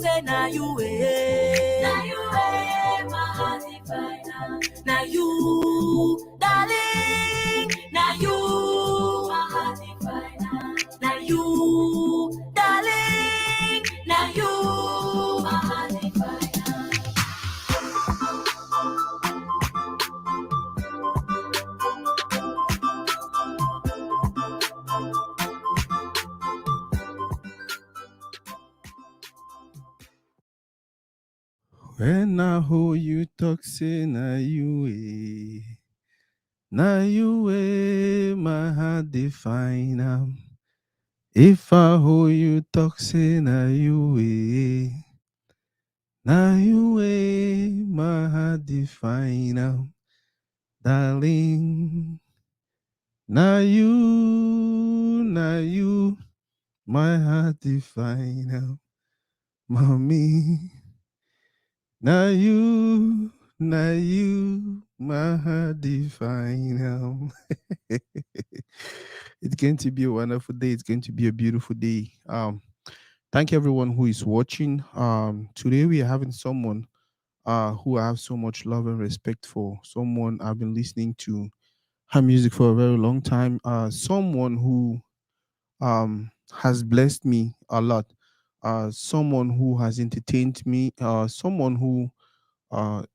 say na you my heart definer. Na you, darling, na you my heart definer. Na you, darling, na you my heart definer. When I hold you talk, say na you my heart define am. If I hold you talk, say na you my heart define am. Darling, na you my heart define am. Mommy, na you my heart define am. It's going to be a wonderful day. It's going to be a beautiful day. Thank everyone who is watching. Today we are having someone who I have so much love and respect for. Someone I've been listening to her music for a very long time. Someone who has blessed me a lot. Someone who has entertained me. Someone who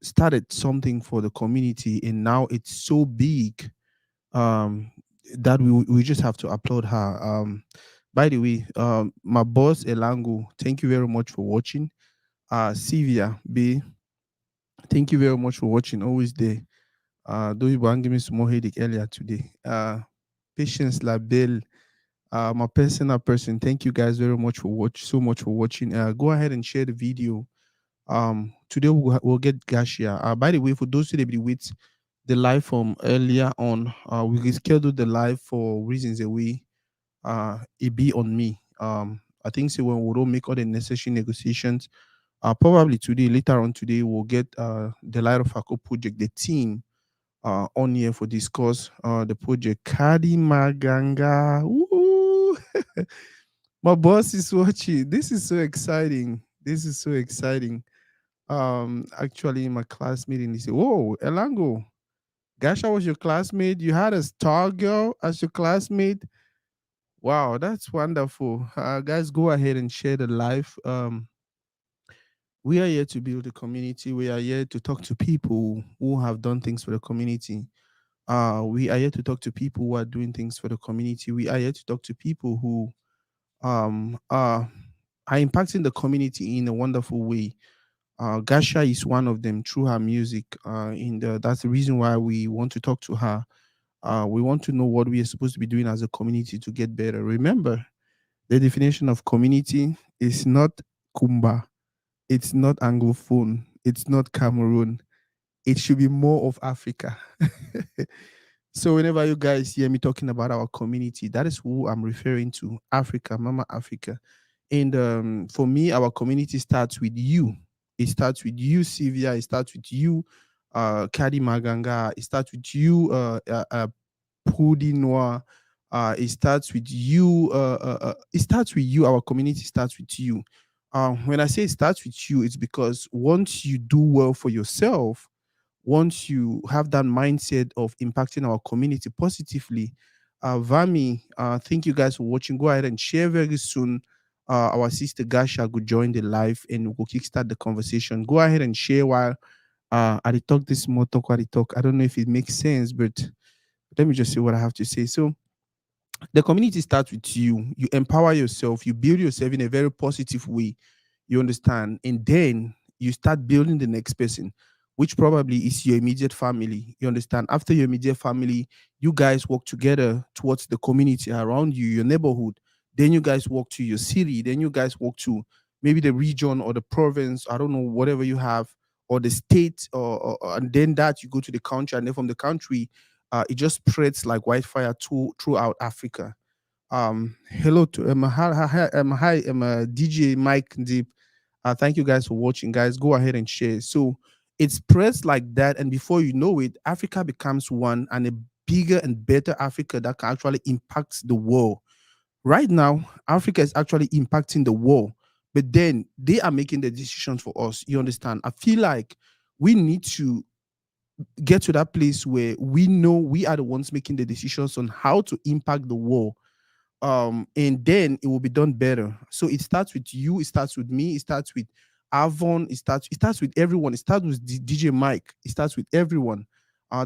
started something for the community, and now it's so big um, that we just have to applaud her. By the way, my boss Elango, thank you very much for watching. Sylvia B, thank you very much for watching. Always there. Though you were giving me some more headache earlier today. Patience Labelle, my personal person. Thank you guys very much for watching. Go ahead and share the video. Today we'll get Gashia. By the way, for those who did with the live from earlier on, we rescheduled the live for reasons away. It be on me. I think so when we don't make all the necessary negotiations. Probably today, later on today, we'll get the Light of Hako project, the team on here for discuss the project. Kadi Maganga. Woo! My boss is watching. This is so exciting. This is so exciting. Actually, my classmate, and he said, "Whoa, Elango, Gasha was your classmate. You had a star girl as your classmate. Wow, that's wonderful. Guys, go ahead and share the live. We are here to build a community. We are here to talk to people who have done things for the community. We are here to talk to people who are doing things for the community. We are here to talk to people who are impacting the community in a wonderful way. Gasha is one of them through her music. That's the reason why we want to talk to her. We want to know what we are supposed to be doing as a community to get better. Remember, the definition of community is not Kumba, it's not Anglophone, it's not Cameroon. It should be more of Africa. So whenever you guys hear me talking about our community, that is who I'm referring to. Africa, Mama Africa. And for me, our community starts with you. It starts with you, Sylvia. It starts with you, Kadi Maganga. It starts with you, Pudi Noir. It starts with you. It starts with you. Our community starts with you. When I say it starts with you, it's because once you do well for yourself, once you have that mindset of impacting our community positively, Vami, thank you guys for watching. Go ahead and share very soon. Our sister Gasha could join the live and we'll kickstart the conversation. Go ahead and share while I talk this more talk while I talk. I don't know if it makes sense, but let me just say what I have to say. So the community starts with you. You empower yourself. You build yourself in a very positive way. You understand? And then you start building the next person, which probably is your immediate family. You understand? After your immediate family, you guys work together towards the community around you, your neighborhood. Then you guys walk to your city. Then you guys walk to maybe the region or the province. I don't know, whatever you have, or the state, and then that you go to the country, and then from the country, it just spreads like wildfire throughout Africa. Hello to hi, DJ Mike Deep. Thank you guys for watching. Guys, go ahead and share. So it spreads like that, and before you know it, Africa becomes one, and a bigger and better Africa that can actually impact the world. Right now, Africa is actually impacting the world but then they are making the decisions for us. You understand? I feel like we need to get to that place where we know we are the ones making the decisions on how to impact the world, and then it will be done better. So it starts with you, it starts with me, it starts with Avon, it starts with everyone, it starts with DJ Mike, it starts with everyone.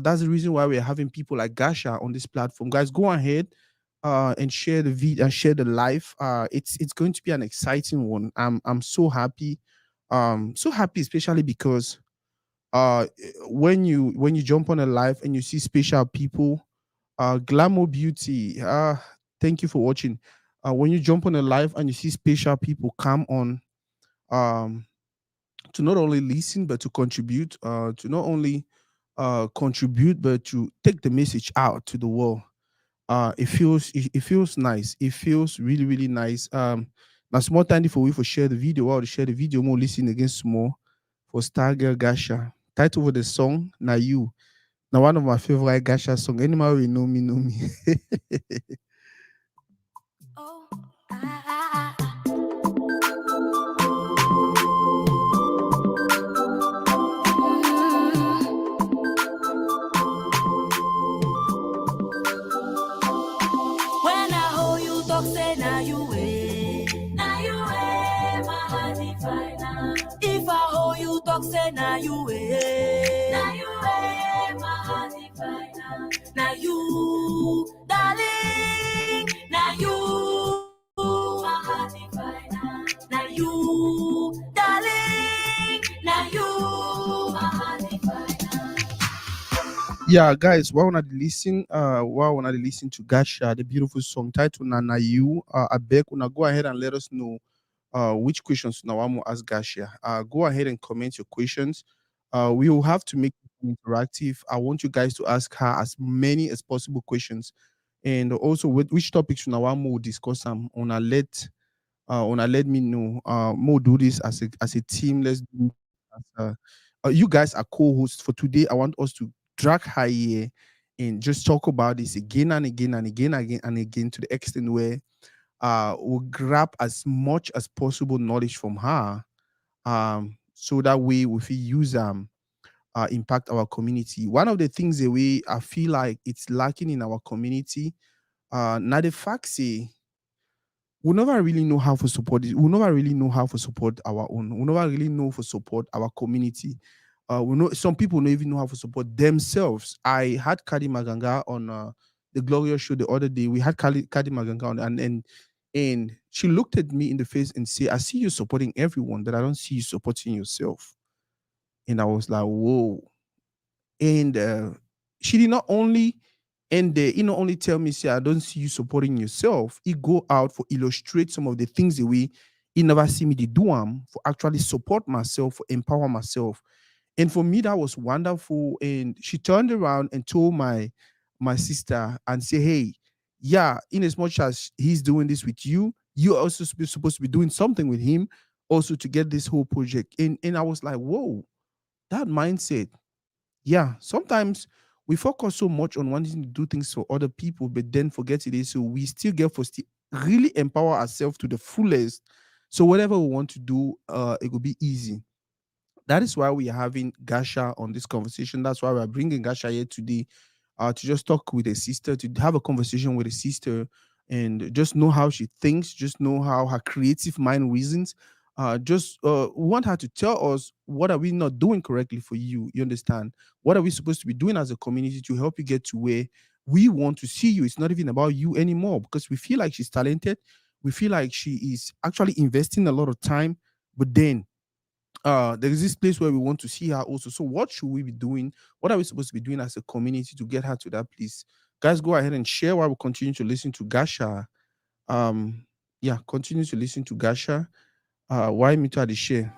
That's the reason why we're having people like Gasha on this platform. Guys, go ahead and share the video and share the live. It's going to be an exciting one. I'm so happy. So happy, especially because when you jump on a live and you see special people, glamour beauty, thank you for watching. When you jump on a live and you see special people come on, um to not only listen but to contribute, to not only contribute but to take the message out to the world. It feels nice, it feels really really nice. Now small tiny for we for share the video, or to share the video more listen against small for Star Girl Gasha. Title for the song, Now You. Now one of my favorite Gasha song. Anyone will know me. Oh, ah, ah, When I hold you, talk say now you way. Now you way, my heart is fine now. If I hold you, talk say now you way. Now you way, my heart is fine now. Now you, darling. Now you, my heart is fine now. Now you, darling. Now you, my heart is fine now. Yeah, guys, while wanna listen to Gasha, the beautiful song titled Nana You, I beg una go ahead and let us know which questions now I'm gonna ask Gasha. Go ahead and comment your questions. We will have to make it interactive. I want you guys to ask her as many as possible questions, and also which topics now I'm will discuss on a let me know. More do this as a team. Let's do as you guys are co-hosts for today. I want us to drag her here and just talk about this again and again and again and again to the extent where we'll grab as much as possible knowledge from her, so that way we feel use impact our community. One of the things that we I feel like it's lacking in our community, now the fact say we never really know how to support it. We never really know how to support our own. We never really know for support our community. We know some people don't even know how to support themselves. I had Kadi Maganga on the Glorious show the other day. We had Kadi Maganga on, and she looked at me in the face and said, "I see you supporting everyone, but I don't see you supporting yourself." And I was like, "Whoa!" And she did not only and he not only tell me, say, I don't see you supporting yourself. He go out for illustrate some of the things the way he never see me do for actually support myself, for empower myself. And for me, that was wonderful. And she turned around and told my sister and say, hey, yeah, in as much as he's doing this with you, you're also supposed to be doing something with him also to get this whole project. And I was like, whoa, that mindset. Yeah, sometimes we focus so much on wanting to do things for other people, but then forget it is so we still get for still really empower ourselves to the fullest. So whatever we want to do, it will be easy. That is why we are having Gasha on this conversation. That's why we're bringing Gasha here today, to just talk with a sister, to have a conversation with a sister, and just know how she thinks, just know how her creative mind reasons. Just we want her to tell us what are we not doing correctly for you. You understand? What are we supposed to be doing as a community to help you get to where we want to see you? It's not even about you anymore because we feel like she's talented. We feel like she is actually investing a lot of time, but then there is this place where we want to see her also. So what should we be doing? What are we supposed to be doing as a community to get her to that place? Guys, go ahead and share while we continue to listen to Gasha. Yeah, continue to listen to Gasha. Why me to the share?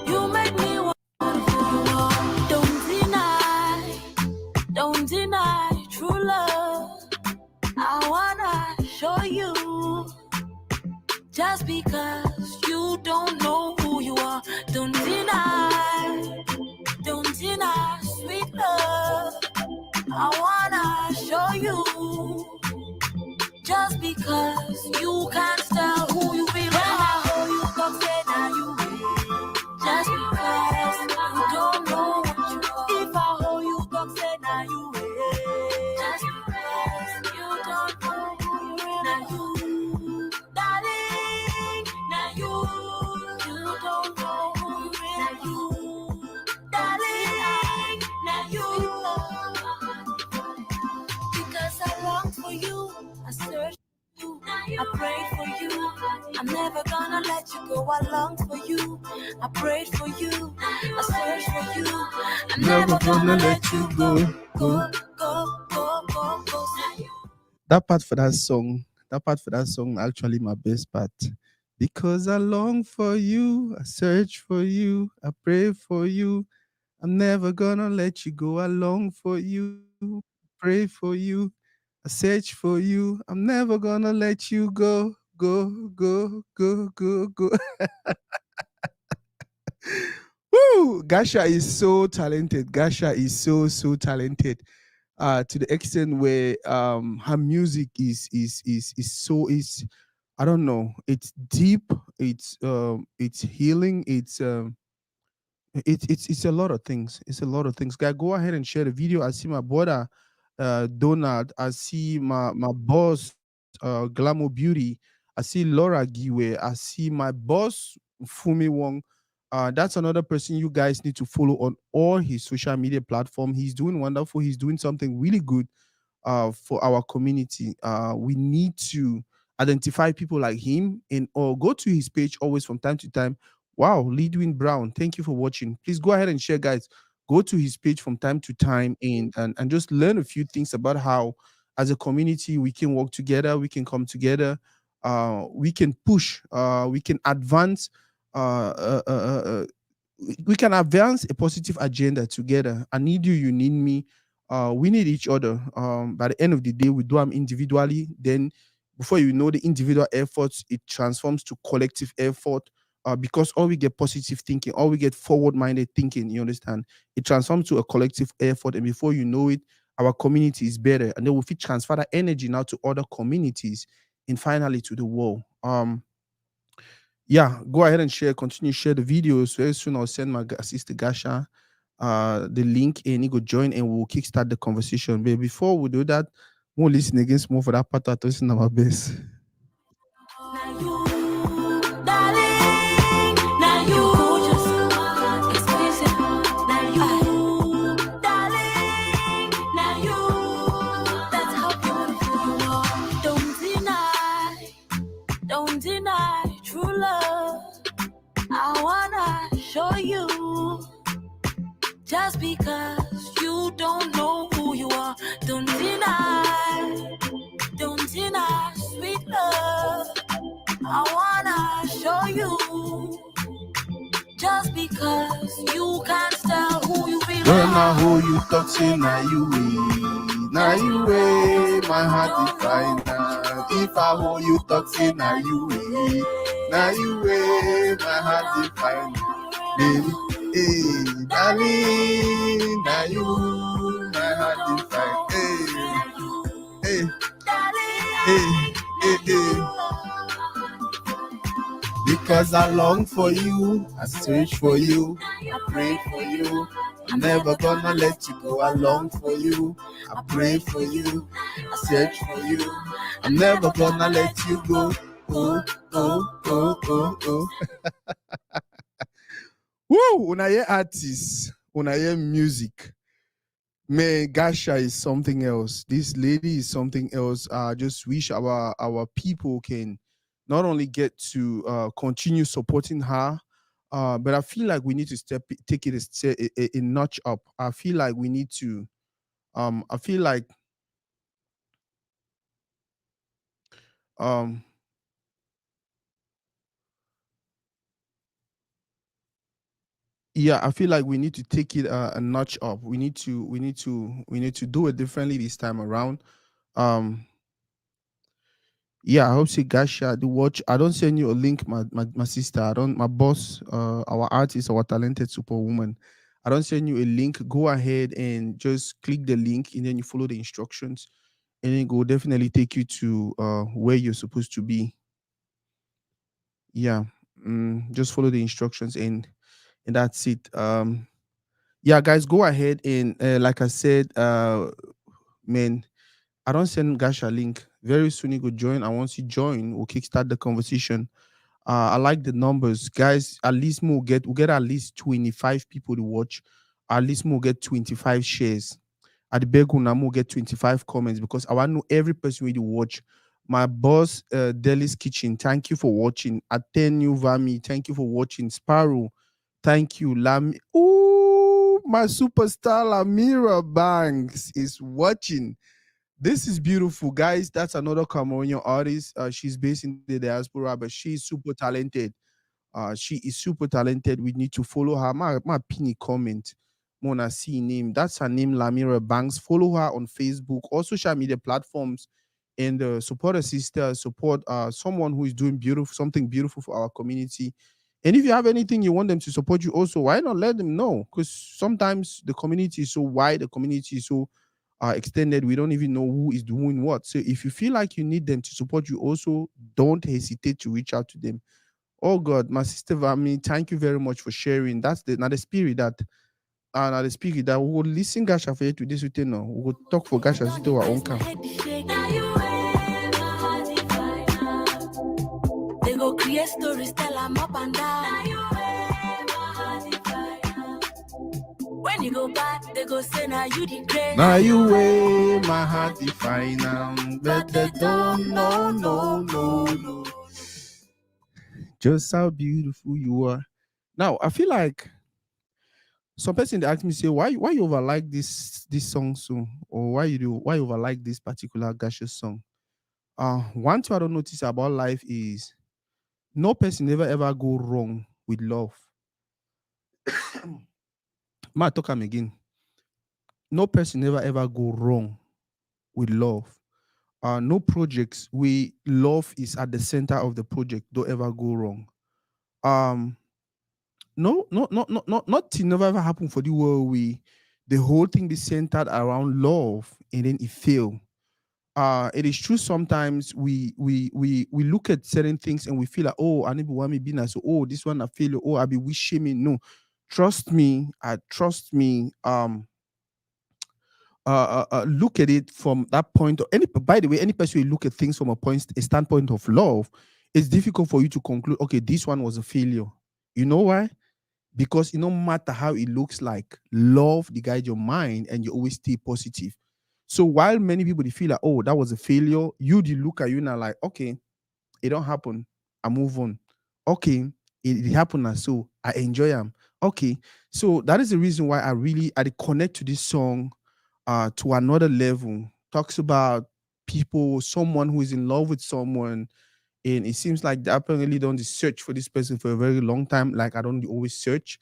You make me want you. Don't deny true love. I wanna show you. Just because you don't know who you are, don't deny sweet love. I wanna show you. Just Just because you can't tell who you belong. When I hold you, talk say now you will. Just because you don't know what you are. If I hold you, talk say now you will. Just because you don't know who you are. Now you, darling, now you don't know who you are. Now you, darling, now you. Because I long for you, I search for you, I prayed for you. I'm never gonna let you go. I long for you, I prayed for you, I searched for you. I'm never gonna let you go, go, go, go, go, go. That part for that song actually my best part. Because I long for you, I search for you, I pray for you. I'm never gonna let you go. I long for you, pray for you, I search for you. I'm never gonna let you go, go, go, go, go, go. Woo! Gasha is so talented. Gasha is so talented. To the extent where her music is so is I don't know. It's deep. It's healing. It's a lot of things. It's a lot of things. Guy, go ahead and share the video. I see my brother, Donald. I see my boss, Glamour Beauty. I see Laura Giwe. I see my boss, Fumi Wong. That's another person you guys need to follow on all his social media platform. He's doing wonderful. He's doing something really good for our community. We need to identify people like him and or go to his page always from time to time. Wow, Lidwin Brown, thank you for watching. Please go ahead and share, guys. Go to his page from time to time and just learn a few things about how, as a community, we can work together, we can come together, we can push, we can advance, uh, uh, uh, uh, uh, we can advance a positive agenda together. I need you, you need me. We need each other. By the end of the day, we do them individually. Then, before you know the individual efforts, it transforms to collective effort. Because all we get positive thinking, all we get forward-minded thinking. You understand? It transforms to a collective effort, and before you know it, our community is better, and then we fit transfer that energy now to other communities, and finally to the world. Yeah, go ahead and share, continue share the videos. Very soon I'll send my sister Gasha the link and he go join and we'll kickstart the conversation. But before we do that, we'll listen again more for that part to listen our best. Now you, darling, now you just exquisite. Now you, darling, now you. That's how beautiful you are. Don't deny true love. I wanna show you. Just because you don't know who you are, don't deny sweet love. I wanna show you. Just because you can't tell who you belong. Well, now who you talk say, now you way, my heart is fine now. If I hold you talk say, now you way, my heart is fine, baby. Hey, darling, now you, my heart is fine. Hey, hey. Because I long for you, I search for you, I pray for you. I'm never gonna let you go. I long for you, I pray for you, I search for you. I'm never gonna let you go. Oh, oh, oh, oh, oh. Woo! When I hear artists, when I hear music, man, Gasha is something else. This lady is something else. I just wish our people can not only get to continue supporting her, but I feel like we need to take it a notch up. I feel like we need to. I feel like um yeah, I feel like we need to take it a notch up. We need to do it differently this time around. Um, Yeah, I hope you guys share the watch. I don't send you a link, my sister. I don't, my boss, our artist, our talented superwoman. I don't send you a link. Go ahead and just click the link and then you follow the instructions and it will definitely take you to where you're supposed to be. Yeah. Just follow the instructions, and that's it. Yeah, guys, go ahead and like I said, man, I don't send Gasha link. Very soon you go join. And once you join, we'll kickstart the conversation. I like the numbers, guys. At least we'll get at least 25 people to watch. At least we'll get 25 shares. At the Beguna, we'll get 25 comments because I want to know every person will watch. My boss, Deli's Kitchen, thank you for watching. Atenu Vami, thank you for watching. Sparrow, thank you. Ooh, my superstar Lamira Banks is watching. This is beautiful, guys. That's another Cameroonian artist. She's based in the diaspora, but she's super talented. She is super talented. We need to follow her. My pin comment. Mona see name. That's her name, Lamira Banks. Follow her on Facebook, all social media platforms, and support a sister. Support someone who is doing beautiful, something beautiful for our community. And if you have anything you want them to support you, also why not let them know? Because sometimes the community is so wide, the community is so extended. We don't even know who is doing what. So if you feel like you need them to support you, also don't hesitate to reach out to them. Oh God, my sister Vami, thank you very much for sharing. That's the now the spirit that now the spirit that we will listen Gasha for you to this with you know. We will talk for Gasha to our own camp. They go create stories, tell I'm up and down. When you go back, they go say now you the great. Now you way my heart define but they don't know, no. Just how beautiful you are. Now I feel like some person they ask me say why you over like this song so, or why you over like this particular gaseous song. One thing I don't notice about life is no person ever go wrong with love. Ma talk am again. No person ever go wrong with love. No projects we love is at the center of the project don't ever go wrong. Um, nothing never ever happen for the world we the whole thing be centered around love and then it fail. It is true sometimes we look at certain things and we feel like, oh, I need to want me be nice, so oh, this one I fail, oh, I be wishing me. No, trust me. Look at it from that point. Any by the way, any person will look at things from a standpoint of love, it's difficult for you to conclude, okay, this one was a failure. You know why? Because it no matter how it looks like, love the guide your mind and you always stay positive. So while many people they feel like, oh, that was a failure, you they look at you now like, okay, it don't happen. I move on. Okay, it happened and so I enjoy them. Okay. So that is the reason why I connect to this song to another level. Talks about people, someone who is in love with someone, and it seems like they apparently don't search for this person for a very long time. Like I don't always search.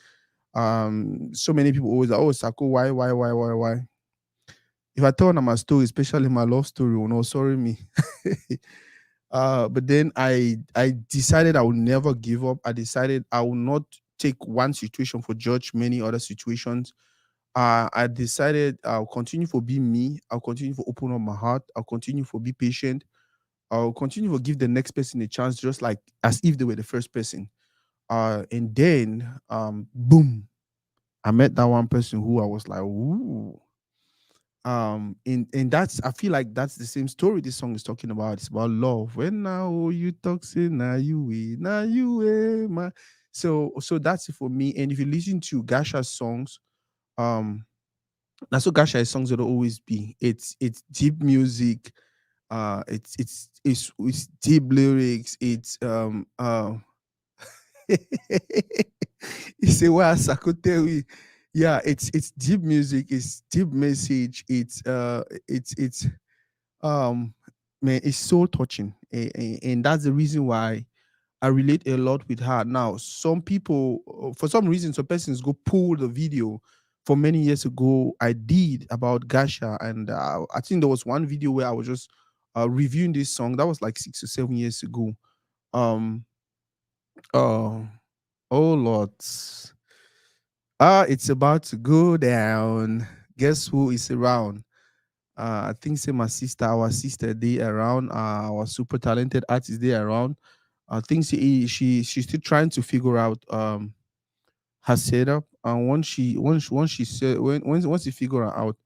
So many people always like, oh Sako, why? If I tell them my story, especially my love story, oh no, sorry me. But then I decided I will never give up. I decided I will not take one situation for judge many other situations. I decided I'll continue for being me. I'll continue for open up my heart. I'll continue for be patient. I'll continue to give the next person a chance, just like as if they were the first person. And then boom, I met that one person who I was like, ooh. And that's I feel like that's the same story this song is talking about. It's about love. When now you toxic, now you way, my so that's it for me. And if you listen to Gasha's songs, um that's what Gasha's songs will always be. It's deep music, it's deep lyrics, it's you say well Sakotewi. Yeah, it's deep music, it's deep message, it's um man, it's so touching. And that's the reason why I relate a lot with her. Now, some people, for some reason, some persons go pull the video for many years ago. I did about Gasha, and I think there was one video where I was just reviewing this song. That was like 6 or 7 years ago. Um, oh, oh Lord, it's about to go down. Guess who is around? I think say my sister, our sister, they around. Our super talented artist, they around. I think she's still trying to figure out her setup. And once she said once she figure it out,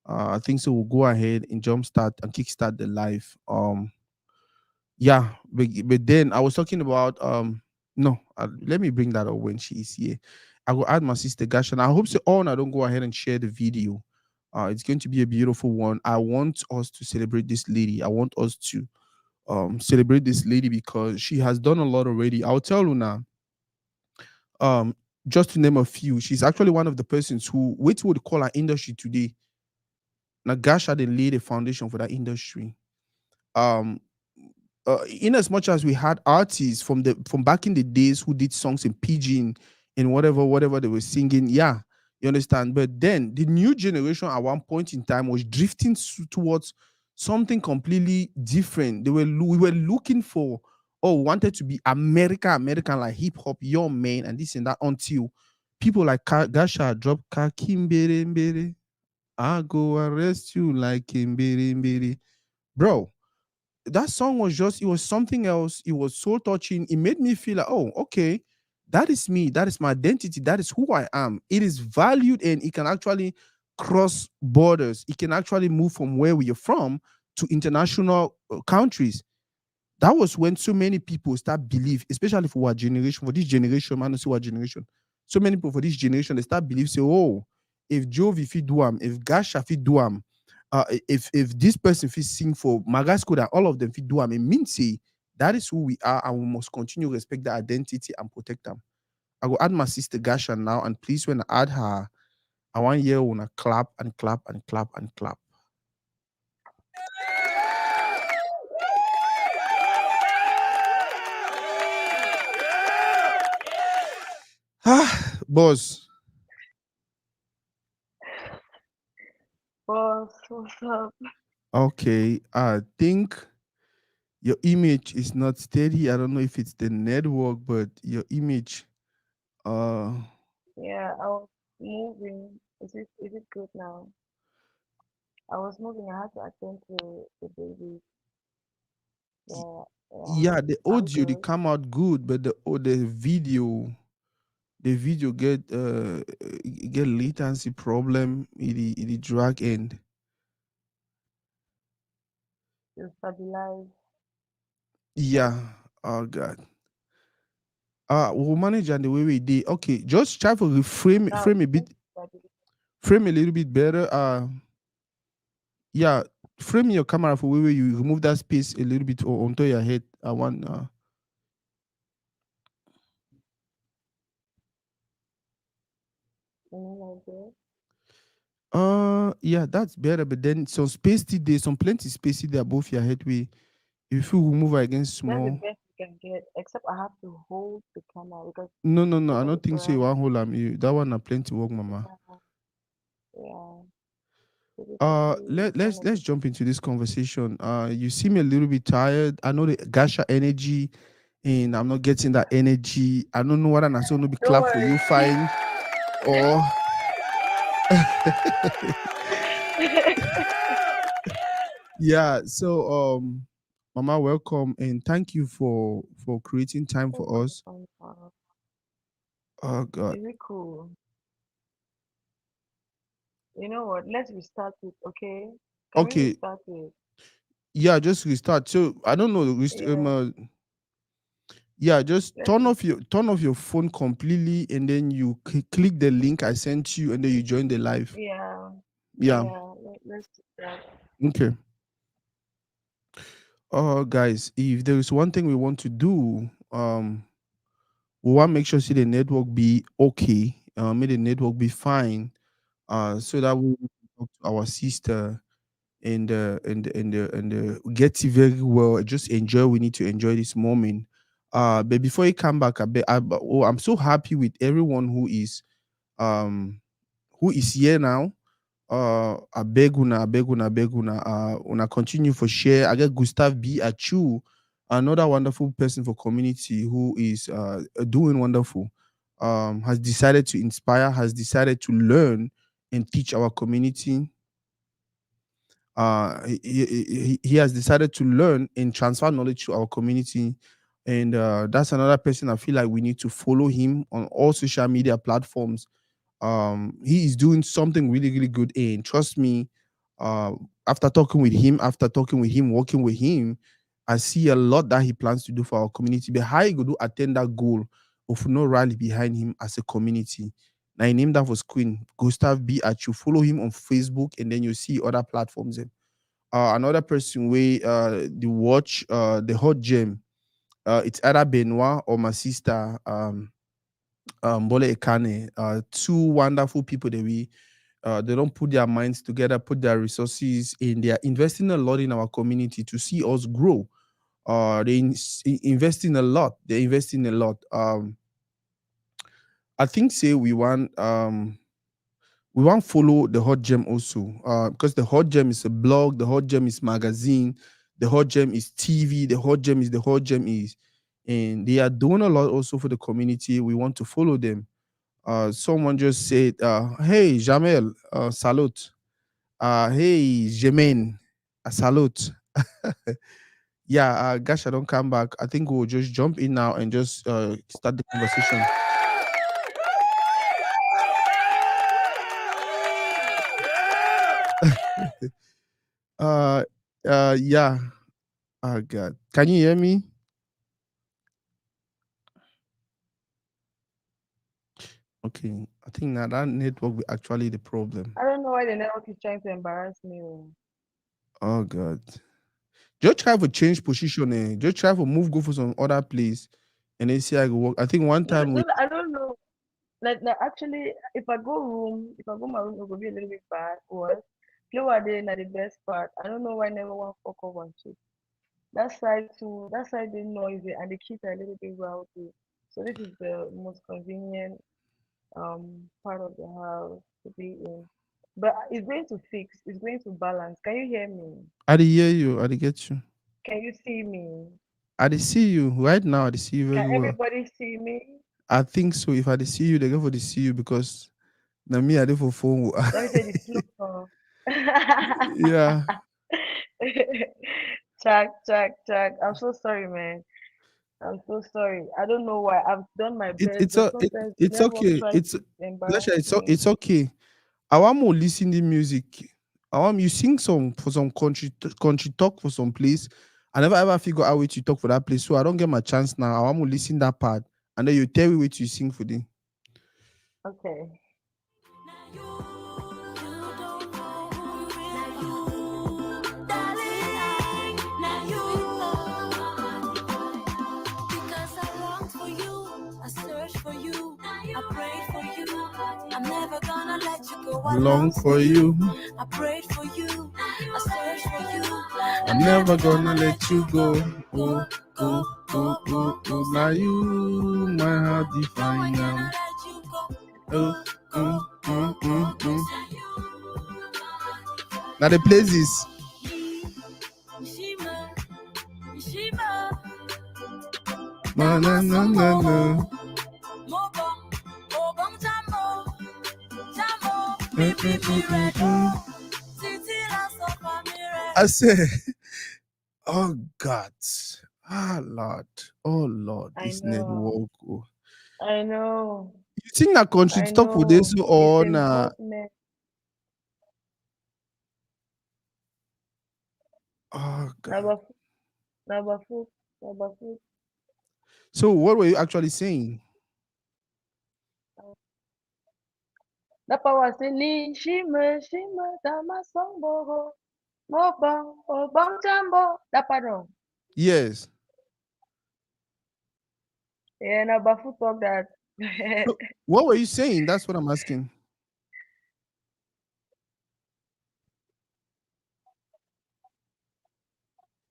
I think so we'll go ahead and jumpstart and kickstart the live. Yeah, but then I was talking about no, let me bring that up when she is here. I will add my sister Gash, and I hope so on I don't go ahead and share the video. It's going to be a beautiful one. I want us to celebrate this lady. I want us to celebrate this lady because she has done a lot already. I'll tell you now. Um, just to name a few, she's actually one of the persons who which would call our industry today. Nagasha they laid a foundation for that industry. Um, in as much as we had artists from back in the days who did songs in pidgin and whatever they were singing, yeah, you understand. But then the new generation at one point in time was drifting towards something completely different. We were looking for wanted to be American like hip hop, young man, and this and that until people like Gasha drop Kakimbere. I go arrest you like Kimbere. Bro, that song was just it was something else. It was so touching. It made me feel like, oh, okay, that is me, that is my identity, that is who I am. It is valued and it can actually cross borders. It can actually move from where we are from to international countries. That was when so many people start believe, especially for our generation, for this generation, man, not say our generation. So many people for this generation, they start believe, say, oh, if Jovi fit do am, if Gasha fit do am, if this person fit sing for Magasco, that all of them fit do am, it means say that is who we are, and we must continue to respect that identity and protect them. I will add my sister Gasha now, and please when I add her, I want you to clap and clap and clap and clap. Ah, boss. Boss, what's up? Okay, I think your image is not steady. I don't know if it's the network, but your image, uh, Yeah, I was moving. Is it good now? I was moving. I had to attend to the baby. y- Yeah, yeah. yeah, the Are we audio they good? come out good, but the video get latency problem. It drag end. You stabilize. Yeah. Oh God. We'll manage and the way we did. Okay, just try to Now frame it a seems bit, to stabilize. frame a little bit better. Yeah, frame your camera for where you remove that space a little bit onto your head. I want Like this. yeah, that's better. But then some space there, some plenty space there above your head. If you move against That's the small. best you can get. Except I have to hold the camera because No, no, no. look I at the don't think so. You brand. want hold am. That one a plenty work, mama. Yeah, yeah. So basically, it's gonna Let's be. jump into this conversation. You seem a little bit tired. I know the gasha energy, and I'm not getting that energy. I don't know what I'm so no be Don't clap for worry. you fine or yeah. So mama, welcome and thank you for creating time Thank for you us. so much. Oh God. Is it cool? You know what? Let's restart it, okay? Can we Okay. restart it? Yeah, just restart. So I don't know. Yeah, Yeah, just let's restart. turn off your phone completely, and then you click the link I sent you, and then you join the live. Yeah, Yeah. yeah, let's do that. Okay. Guys, if there is one thing we want to do, we want to make sure see the network be okay. Make the network be fine. So that we can talk to our sister and get it very well. Just enjoy. We need to enjoy this moment. But before you come back, I'm so happy with everyone um who is here now. I beg una, una continue for share. I get Gustav B. Achu, another wonderful person for community who is doing wonderful. Has decided to inspire, has decided to learn and teach our community. He has decided to learn and transfer knowledge to our community. And that's another person I feel like we need to follow him on all social media platforms. He is doing something really, really good. And trust me, uh, after talking with him, working with him, I see a lot that he plans to do for our community. But how he go to attain that goal of no rally behind him as a community. Now, I named that for Queen Gustav B. At you follow him on Facebook, and then you see other platforms. Another person way the watch the hot gem. It's either Benoit or my sister Bole Ekane. Two wonderful people that we they don't put their minds together, put their resources in. They are investing a lot in our community to see us grow. Investing a lot. They're investing a lot. I think say we want follow the hot gem also because the hot gem is a blog, the hot gem is magazine, the hot gem is TV, the hot gem is, and they are doing a lot also for the community. We want to follow them. Someone just said hey Jamel, salute. Hey Jermaine, salute. Yeah, Gasha, don't come back. I think we'll just jump in now and just start the conversation. uh yeah. Oh God, can you hear me? Okay, I think now that network is actually the problem. I don't know why the network is trying to embarrass me. Oh. Oh God, just try to change position. Just try to move, go for some other place, and then see how it go work. I think one No, time we no, I don't know. Like actually, if I go my room, it will be a little bit bad. Worse. Flow are there, the best part. I don't know why never one fuck up one shit. That side is noisy and the kids are a little bit rowdy. So this is the most convenient part of the house to be in. But it's going to fix, it's going to balance. Can you hear me? I did hear you. I did get you. Can you see me? I did see you right now. I did see you Can very well. everybody see me? I think so. If I did see you, they go for the see you because now me I did for phone. Let me say the flow. Yeah, Chuck. I'm so sorry, man. I'm so sorry. I don't know why. I've done my it, best, it's but a it, sometimes the it's network okay. tries It's to embarrass Lasha, me. it's okay. I want more listen the music. I want you sing some for some country talk for some place. I never ever figure out which you talk for that place, so I don't get my chance now. I want to listen that part, and then you tell me what you sing for them. Okay. Because I long for you, I search for you, I pray for you. I'm never gonna let you go. I Long long for for you, you, I prayed for you, I search for you. I'm I'm never never gonna gonna let let you you go. go. Oh, Go, oh, go, oh, go, oh, go, oh. go. Now Say you, my heart no, I define cannot now. let you go. Oh, Go, mm, go, mm, go, mm, go, go. mm. Say Now the places. Shima, Shima, Na na na na na. Mobo, Obong Jambo, Jambo, Mm, me mm, mm, mm, redo. mm. Titi la sofa mi I redo. say, oh God, ah Lord, oh Lord, I this know. network. Oh. I know. You think that country I talk for this know. It's or na? enforcement. Oh God. Number number food. Number food. So what were you actually saying? That power say ni shima dama songbogo. Mobo obong jambo. That pardon. Yes. Yeah, number food talk that. So what were you saying? That's what I'm asking.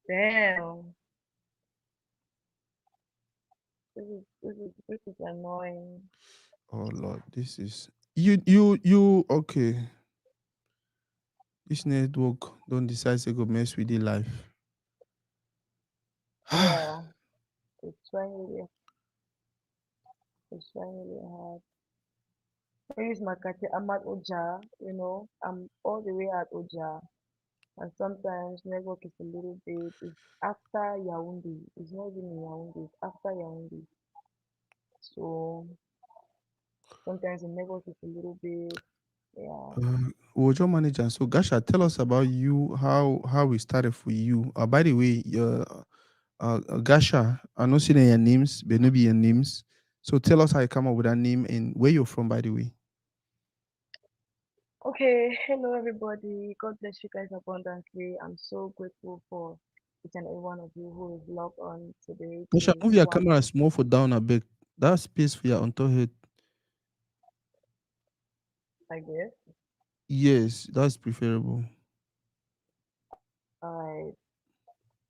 Damn. This is annoying. Oh Lord, this is you okay. This network don't decide to go mess with the life. Yeah. It's trying really hard. I use my Kati. I'm at Oja, I'm all the way at Oja. and sometimes network is a little bit. It's after Yaoundé. It's not even in Yaoundé. It's after Yaoundé. So sometimes the network is a little bit. Yeah. Was your manager? So, Gasha, tell us about you. How we started for you. By the way, Gasha, I know seeing your names, but maybe your names. So, tell us how you come up with that name and where you're from. By the way, Okay. Hello, everybody. God bless you guys abundantly. I'm so grateful for each and every one of you who is logged on today Gasha, to move your watch camera small for down a bit. That space for your on top head. like this. Yes, that's preferable. Alright.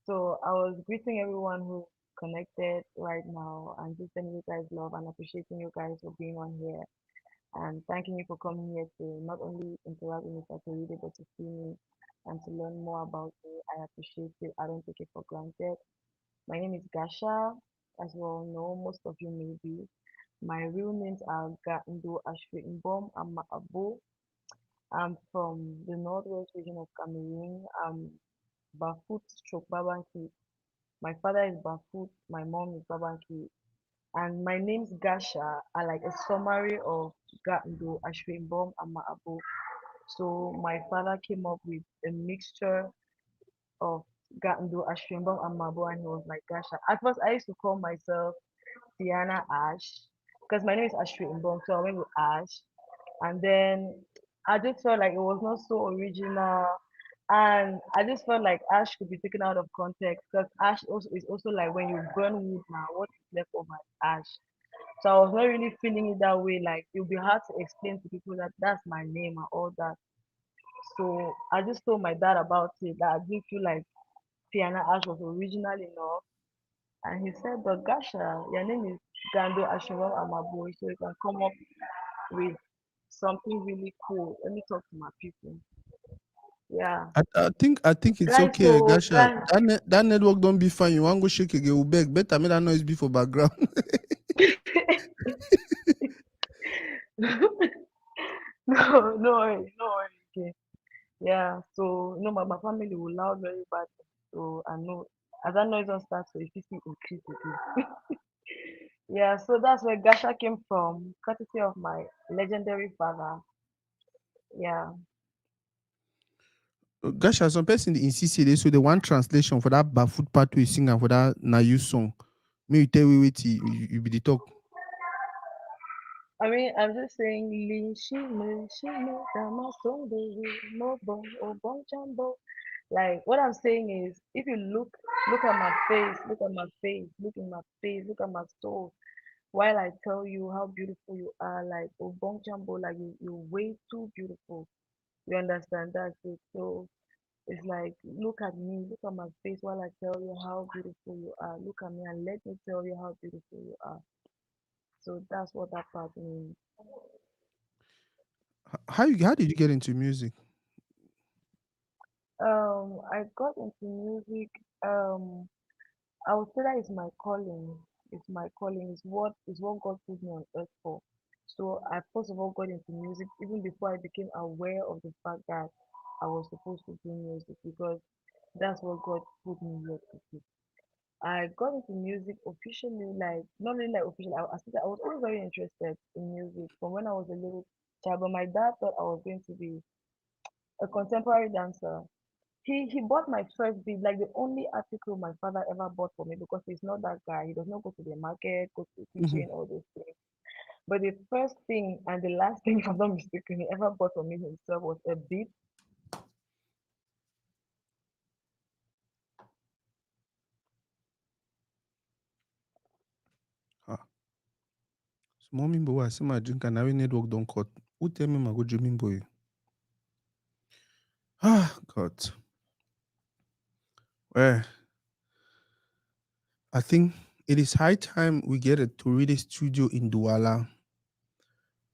So I was greeting everyone who connected right now and just sending you guys love and appreciating you guys for being on here and thanking you for coming here to not only interact with me Toridey, but to see me and to learn more about me. I appreciate it. I don't take it for granted. My name is Gasha, as you all know, most of you may be. My real names are Gando Ashwe Mbom and Maabo. I'm from the northwest region of Cameroon. I'm Bafut stroke Babanki. My father is Bafut, my mom is Babanki. And my names Gasha are like a summary of Gando, Ashwimbom, and Maabo. So my father came up with a mixture of Gando, Ashwimbom, and Maabo, and he was like Gasha. At first, I used to call myself Tiana Ash because my name is Ashwimbom, so I went with Ash. And then I just felt like it was not so original. And I just felt like ash could be taken out of context because ash also is also like when you burn wood now, what is left over is ash. So I was not really feeling it that way. Like it would be hard to explain to people that that's my name and all that. So I just told my dad about it that I didn't feel like Tiana Ash was original enough. And he said, but Gasha, your name is Gando Ashiram Amaboy, so you can come up with something really cool. Let me talk to my people. Yeah. I think it's Guys, okay, so Gasha. guys, That network don't be fine. You want go shake again? We beg. Better make that noise be for background. no, no worry, no worry. Okay. Yeah, so my family will loud very bad. So I know as that noise don't start, so if you see increase it. Yeah, so that's where Gasha came from, courtesy of my legendary father. Yeah. Gasha, some person in CCD, so the one translation for that barefoot part we sing and for that na you song. Me you tell we wait you be the talk. I mean, I'm just saying, Shime, Damasondo, Mobo, Obon Jambo. Like, what I'm saying is, if you look at my face, look at my face, look in my face, look at my soul, while I tell you how beautiful you are, like, Obon Jambo, like, you're way too beautiful. You understand that? So it's like, look at me, look at my face while I tell you how beautiful you are. Look at me and let me tell you how beautiful you are. So that's what that part means. How did you get into music? I got into music. Um, I would say that is my calling. It's my calling. It's what God put me on earth for. So I first of all got into music even before I became aware of the fact that I was supposed to do music because that's what God put me here to do. I got into music officially, like not really like officially. I was always very interested in music from when I was a little child. But my dad thought I was going to be a contemporary dancer. He bought my first beat, like the only article my father ever bought for me because he's not that guy. He does not go to the market, go to the kitchen, Mhm. all those things. But the first thing and the last thing, if I'm not mistaken, he ever bought for me himself was a beat. Ah, small me boy, I see my drink and now network don't cut. Who tell me my go dreaming boy? Ah, God. Well, I think it is high time we get a Toridey studio in Douala.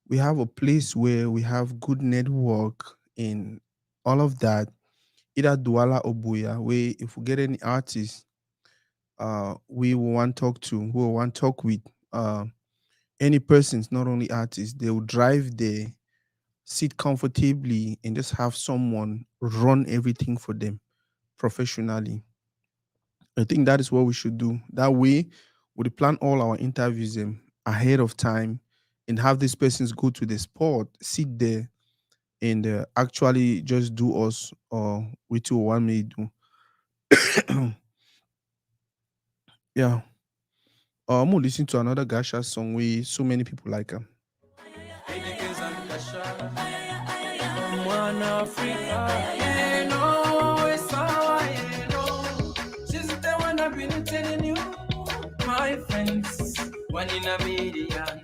We have a place where we have good network in all of that. Either Douala or Buya, where if we get any artists, we will want to talk to, we will want to talk with any persons, not only artists, they will drive there sit comfortably and just have someone run everything for them professionally. I think that is what we should do. That way, we plan all our interviews ahead of time and have these persons go to the spot, sit there, and actually just do us with you want me do. Yeah. I'm gonna listen to another Gasha song where so many people like him. Mwana Africa, sawa, This is the one I've been telling you, my friends. One in a million.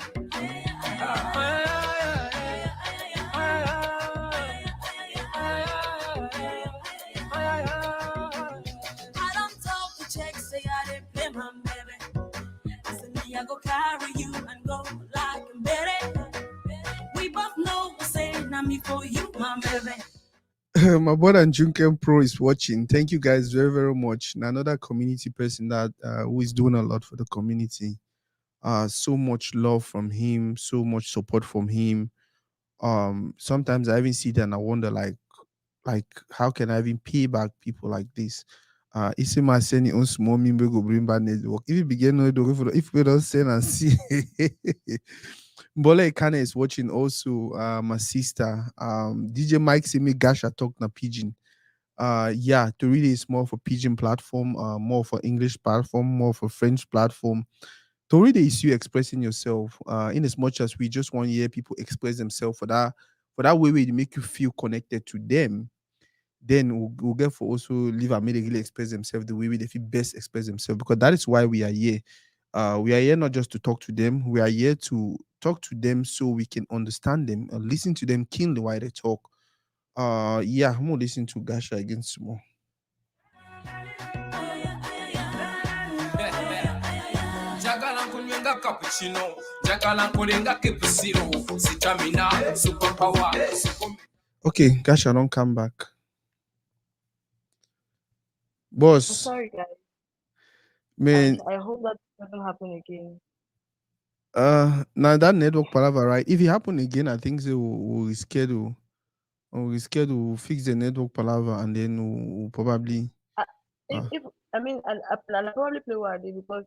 I don't talk to checks, say I didn't pay my baby. Listen, me, I go carry you and go like a baby. We both know what's saying, I'm me for you, my baby. My brother Junken Pro is watching. Thank you guys very, very much. And another community person that who is doing a lot for the community. So much love from him, so much support from him. Sometimes I even see that and I wonder like how can I even pay back people like this? Isi my sending on small member go bring back network. If you begin no do if we don't send and see Mbole Kane is watching also. My sister, DJ Mike see me Gasha talk na pigeon. Yeah, to really is more for pigeon platform, more for English platform, more for French platform. To really is you expressing yourself. In as much as we just want to hear people express themselves for that way to make you feel connected to them, then we'll get for also leave and really express themselves the way they feel best express themselves, because that is why we are here. We are here not just to talk to them, we are here to talk to them so we can understand them and listen to them keenly while they talk. Yeah, I'm gonna listen to Gasha again some more. Jagala kunywenga cappuccino, jagala kulenga kepusiro, sitamina, superpower, Okay, Gasha, don't come back. I'm Boss, sorry, guys. man, I hope that doesn't happen again. now that network palaver, right? If it happen again, I think they will reschedule. Or reschedule, fix the network palaver, and then we'll probably. Uh, Uh, if I mean, I'll probably play Wadi because,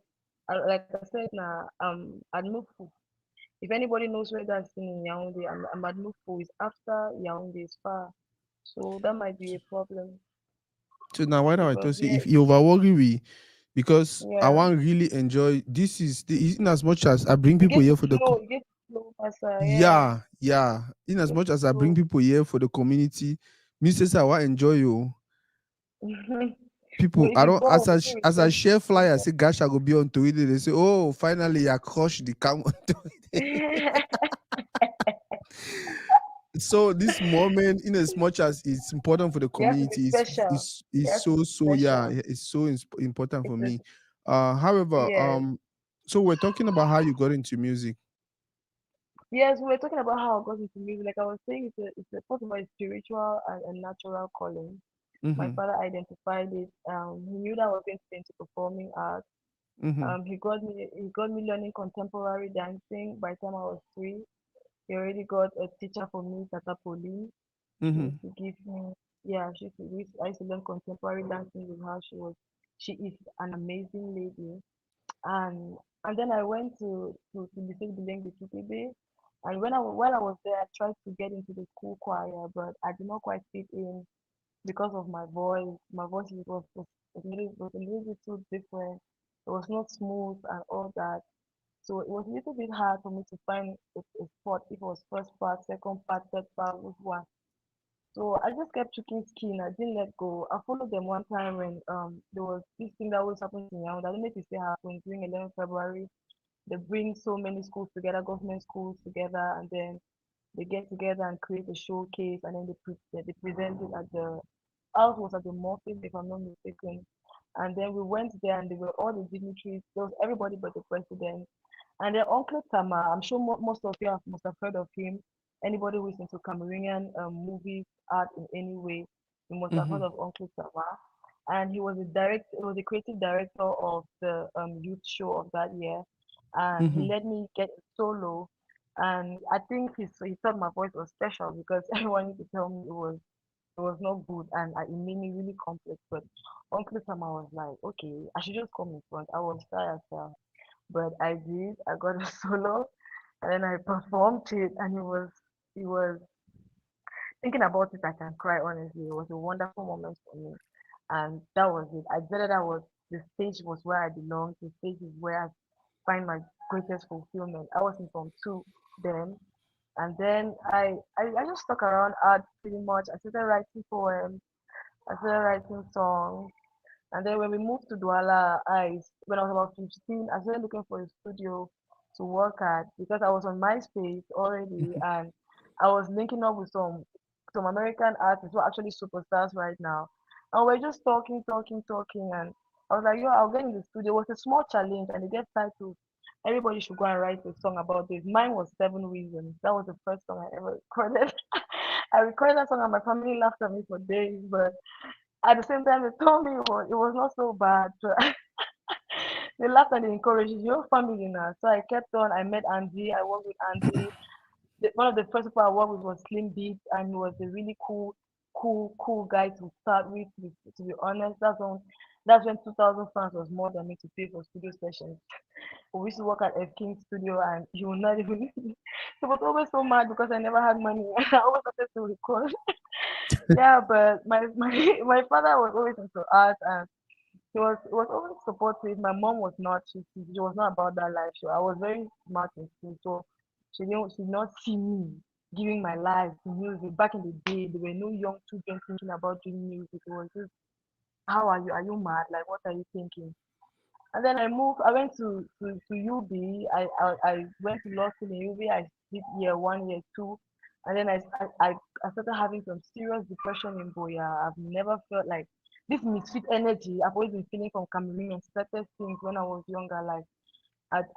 like I said now, at Mufu. If anybody knows where that's in Yaoundé, I'm at Mufu. Is after Yaoundé is far, so that might be a problem so now, why do I because tell you yeah, if you overworry we, because I yeah, want really enjoy this is the in as much as I bring you people get here to for the flow, you get to flow faster, yeah, yeah, yeah. In you as get much to as I bring flow. people here for the community, me says I want enjoy you. No, People, if I you don't go, people as I respect share you. flyer, I say gosh, I go be on Toridey. They say, oh, finally I crushed the camera. So this moment, in as much as it's important for the You have to be community, special. You is have to be so yeah, special. it's so important for It's a, me. However, yes. so we're talking about how you got into music. Yes, we were talking about how I got into music. Like I was saying, first of all, it's spiritual and a natural calling. My Mm-hmm. father identified it. He knew that I was going to be into performing arts. Mm-hmm. He got me learning contemporary dancing by the time I was 3. He already got a teacher for me, Tata Poli. She Mm-hmm. used to give me, yeah, I used to learn contemporary dancing with her. She is an amazing lady. and and then I went to the same building with TTB. And while I was there, I tried to get into the school choir, but I did not quite fit in because of my voice. My voice was a little bit too different. It was not smooth and all that. So it was a little bit hard for me to find a spot. If it was first part, second part, third part, which one. So I just kept checking skin. I didn't let go. I followed them one time when there was this thing that was happening in Yaoundé. I don't know if it still happens during 11th February. They bring so many schools together, government schools together, and then they get together and create a showcase, and then they present it at the ours was at the Morpheus, if I'm not mistaken. And then we went there, and there were all the dignitaries. There was everybody but the president. And then Uncle Tama, I'm sure most of you must have heard of him. Anybody who is into Cameroonian movies, art in any way, you must have Mm-hmm. heard of Uncle Tama. And he was the creative director of the youth show of that year. And he Mm-hmm. let me get a solo. And I think he thought my voice was special because everyone used to tell me it was not good, and it made me really complex. But Uncle Sam, I was like, okay, I should just come in front. I was shy as hell, but I did. I got a solo, and then I performed it, and it was thinking about it, I can cry. Honestly, it was a wonderful moment for me, and that was it. I decided that was the stage was where I belong. The stage is where I find my greatest fulfillment. I was in Form 2 then, and then I just stuck around art pretty much. I started writing poems. I started writing songs. And then when we moved to Douala, when I was about 15, I started looking for a studio to work at because I was on MySpace already, and I was linking up with some American artists who are actually superstars right now. And we're just talking, talking, talking, and I was like, yo, I'll get in the studio. It was a small challenge, and it gets titled Everybody Should Go and Write a Song About This. Mine was Seven Reasons. That was the first song I ever recorded. I recorded that song and my family laughed at me for days, but at the same time, they told me it was not so bad. So they laughed and they encouraged your family now. So I kept on. I met Andy. I worked with Andy. One of the first people I worked with was Slim Beat, and he was a really cool guy to start with. To be honest, that's when 2,000 francs was more than me to pay for studio sessions. We used to work at F King Studio, and he would not even. He was always so mad because I never had money. I always wanted to record. Yeah, but my father was always into art, and he was always supportive. My mom was not. She was not about that life. So I was very smart in school, so she did not see me giving my life to music. Back in the day, there were no young children thinking about doing music. It was just, how are you? Are you mad? Like, what are you thinking? And then I moved. I went to UB. I went to law school in UB. I did year one, year two, and then I started having some serious depression in Boya. I've never felt like this misfit energy. I've always been feeling from Cameroon and started things when I was younger. Like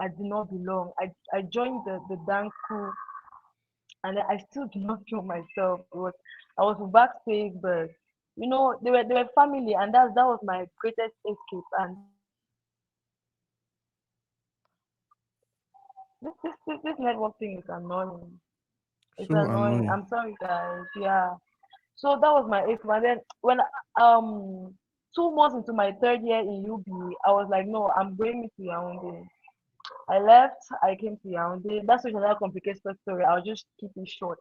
I did not belong. I joined the dance crew, and I still do not feel myself. I was backstage, but they were family, and that was my greatest escape. And this network thing is annoying. It's So annoying. annoying. I'm sorry, guys. Yeah. So that was my eighth one. Then when um 2 months into my third year in UB, I was like, no, I'm going to Yaoundé. I left. I came to Yaoundé. That's such another complicated story. I'll just keep it short.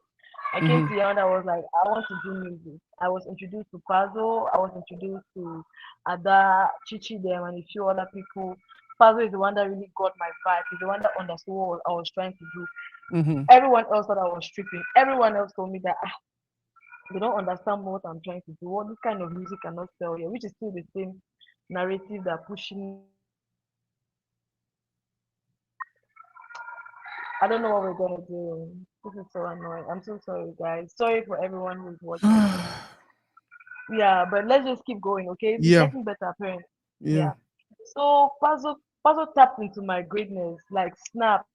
I came Hmm. to Yaoundé. I was like, I want to do music. I was introduced to Pazo. I was introduced to Ada, Chichi, them, and a few other people. Pazo is the one that really got my vibe. He's the one that understood what I was trying to do. Hmm. Everyone else thought I was stripping. Everyone else told me that they don't understand what I'm trying to do. What this kind of music cannot sell here, which is still the same narrative they're pushing. I don't know what we're gonna do. This is so annoying. I'm so sorry, guys. Sorry for everyone who's watching. Yeah, but let's just keep going, okay? It's Yeah, getting better, apparently. yeah. Yeah. So Puzzle tapped into my greatness, like snap.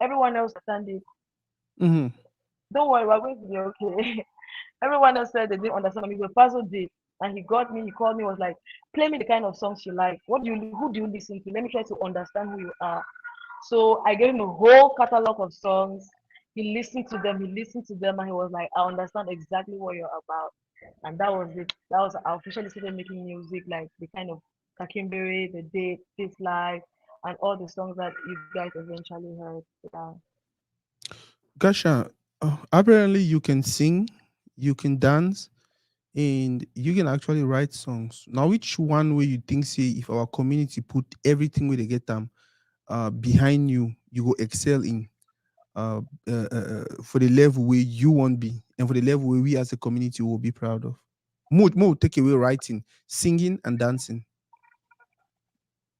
Everyone else understand it. Hmm. Don't worry, we're going to be okay. Everyone else said they didn't understand me, but Puzzle did. And he got me, he called me, was like, play me the kind of songs you like. Who do you listen to? Let me try to understand who you are. So I gave him a whole catalog of songs. He listened to them, and he was like, I understand exactly what you're about. And that was it. I officially started making music, like the kind of Kakimbere, The Date, This Life, and all the songs that you guys eventually heard. Yeah. Gasha, apparently you can sing, you can dance, and you can actually write songs. Now, which one way you think say if our community put everything where they get them behind you, you go excel in for the level where you want be and for the level where we as a community will be proud of. More take away writing, singing, and dancing.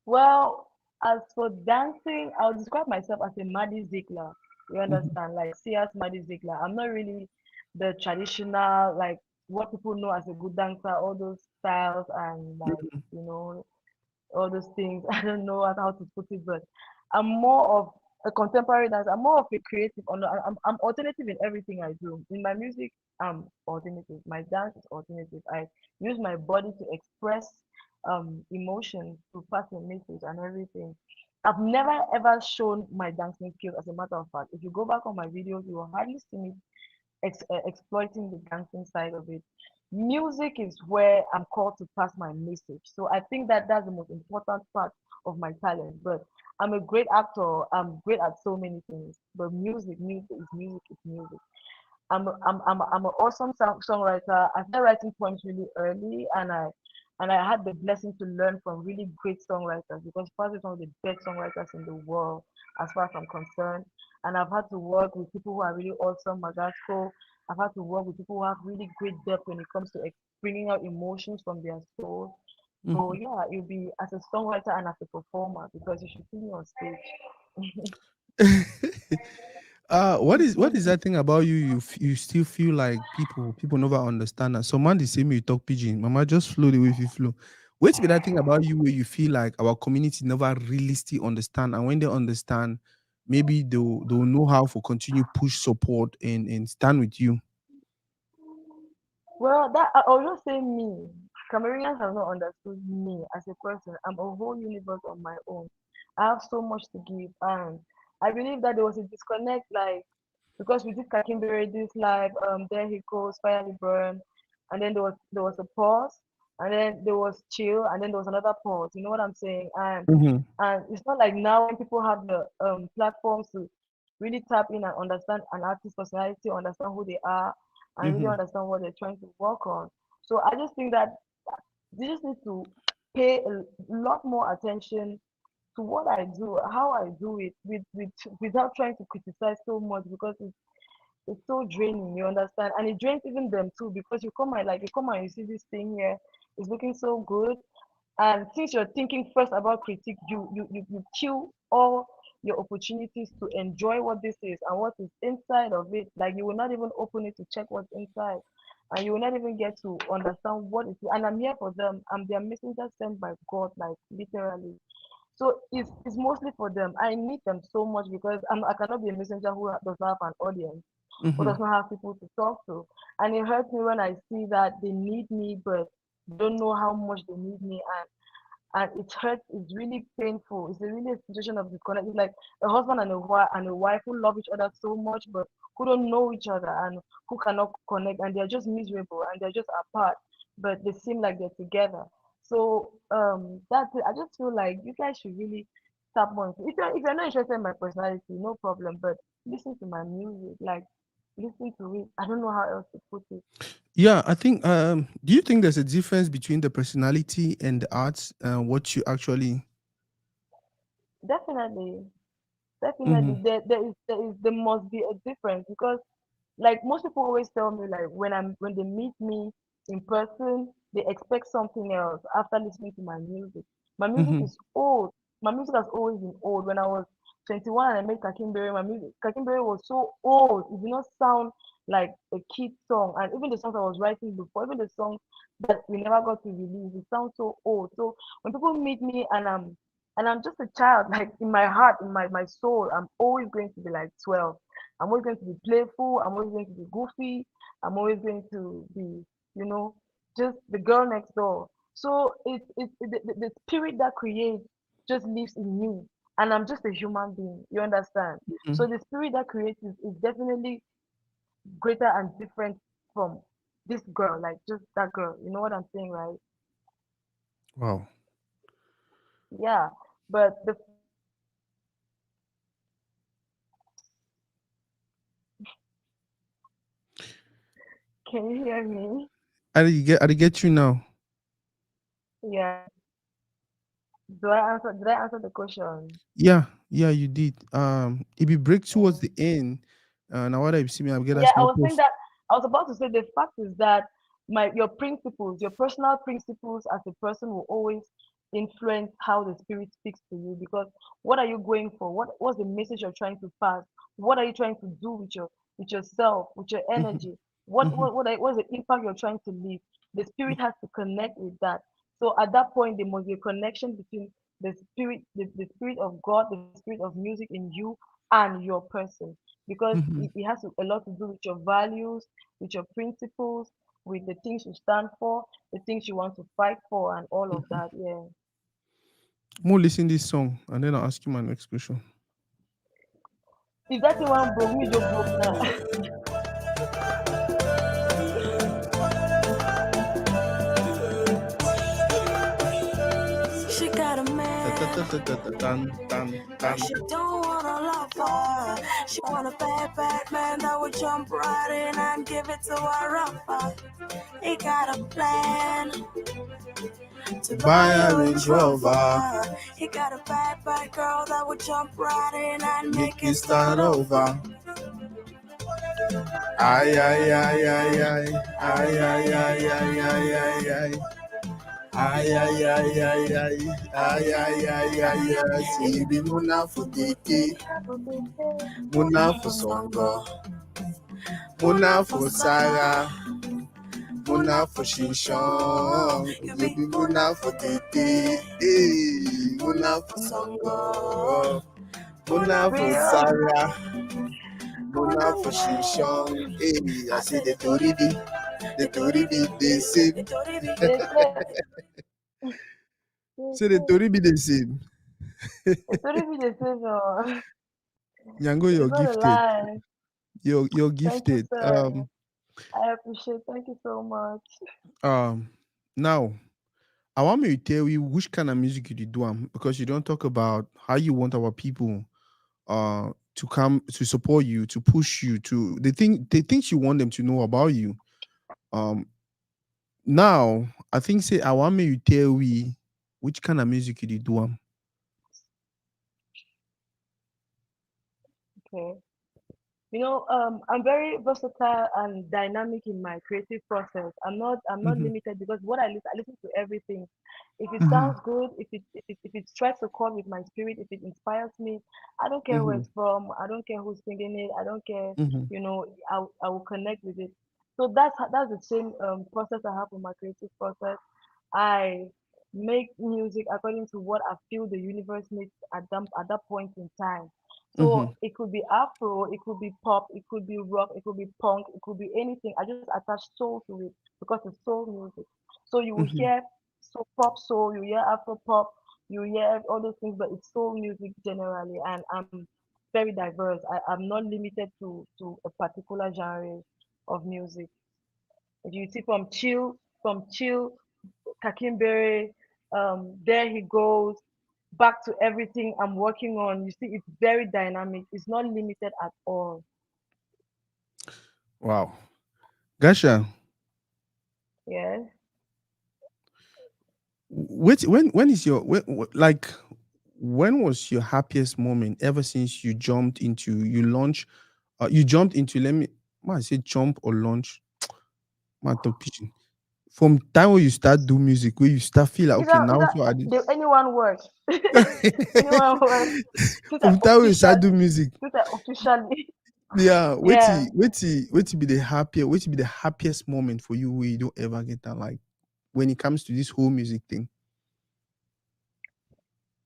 Well, as for dancing, I'll describe myself as a Maddie Ziegler. You Mhm. understand? Like, see as Maddie Ziegler. I'm not really the traditional, like, what people know as a good dancer, all those styles and, like, all those things. I don't know how to put it, but I'm more of a contemporary dancer. I'm more of a creative. I'm alternative in everything I do. In my music, I'm alternative. My dance is alternative. I use my body to express. emotions to pass a message and everything. I've never ever shown my dancing skills. As a matter of fact, if you go back on my videos, you will hardly see me exploiting the dancing side of it. Music is where I'm called to pass my message. So I think that that's the most important part of my talent. But I'm a great actor. I'm great at so many things. But music is music is music. I'm an awesome songwriter. I started writing poems really early, and I had the blessing to learn from really great songwriters because Faz is one of the best songwriters in the world as far as I'm concerned. And I've had to work with people who are really awesome, Magasco. I've had to work with people who have really great depth when it comes to bringing out emotions from their soul. So Mhm. yeah, you'll be as a songwriter and as a performer because you should see me on stage. What is that thing about you? You still feel like people never understand that. Some man they say me you talk pigeon. Mama just flow the way you flow. Wait be that thing about you where you feel like our community never really still understand, and when they understand, maybe they'll know how to continue push support and stand with you. Well, that I'll just say me. Cameroonians have not understood me as a person. I'm a whole universe on my own. I have so much to give, and I believe that there was a disconnect, like because we did Kakimbere this live, there he goes, Fire the Burn, and then there was a pause, and then there was chill, and then there was another pause. You know what I'm saying? Mm-hmm. And it's not like now when people have the platforms to really tap in and understand an artist's personality, understand who they are, and really Mm-hmm. understand what they're trying to work on. So I just think that they just need to pay a lot more attention to what I do, how I do it, without trying to criticize so much because it's so draining, you understand? And it drains even them too because you come and you see this thing here, it's looking so good. And since you're thinking first about critique, you kill all your opportunities to enjoy what this is and what is inside of it. Like you will not even open it to check what's inside. And you will not even get to understand what it is. And I'm here for them. I'm their messenger sent by God, like literally. So it's mostly for them. I need them so much because I cannot be a messenger who does not have an audience, who Mm-hmm. does not have people to talk to. And it hurts me when I see that they need me, but don't know how much they need me. And it hurts. It's really painful. It's a really a situation of disconnect. It's like a husband and a wife who love each other so much, but who don't know each other and who cannot connect, and they're just miserable and they're just apart, but they seem like they're together. So that's it. I just feel like you guys should really tap on. If you're not interested in my personality, no problem. But listen to my music, like listen to it. I don't know how else to put it. Yeah, I think. Do you think there's a difference between the personality and the arts? What you actually. Definitely, Mm-hmm. definitely, there must be a difference because like most people always tell me like when they meet me in person they expect something else after listening to my music. My music Mm-hmm. is old. My music has always been old. When I was 21 and I made Kakimbere, my music Kakimbere was so old. It did not sound like a kid song. And even the songs I was writing before, even the songs that we never got to release, it sounds so old. So when people meet me and I'm just a child, like in my heart, in my soul, I'm always going to be like 12. I'm always going to be playful. I'm always going to be goofy. I'm always going to be, you know, just the girl next door. So the spirit that creates just lives in me. And I'm just a human being. You understand? Mm-hmm. So the spirit that creates is definitely greater and different from this girl, like just that girl. You know what I'm saying, right? Wow. Yeah. But the can you hear me? I did get you now. Yeah. Did I answer the question? Yeah, yeah, you did. If you break towards the end, now what I see me, I'll get a Yeah, I small was saying post. that I was about to say the fact is that your principles, your personal principles as a person will always influence how the spirit speaks to you because what are you going for? What's the message you're trying to pass? What are you trying to do with yourself, with your Mm-hmm. energy? Mm-hmm. What's the impact you're trying to leave? The spirit has to connect with that. So at that point there must be a connection between the spirit of God, the spirit of music in you and your person because Mm-hmm. it has a lot to do with your values, with your principles, with the things you stand for, the things you want to fight for, and all of that. Yeah. More listen this song, and then I'll ask you my next question. If that thing one broke, me just broke now. She got a Ta ta ta man, ta ta ta tan tan but tan. she don't want a lover. She want a bad man that would jump right in and give it to her rougher. He got a plan to Buy buy a you a Range Rover, Rover. He got a bad girl that would jump right in and make make you it start start over. over. Ay ay ay ay ay ay ay ay ay ay ay ay. Ay ay ay ay ay ay ay ay ay ay. Sibi muna futiki, muna fusongo, muna fusara, muna fushinshon. Sibi muna futiki, muna fusongo, muna Real. fusara, muna fushinshon. I say the Toridey, they say. They say, they Say the say, Toridey, they say. it's already the same. Yango, It's you're not a gifted. lie. You're Thank you, gifted. sir. I appreciate. Thank you so much. Um now I want me to tell you which kind of music you do because you don't talk about how you want our people to come to support you, to push you, to the things you want them to know about you. Um now I think say I want me to tell we which kind of music you do Okay. I'm very versatile and dynamic in my creative process. I'm not Mm-hmm. limited because what I listen to everything. If it Mm-hmm. sounds good, if it strikes a chord with my spirit, if it inspires me, I don't care where Mm-hmm. it's from. I don't care who's singing it. I don't care. Mm-hmm. I will connect with it. So that's the same process I have for my creative process. I make music according to what I feel the universe needs at that point in time. Mm-hmm. So it could be Afro, it could be pop, it could be rock, it could be punk, it could be anything. I just attach soul to it because it's soul music. So you will Mm-hmm. hear pop soul, you hear Afro pop, you hear all those things, but it's soul music generally, and I'm very diverse. I'm not limited to a particular genre of music. If you see from chill, Kakimberry, there he goes, back to everything I'm working on. You see, it's very dynamic. It's not limited at all. Wow. Gasha, Yeah. when is your like when was your happiest moment ever since you jumped into let me might I say jump or launch my top pigeon from time when you start do music where you start feel like okay now so I did Anyone works. Anyone works. Since I from time when you start do officially, music since I officially, yeah yeah, wait to be the happiest moment for you where you don't ever get that like when it comes to this whole music thing.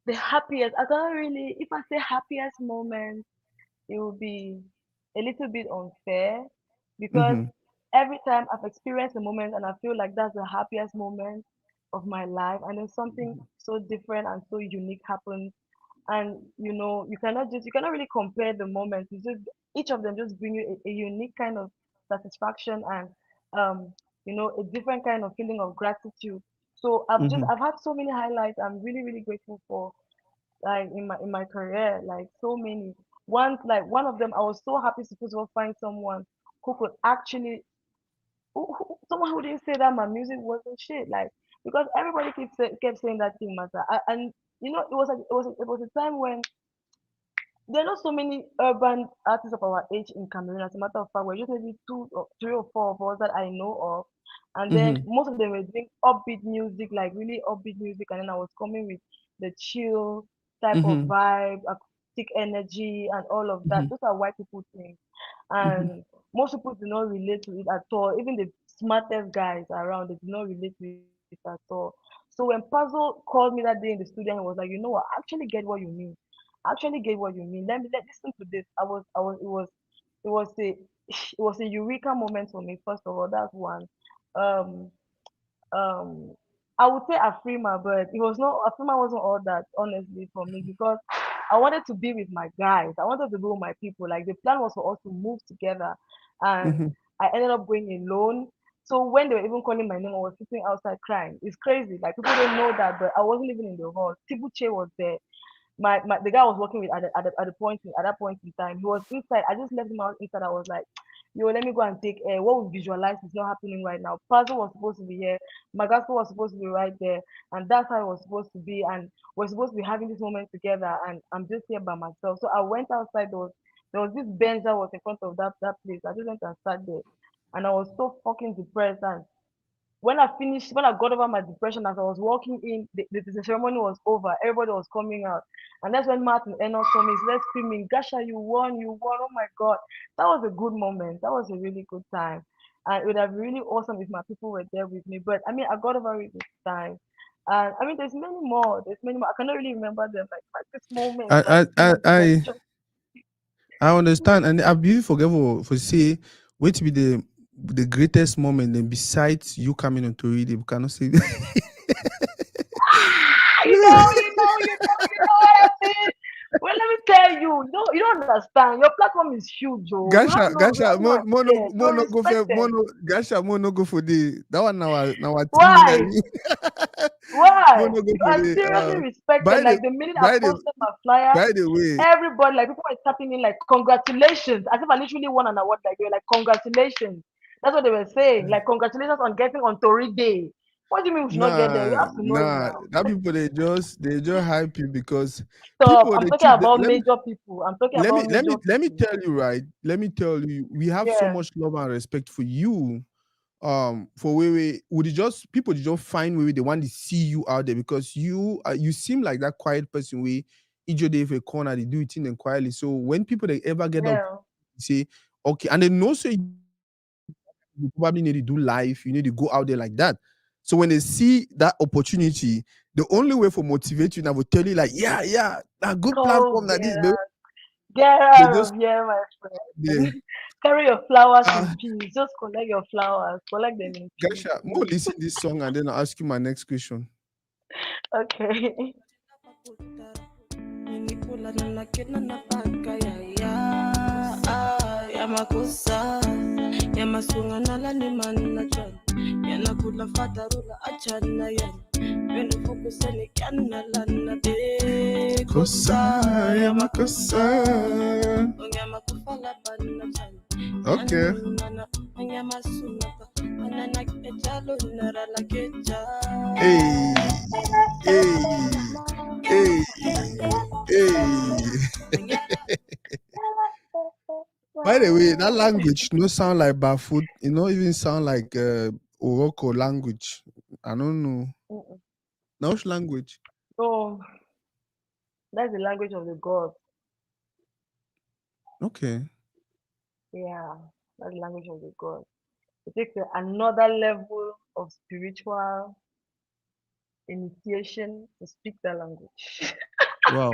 the happiest. I can't really. If I say happiest moment, it will be a little bit unfair because Mm-hmm. every time I've experienced a moment and I feel like that's the happiest moment of my life, and then something so different and so unique happens, and you cannot really compare the moments. It's just each of them just bring you a unique kind of satisfaction and um a different kind of feeling of gratitude. So Mm-hmm. I've had so many highlights I'm really really grateful for, like in my career, like so many. One of them, I was so happy to first of all find someone who could actually someone who didn't say that my music wasn't shit, like, because everybody kept saying that thing matter. And it was a time when there are not so many urban artists of our age in Cameroon. As a matter of fact, we're just maybe two or three or four of us that I know of. And then Mm-hmm. most of them were doing upbeat music, like really upbeat music. And then I was coming with the chill type of Mm-hmm. vibe, acoustic energy, and all of that. Mm-hmm. Those are white people things. Mm-hmm. And most people do not relate to it at all. Even the smartest guys around, they do not relate to it at all. So when Puzzle called me that day in the studio and was like, you know what, I actually get what you mean. I actually get what you mean. Let listen to this. It was a it was a eureka moment for me. First of all, that's one. um um I would say Afrima, but it was not Afrima wasn't all that honestly for me because I wanted to be with my guys. I wanted to be with my people. Like the plan was for us to move together, and Mhm. I ended up going alone. So when they were even calling my name, I was sitting outside crying. It's crazy. Like people don't know that, but I wasn't even in the hall. Tibuche was there. My the guy I was working with at that point in time, he was inside. I just left him out inside. I was like, yo, let me go and take air. What we visualize is not happening right now. Puzzle was supposed to be here, Magasco was supposed to be right there, and that's how it was supposed to be. And we're supposed to be having this moment together, and I'm just here by myself. So I went outside. There was this bench that was in front of that place. I just went and sat there, and I was so fucking depressed. And when I got over my depression, as I was walking in, the ceremony was over. Everybody was coming out. And that's when Martin Enoch saw me. He started screaming, Gasha, you won. Oh my God. That was a good moment. That was a really good time. And it would have been really awesome if my people were there with me. But I mean, I got over it this time. And I mean, there's many more. There's many more. I cannot really remember them. Like this moment, I like I the I I motivation. I understand, and I really forget for say wait to be the greatest moment. Then besides you coming on Toridey, we cannot say. You know what I mean? Well, let me tell you, you don't understand. Your platform is huge, oh. You Gasha, have no idea. more You're no go for respected. Gasha, more no go for the that one now our team in Why? more Why? no go You for are the seriously by respected. the Like the minute I by the posted my flyer, by the way, everybody, like people were tapping in, like congratulations, as if I literally won an award. Like they were like congratulations. That's what they were saying. Like congratulations on getting on Tory Day. What do you mean we should not get there? You have to know it nah, now. that people they just hype you because Stop. people I'm they talking keep about major people. I'm talking about major let me people. tell you, right, let me tell you, we have so Yeah. much love and respect for you. For we would it just people they just find where they want to see you out there because you seem like that quiet person we each day for a corner they do it in and quietly. So when people they ever get up Yeah. say okay, and they know so you probably need to do live, you need to go out there like that. So when they see that opportunity, the only way for motivate you now will tell you like, yeah, a good Come platform get that this, out. Get they out just of here, my they friend. Carry your flowers uh in peace. Just collect your flowers. Collect them in peace, Gasha, more please. listen this song and then I'll ask you my next question. Okay. Nilikulana na kina na paka ya ya makosa ya masunga na la ni manna chan ya nakula fatarula achana ya wenu fokuseni kana lana de Kosa, ya makosa. ya makufala banna chan Okay. nana ya masunga nana kejalo nara la keja Hey, hey, hey, hey. By the way, that language no sound like Bafoot. It no even sound like Oroko language. I don't know. Mm-mm. No which language. So that's the language of the gods. Okay. Yeah, that's the language of the gods. It takes another level of spiritual initiation to speak that language. Wow.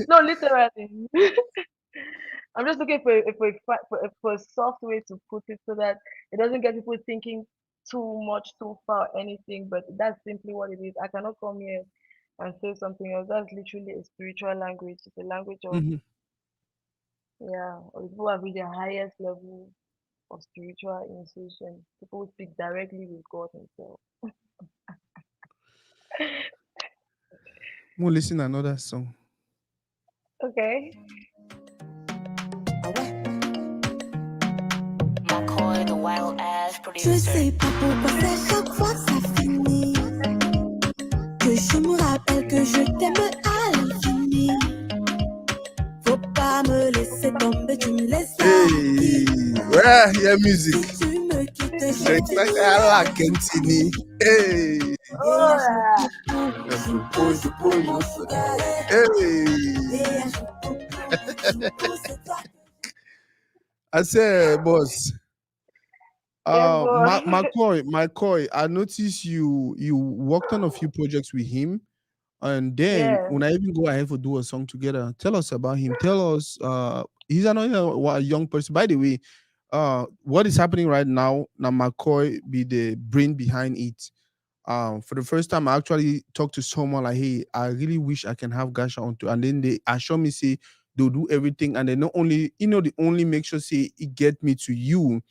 No, literally. I'm just looking for a soft way to put it so that it doesn't get people thinking too much, too far, or anything. But that's simply what it is. I cannot come here and say something else. That's literally a spiritual language. It's a language of, Mhm. yeah, of people who have reached the highest level of spiritual initiation. People who speak directly with God Himself. More listen another song. Okay. McCoy, the wild ass producer. Je sais pas pourquoi c'est chaque fois ça finit que je me rappelle que je t'aime à l'infini. Faut pas me laisser tomber, tu me laisses Hey, where hear music? si tu me quittes, je Like te like I like Kentini. Hey, Oh, yeah. hey. I said, boss. Yes, God. McCoy, I noticed you worked on a few projects with him, and then Yeah. when I even go ahead for do a song together, tell us about him. Tell us, he's another young person. By the way, what is happening right now, now McCoy be the brain behind it. For the first time I actually talked to someone like, hey, I really wish I can have Gasha onto, and then they assure me say they'll do everything, and they not only, they only make sure say it get me to you.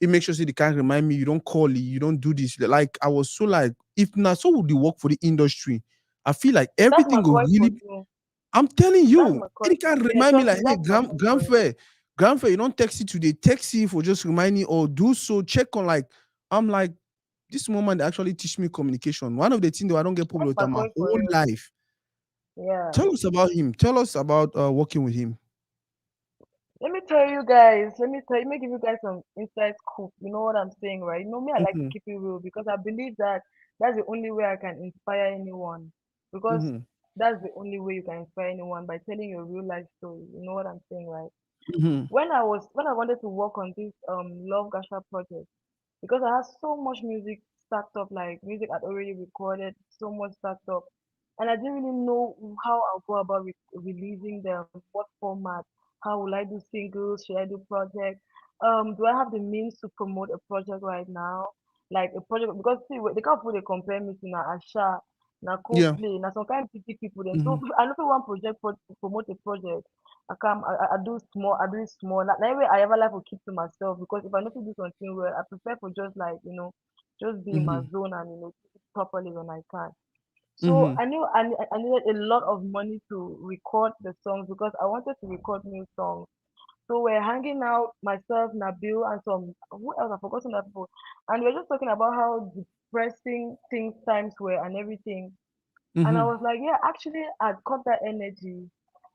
It makes sure say they can't remind me, you don't call it, you don't do this. Like I was so like, if not so would you work for the industry, I feel like That's everything go McCoy for really. you. I'm telling That's you, McCoy it for can you. Yeah, remind me trust like, me, hey, that's McCoy for you. grandfather, you don't text it today, text it for just remind me or do so, check on like, I'm like, this moment they actually teach me communication. One of the things that I don't get problem That's with in my McCoy for whole you. life. Yeah. Tell us about him. Tell us about working with him. Let me tell you guys, let me give you guys some inside scoop. You know what I'm saying, right? You know me, I like to Mm-hmm, keep it real because I believe that that's the only way I can inspire anyone. Because mm-hmm, that's the only way you can inspire anyone by telling your real life story. You know what I'm saying, right? mm-hmm, When I wanted to work on this Love Gasha project, because I had so much music stacked up, like music I'd already recorded, so much stacked up, and I didn't really know how I'll go about releasing them, what format, how will I do singles, should I do project, do I have the means to promote a project right now, like a project, because see, they can't put they compare me to na Asha, na yeah, Coldplay, na some kind of big people. Then mm-hmm, so I look at one project to promote a project. I do small, I do it small. That way I ever like to keep to myself because if I need to do something well, I prefer for just like, just be in my mm-hmm, zone and do it properly when I can. So mm-hmm, I needed a lot of money to record the songs because I wanted to record new songs. So we're hanging out, myself, Nabil, and some who else? I've forgotten that people. And we're just talking about how depressing things times were and everything. And I mm-hmm, was like, yeah, actually, I'd cut that energy.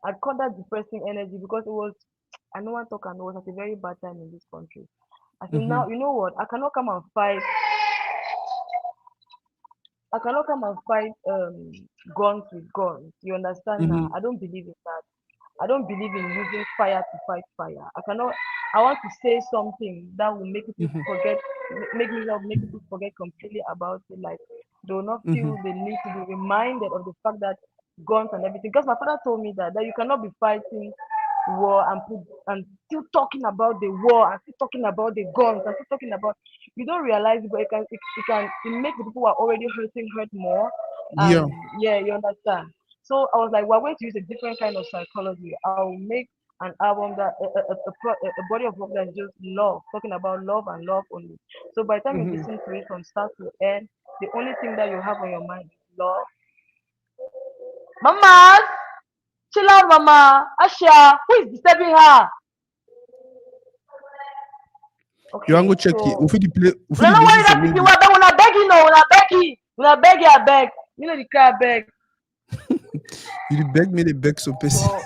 I'd cut that depressing energy because it was, I know one talk and it was at a very bad time in this country. I said, mm-hmm, now, you know what? I cannot come and fight guns with guns. You understand now? mm-hmm, I don't believe in that. I don't believe in using fire to fight fire. I cannot. I want to say something that will make people mm-hmm, forget, make people forget completely about it. Like they will not mm-hmm. feel the need to be reminded of the fact that guns and everything. Because my father told me that you cannot be fighting war and still talking about the war and still talking about the guns and still talking about. You don't realize it, but it makes the people who are already hurting hurt more. And Yeah. yeah, you understand. So I was like, we're going to use a different kind of psychology. I'll make an album that a body of work that's just love, talking about love and love only. So by the time you Mm-hmm. listen to it from start to end, the only thing that you have on your mind is love. Mama, chill out, Mama. Asha, who is disturbing her? You want Okay, go check it. so We una fit no listen worry some that pikin music. well, but una beg you know, una beg ya beg. You know the cry beg. You dey beg me, they beg some person. So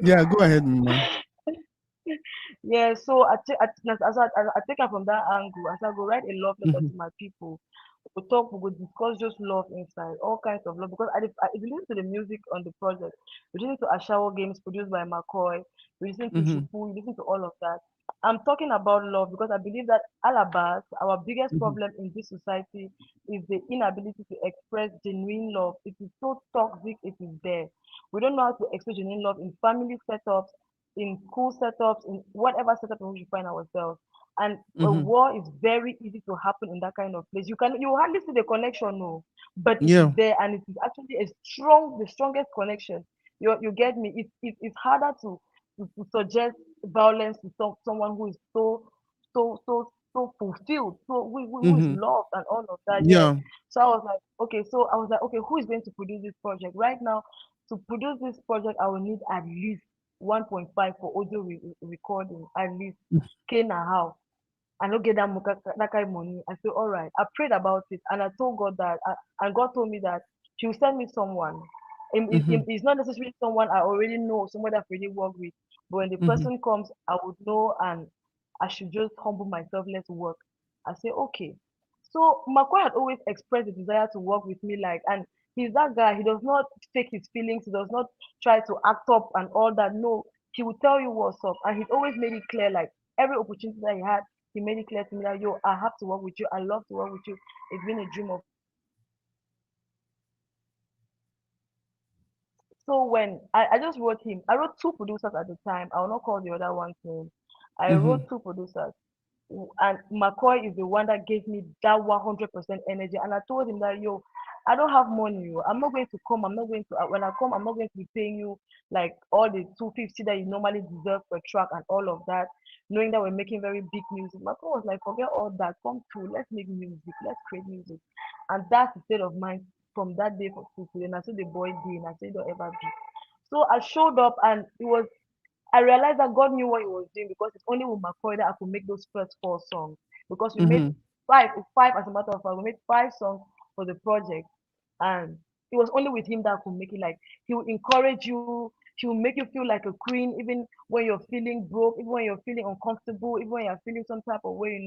Yeah, go ahead, mama. yeah, so I take her from that angle. As I go write a love letter Mm-hmm, to my people. We talk, we go discuss just love inside, all kinds of love. Because if you listen to the music on the project, you listen to Ashawo Games produced by McCoy, you listen to mm-hmm, Chupu, you listen to all of that. I'm talking about love because I believe that Alabas, our biggest mm-hmm, problem in this society is the inability to express genuine love. It is so toxic, it is there. We don't know how to express genuine love in family setups, in school setups, in whatever setup in which we find ourselves. And a mm-hmm. war is very easy to happen in that kind of place. You hardly see the connection, no, but it is Yeah. there, and it is actually the strongest connection. You get me? It's harder to suggest violence to someone who is so fulfilled, who is Mm-hmm. loved and all of that. Yeah. Yeah. So I was like, okay, who is going to produce this project right now? To produce this project, I will need at least 1.5 for audio recording, at least. K na how? I no get that kind of money. I said, all right. I prayed about it and I told God that, and God told me that He will send me someone. Mm-hmm, It's not necessarily someone I already know, someone that I've already worked with. But when the mm-hmm, person comes, I would know and I should just humble myself, let's work. I say, okay. So Makwa had always expressed the desire to work with me, like, and he's that guy. He does not fake his feelings. He does not try to act up and all that. No, he will tell you what's up, and he's always made it clear, like every opportunity that he had, he made it clear to me that yo, I have to work with you. I love to work with you. It's been a dream of So when I just wrote him, I wrote two producers at the time. I will not call the other one's name. I Mm-hmm. wrote two producers. And McCoy is the one that gave me that 100% energy. And I told him that, yo, I don't have money. Yo. I'm not going to come. I'm not going to, when I come, I'm not going to be paying you like all the 250 that you normally deserve per track and all of that, knowing that we're making very big music. McCoy was like, forget all that. Come through. Let's make music. Let's create music. And that's the state of mind from that day for to today. And I said the boy did, and I said don't ever be. So I showed up, and it was I realized that God knew what He was doing because it's only with McCoy that I could make those first four songs. Because we made Mm-hmm. five as a matter of fact, we made five songs for the project, and it was only with him that I could make it. Like he will encourage you, he will make you feel like a queen, even when you're feeling broke, even when you're feeling uncomfortable, even when you're feeling some type of way.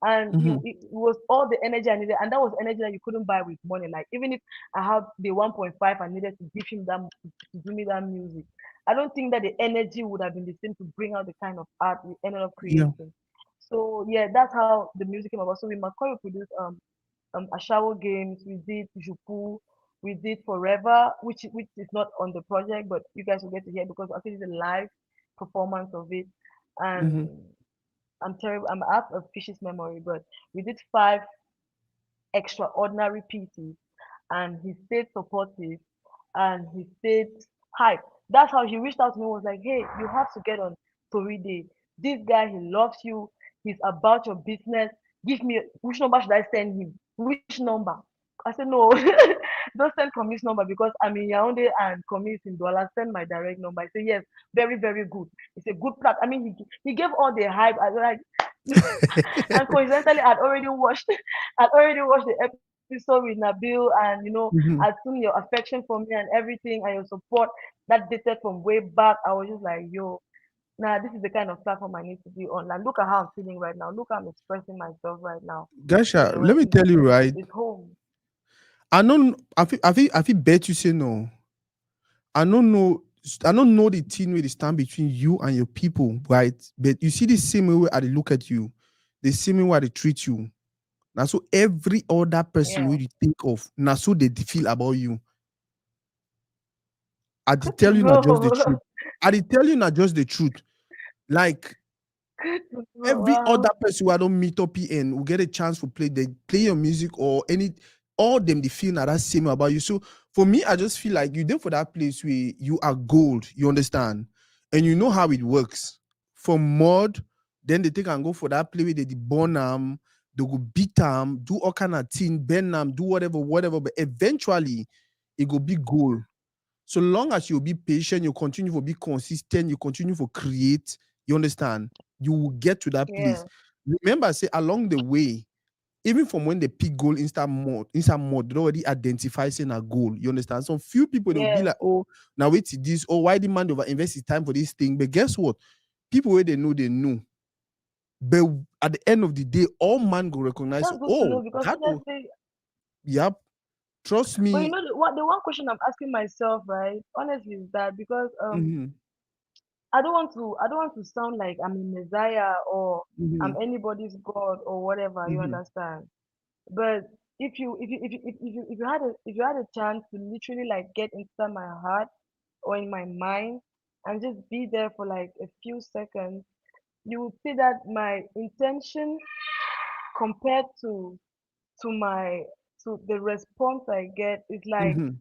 And Mm-hmm. it was all the energy I needed, and that was energy that you couldn't buy with money. Like even if I had the 1.5 I needed to give him that to do me that music, I don't think that the energy would have been the same to bring out the kind of art we ended up Yeah. creating. So yeah, that's how the music came about. So with McCoy we produced Ashawo Games, we did Jupu, we did Forever, which is not on the project, but you guys will get to hear because I think it's a live performance of it. Mm-hmm. And I'm terrible. I have a fishy's memory, but we did five extraordinary pieces, and he stayed supportive, and he stayed hype. That's how he reached out to me. Was like, hey, you have to get on Toridey. This guy, he loves you. He's about your business. Give me which number should I send him? Which number? I said no, don't send Commis number because I'm in Yaoundé and Commis in Douala. Send my direct number. I said yes, very very good. It's a good plan. I mean, he gave all the hype. I was like, and coincidentally, I'd already watched the episode with Nabil, and I'd Mm-hmm. seen your affection for me and everything, and your support that dated from way back. I was just like, yo, nah, this is the kind of platform I need to be on. Like, look at how I'm feeling right now. Look how I'm expressing myself right now. Gasha, let me tell It's, you it's, right. it's home. I don't. I feel bet you say no. I don't know. I don't know the thing where they stand between you and your people, right? But you see the same way I dey look at you, the same way I dey treat you. Now, so every other person Yeah. who you think of, now so they feel about you. I Good did to tell you not just the know. truth. I did tell you not just the truth. Like Good to know. every other Wow. person who I don't meet up here and will get a chance to play, they play your music or any all them they feel that same about you. So for me, I just feel like you there for that place where you are gold, you understand, and you know how it works. From mud, then they take and go for that play where they burn them, they go beat them, do all kind of thing, bend them, do whatever. But eventually, it go be gold. So long as you be patient, you continue to be consistent, you continue to create, you understand, you will get to that place. Yeah. Remember, say along the way, even from when they pick goal inside mode, they already identify saying a goal. You understand? Some few people they'll be Yes. like, oh, now wait till this, oh, why the man over invest his time for this thing? But guess what? People where they know. But at the end of the day, all man go recognize, That's good to oh, know because that was, honestly, yep, trust but me. the one question I'm asking myself, right? Honestly, is that because Mm-hmm, I don't want to sound like I'm a messiah or mm-hmm, I'm anybody's god or whatever. You mm-hmm, understand? But if you had a chance to literally like get inside my heart or in my mind and just be there for like a few seconds, you would see that my intention compared to my to the response I get is like mm-hmm,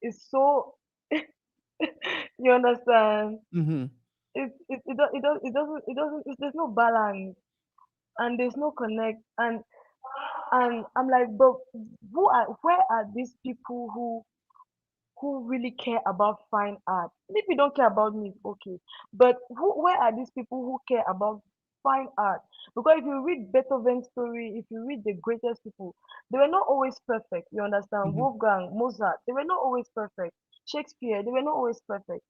is so you understand? mm-hmm, There's no balance and there's no connect and I'm like, but where are these people who really care about fine art? If you don't care about me, it's okay. But where are these people who care about fine art? Because if you read Beethoven's story, if you read the greatest people, they were not always perfect. You understand? mm-hmm, Wolfgang, Mozart, they were not always perfect. Shakespeare, they were not always perfect.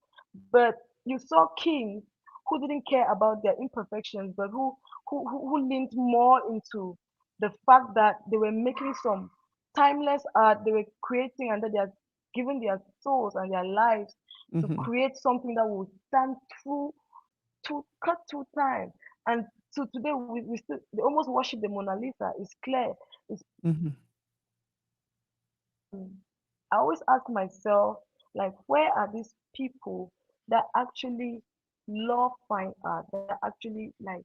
But you saw kings who didn't care about their imperfections, but who leaned more into the fact that they were making some timeless art they were creating and that they are giving their souls and their lives to mm-hmm, create something that will stand through to cut through time. And so today we still they almost worship the Mona Lisa. It's clear. It's mm-hmm. I always ask myself Like, where are these people that actually love fine art? That actually like,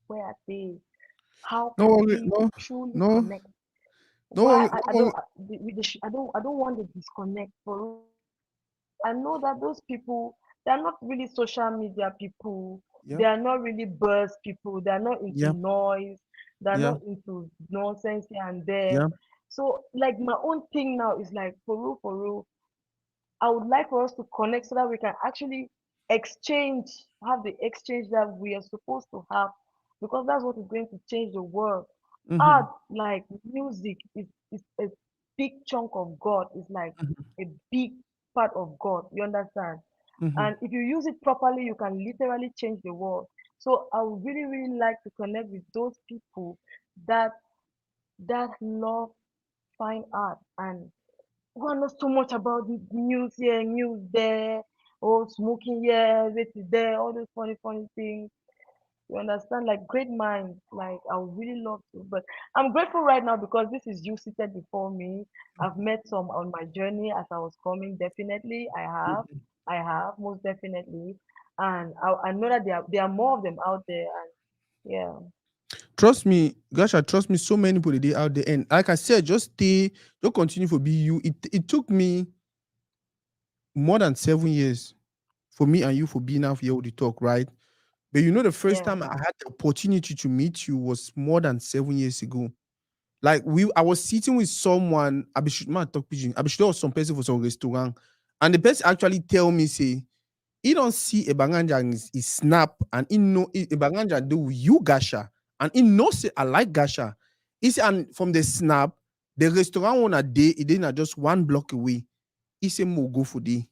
where are they? How No can worry, we no, truly no, connect? no Why worry, no I worry. don't I don't want to disconnect for real, because I know that those people, they are not really social media people. Yeah, They are not really buzz people. They are not into yeah, noise. They are yeah, not into nonsense here and there. yeah. So like my own thing now is like, for real, I would like for us to connect so that we can actually exchange, have the exchange that we are supposed to have, because that's what is going to change the world. Mm-hmm, Art, like music, is a big chunk of God. It's like a big part of God. You understand? mm-hmm. And if you use it properly, you can literally change the world. So I would really, really like to connect with those people that love fine art and who knows too much about the news here, news there, or smoking here, this is there, all those funny, funny things. You understand? Like great minds. Like I would really love to. But I'm grateful right now because this is you seated before me. I've met some on my journey as I was coming. Definitely, I have. I have, most definitely. And I know that there are more of them out there. And yeah. Trust me, gosh, I trust me. So many people today out there, and like I said, just stay, don't continue to be you. It took me more than 7 years for me and you for being out here with the talk, right? But you know, the first Yeah. time I had the opportunity to meet you was more than 7 years ago. Like I was sitting with someone. I be should man talk pigeon. I be sure some person for some restaurant, and the person actually tell me say he don't see a banganja in his snap, and he know a banganja do you gasha, and he know say I like gasha. He say and from the snap, the restaurant owner day it didn't just 1 block away. He say mo go for day.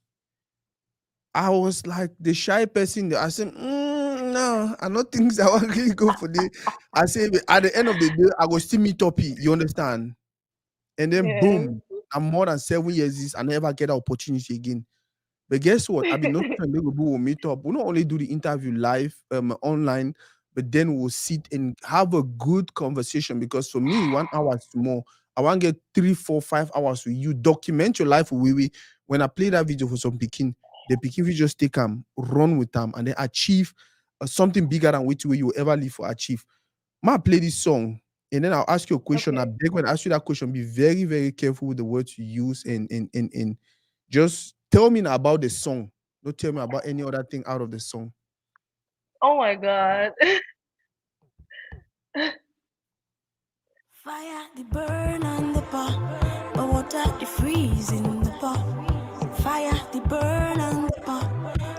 I was like the shy person. I said, no, I don't think so. I want really go for the. I say at the end of the day, I go still meet up. You understand? And then Yeah. boom, I'm more than 7 years. I never get an opportunity again. But guess what? I've been noticing they will meet up. We not only do the interview live, online, but then we'll sit and have a good conversation. Because for me, 1 hour is more. I want to get 3, 4, 5 hours with you. Document your life with we. When I play that video for some picking, the picking will just take them, run with them, and then achieve something bigger than which way you ever live for achieve. Ma play this song, and then I'll ask you a question. I Okay. beg when I ask you that question, be very, very careful with the words you use and just tell me now about the song. Don't tell me about any other thing out of the song. Oh my God. Fire the burn on the pot, but water the freeze in the pot. Fire the burn on the pot,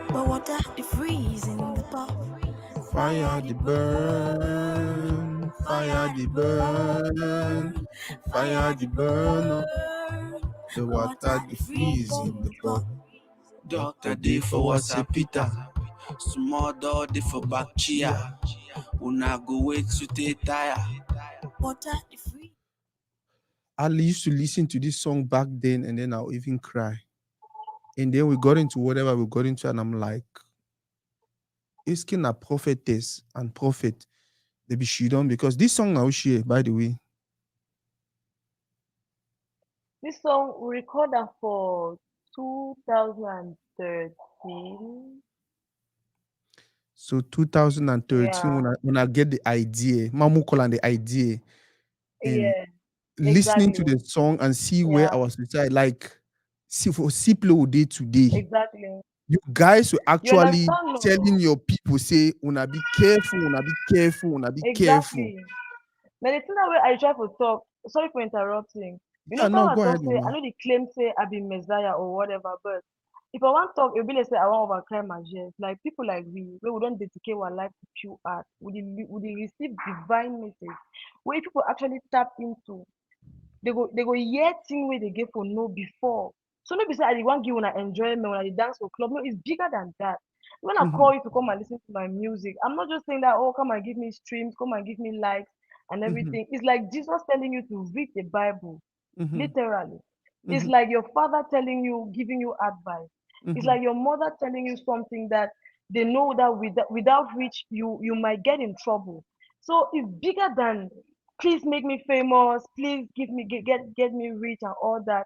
but water the freeze in the pot. Fire the burn, fire the burn, fire the burn, the But water water the the freeze freeze in in the the pot. pot. Doctor D for WhatsApp Peter. Small door D for back chia. Una go wait to take tire. Water the freeze. I used to listen to this song back then, and then I'll even cry. And then we got into whatever we got into, and I'm like, asking a prophetess and prophet, they be she done because this song now share, by the way. This song we recorded for 2013. So 2013, Yeah, when I get the idea, Mamu call and the idea, and yeah, listening to exactly. the song and see where Yeah, I was inside, like see for Ciplo day today. exactly. You guys were You actually understand? No, telling your people, say, una be careful, una be careful, una be careful. exactly. But the thing that way I try to talk, sorry for interrupting. Yeah, Some no, I go talk ahead, say, I Mama. know the claim say I be Messiah or whatever, but if I want talk, it'll be like say I want overcome my jest. Like people like we don't dedicate our life to pure art. We receive divine message where people actually tap into. They go hear thing where they get for no before. So no be say I dey wan give una enjoyment when I dey dance for club. No, it's bigger than that. When I Mm-hmm, call you to come and listen to my music, I'm not just saying that, oh, come and give me streams, come and give me likes and mm-hmm, everything. It's like Jesus telling you to read the Bible, mm-hmm, literally. It's mm-hmm, like your father telling you, giving you advice. It's mm-hmm, like your mother telling you something that they know that without which you might get in trouble. So it's bigger than please make me famous, please give me get me rich and all that.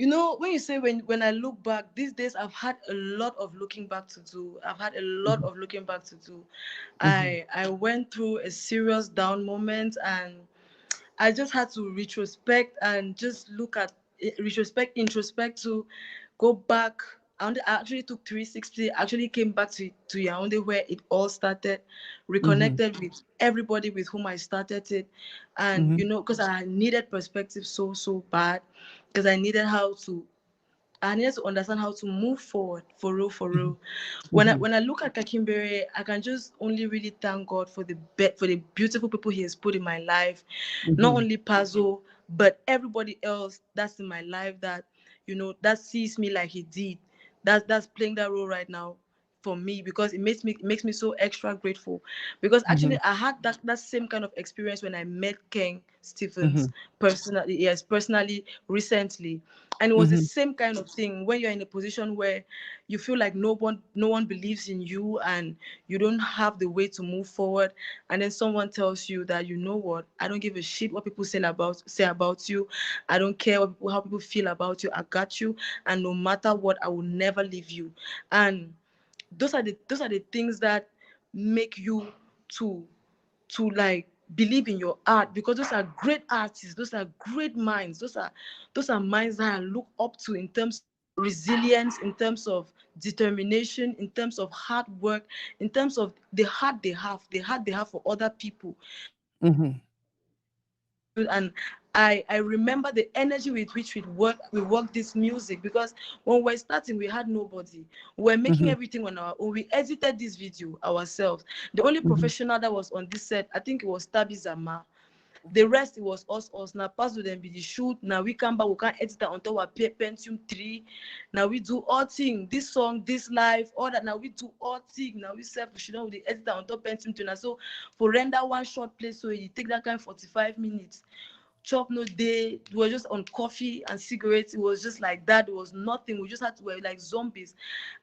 You know, when you say when I look back these days, I've had a lot of looking back to do. I've had a lot Mhm, of looking back to do. mhm, I went through a serious down moment, and I just had to retrospect and just look at retrospect, introspect, to go back. I actually took 360, actually came back to Yaoundé where it all started, mhm, reconnected with everybody with whom I started it. And, mhm, you know, because I needed perspective so, so bad, because I needed to understand how to move forward for real, for mhm, real. mhm, When I look at Kakimbere, I can just only really thank God for for the beautiful people He has put in my life. Not mhm, only Pazo, but everybody else that's in my life that, you know, that sees me like he did. That's playing that role right now for me, because it makes me so extra grateful, because mhm, actually I had that same kind of experience when I met Ken Stephens mhm, personally, yes, personally, recently. And it was the mhm, same kind of thing when you're in a position where you feel like no one believes in you, and you don't have the way to move forward, and then someone tells you that, you know what, I don't give a shit what people say about you. I don't care how people feel about you. I got you, and no matter what, I will never leave you. And those are the things that make you to like believe in your art, because those are great artists, those are great minds, those are minds that I look up to in terms of resilience, in terms of determination, in terms of hard work, in terms of the heart they have for other people. mhm, And I remember the energy with which we work this music, because when we're starting we had nobody. We're making mhm, everything on our own. We edited this video ourselves. The only mhm, professional that was on this set, I think it was Tabi Zama. The rest, it was us. Now pass with them be the shoot. Now we come back, we can edit it on top of Pentium 3. Now we do all thing. This song, this live, all that. Now we do all thing. Now we self should know the editor on top Pentium 3. Now so for render one short play, so you take that kind of 45 minutes. Chop no day. We were just on coffee and cigarettes. It was just like that. There was nothing. We just had to, were like zombies.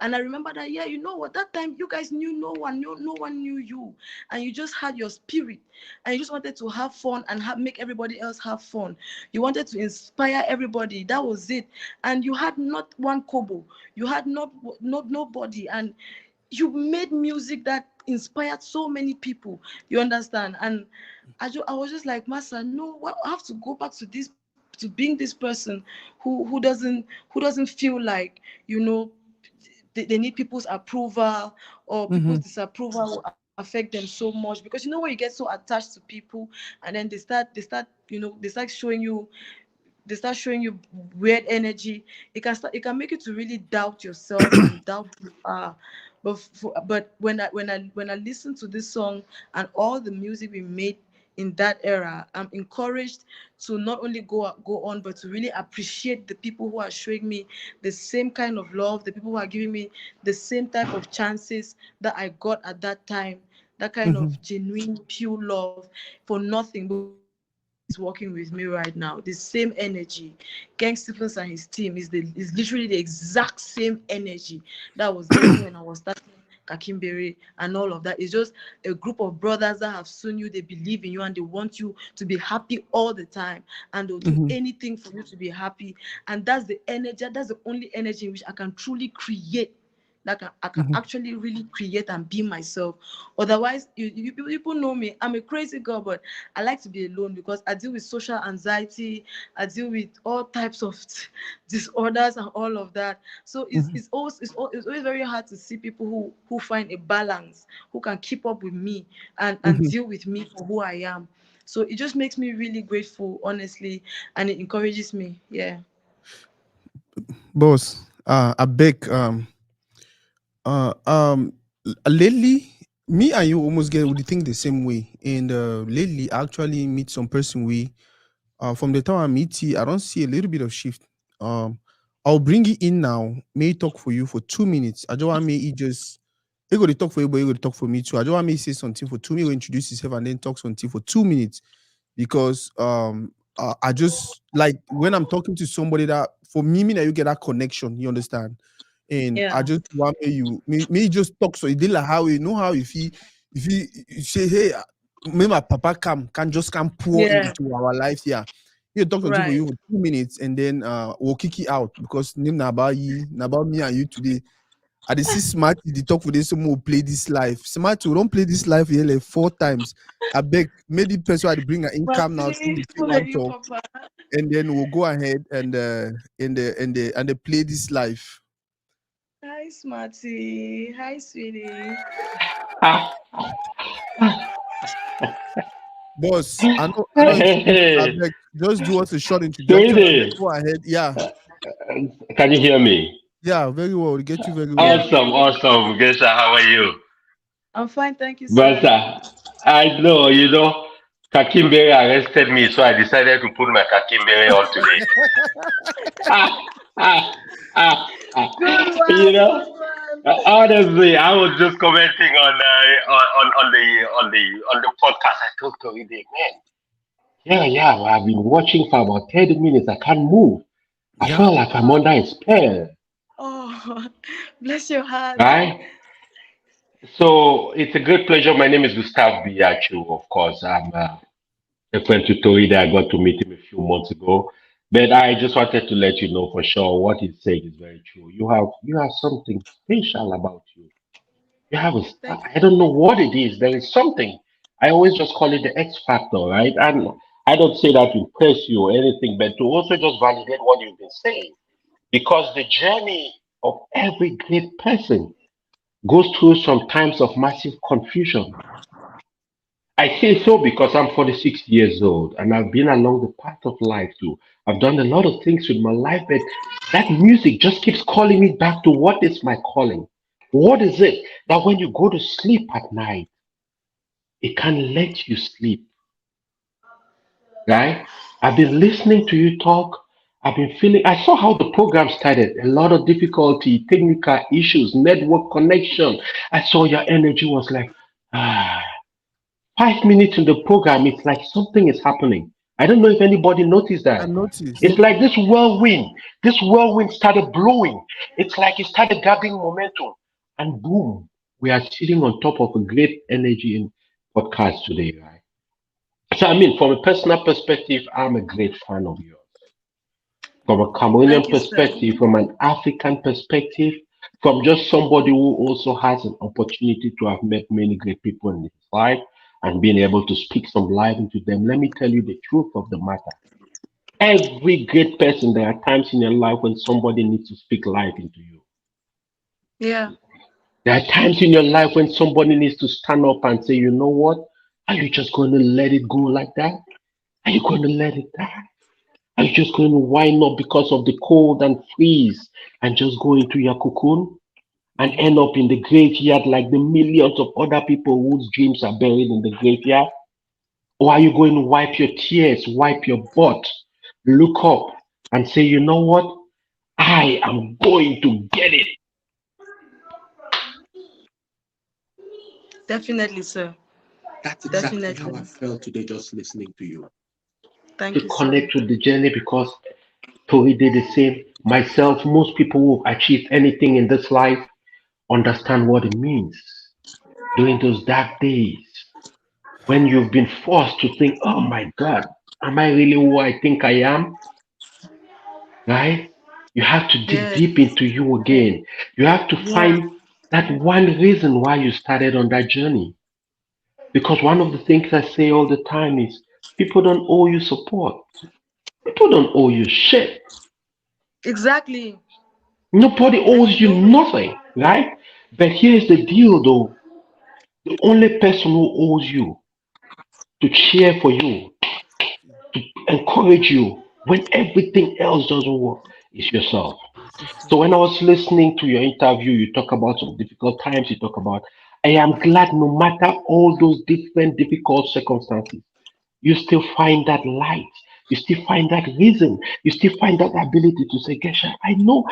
And I remember that, yeah, you know what? That time you guys knew no one knew you. And you just had your spirit. And you just wanted to have fun and make everybody else have fun. You wanted to inspire everybody. That was it. And you had not one kobo. You had not nobody. And you made music that inspired so many people. You understand? And I was just like, Master, no, I have to go back to this, to being this person who doesn't feel like, you know, they need people's approval, or people's mhm, disapproval will affect them so much. Because you know when you get so attached to people, and then they start showing you weird energy. It can make you to really doubt yourself and doubt who you are. But when I listen to this song and all the music we made in that era, I'm encouraged to not only go on, but to really appreciate the people who are showing me the same kind of love, the people who are giving me the same type of chances that I got at that time, that kind mhm, of genuine pure love for nothing. Because the same energy is working with me right now. The same energy. Gang Stephens and his team is literally the exact same energy that was getting when I was starting Kakimbere and all of that. It's just a group of brothers that have seen you, they believe in you, and they want you to be happy all the time. And they'll do mhm, anything for you to be happy. And that's the energy, that's the only energy in which I can truly create, that I can mhm, actually really create and be myself. Otherwise, people know me. I'm a crazy girl, but I like to be alone, because I deal with social anxiety. I deal with all types of disorders and all of that. So mhm, it's always very hard to see people who find a balance, who can keep up with me and mhm. deal with me for who I am. So it just makes me really grateful, honestly, and it encourages me. Yeah. Boss, I beg, uh, um, lately, me and you almost get we think the same way. And lately, I actually meet some person we from the time I meet you, I don't see a little bit of shift. Um, I'll bring it in now. May talk for you for 2 minutes. I just want me he just he go to talk for you, but he go to talk for me too. I just want me say something for 2 minutes, go introduce himself and then talk something for 2 minutes because I just like when I'm talking to somebody that for me that you get that connection, you understand? And I Yeah. just want me just talk so it did like how you know how if he say hey me my papa can just come pour Yeah. into our life here. You talk to people Right. you for 2 minutes and then we'll kick you out because name na about you, na about me and you today. I dey see smart the talk for this someone will play this life. Smart will don't play this life here like 4 times. I beg maybe the person had to bring an income now to Marty, the follow one you, talk Papa. and then we'll go ahead and they play this life. Hi, Smarty. Hi, sweetie. Ah, Boss, I know it's late. I hey, beg, just do us a short introduction and then Toridey, go ahead. Yeah, can you hear me? yeah, very well. We get you very Yeah, well. we can Awesome, hear you. awesome. Gesha, how are you? I'm fine, thank you, But sir. I know, Kakimbere arrested me, so I decided to put my Kakimbere on today. Ah, ah, ah. Good You one, know, good one. honestly, I was just commenting on the podcast. I told Toridey, man, yeah, well, I've been watching for about 30 minutes. I can't move. I Yeah, felt like I'm under a spell, Oh, bless your heart. right? So it's a great pleasure. My name is Gustav Biachu, of course. I'm a friend to Toridey. I got to meet him a few months ago. But I just wanted to let you know for sure what he's saying is very true. You have something special about you. You have Thank you. I don't know what it is. There is something. I always just call it the X factor, right? And I don't say that to impress you or anything, but to also just validate what you've been saying. Because the journey of every great person goes through some times of massive confusion. I say so because I'm 46 years old and I've been along the path of life too. I've done a lot of things with my life, but that music just keeps calling me back to what is my calling. What is it that when you go to sleep at night, it can let you sleep, right? I've been listening to you talk. I've been feeling, I saw how the program started. A lot of difficulty, technical issues, network connection. I saw your energy was like, ah. 5 minutes in the program, it's like something is happening. I don't know if anybody noticed I that. It's noticed. like this whirlwind started blowing. It's like it started gathering momentum. And boom, we are sitting on top of a great energy in podcast today, right? So I mean, from a personal perspective, I'm a great fan of yours. From a Thank Cameroonian you, sir. perspective, from an African perspective, from just somebody who also has an opportunity to have met many great people in his life and being able to speak some life into them. Let me tell you the truth of the matter. Every great person, there are times in your life when somebody needs to speak life into you. Yeah, There are times in your life when somebody needs to stand up and say, you know what? Are you just going to let it go like that? Are you going to let it die? Are you just going to wind up because of the cold and freeze and just go into your cocoon and Mhm. end up in the graveyard like the millions of other people whose dreams are buried in the graveyard? Or are you going to wipe your tears, wipe your butt, look up and say, you know what? I am going to get it. definitely, sir. That's exactly how I Definitely. felt today just listening to you. Thank To you, sir. connect with the journey because Tori did the same. Myself, most people who have achieved anything in this life understand what it means during those dark days when you've been forced to think, oh my God, am I really who I think I am? Right? You have to dig Yeah, deep into you again. You have to yeah, find that one reason why you started on that journey. Because one of the things I say all the time is people don't owe you support. People don't owe you shit. exactly. Nobody And owes you you know it. nothing, right? But here's the deal though. The only person who owes you to cheer for you, to encourage you when everything else doesn't work is yourself. It's So yourself. when I was listening to your interview, you talk about some difficult times, you talk about I am glad no matter all those different difficult circumstances, you still find that light. You still find that reason. You still find that ability to say, Gesha, I know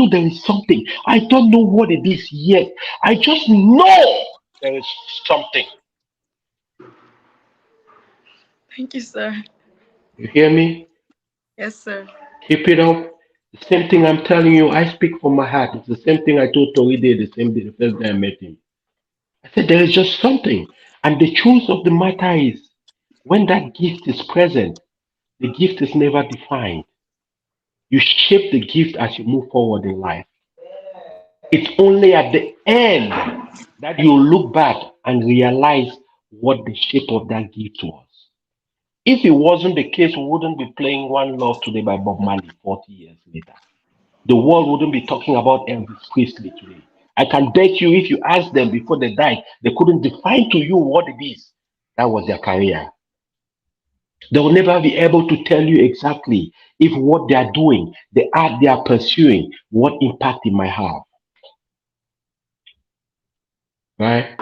there is something. I don't know what it is yet. I just know there is something. Thank you, sir. You hear me? Yes, sir. Keep it up. The same thing I'm telling you, I speak from my heart. It's the same thing I told Toridey the same day, the first day I met him. I said, there is just something. And the truth of the matter is, when that gift is present, The gift is never defined. You shape the gift as you move forward in life. It's only at the end that you look back and realize what the shape of that gift was. If it wasn't the case, we wouldn't be playing One Love Today by Bob Marley 40 years later. The world wouldn't be talking about Elvis Presley today. I can bet you if you ask them before they died, they couldn't define to you what it is. That was their career. They will never be able to tell you exactly if what they are doing, the art they are pursuing, what impact it might have. Right?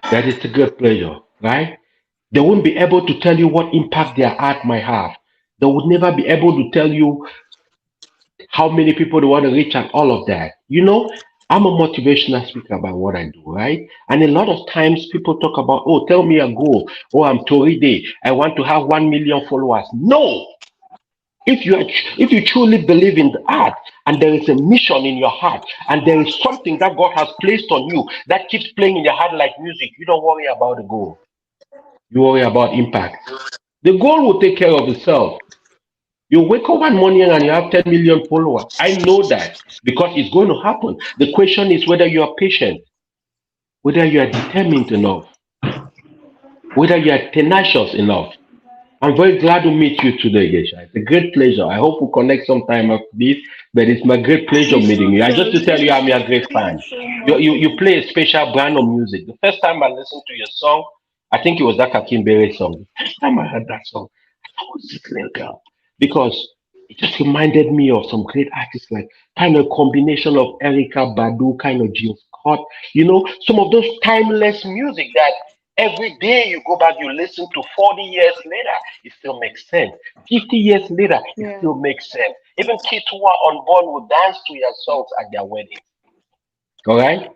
That is a good pleasure. Right? They won't be able to tell you what impact their art might have. They would never be able to tell you how many people they want to reach and all of that. I'm a motivational speaker about what I do, right? And a lot of times people talk about, oh, tell me a goal. Oh, I'm Toridey. I want to have 1 million followers. No, if you truly believe in the art and there is a mission in your heart and there is something that God has placed on you that keeps playing in your heart like music, you don't worry about the goal. You worry about impact. The goal will take care of itself. You wake up one morning and you have 10 million followers. I know that because it's going to happen. The question is whether you are patient, whether you are determined enough, whether you are tenacious enough. I'm very glad to meet you today, Gesha. It's a great pleasure. I hope we connect sometime after this, but it's my great pleasure We meeting should you. I just to tell you I'm celebrate. your great Thank you fan. so You much. play a special brand of music. The first time I listened to your song, I think it was that Kakim Bere song. The first time I heard that song, I was this little girl because it just reminded me of some great artists like kind of combination of Erica Badu, kind of Jill Scott, some of those timeless music that every day you go back, you listen to 40 years later, it still makes sense. 50 years later, it Yeah. still makes sense. Even kids who are unborn will dance to your songs at their wedding. All right?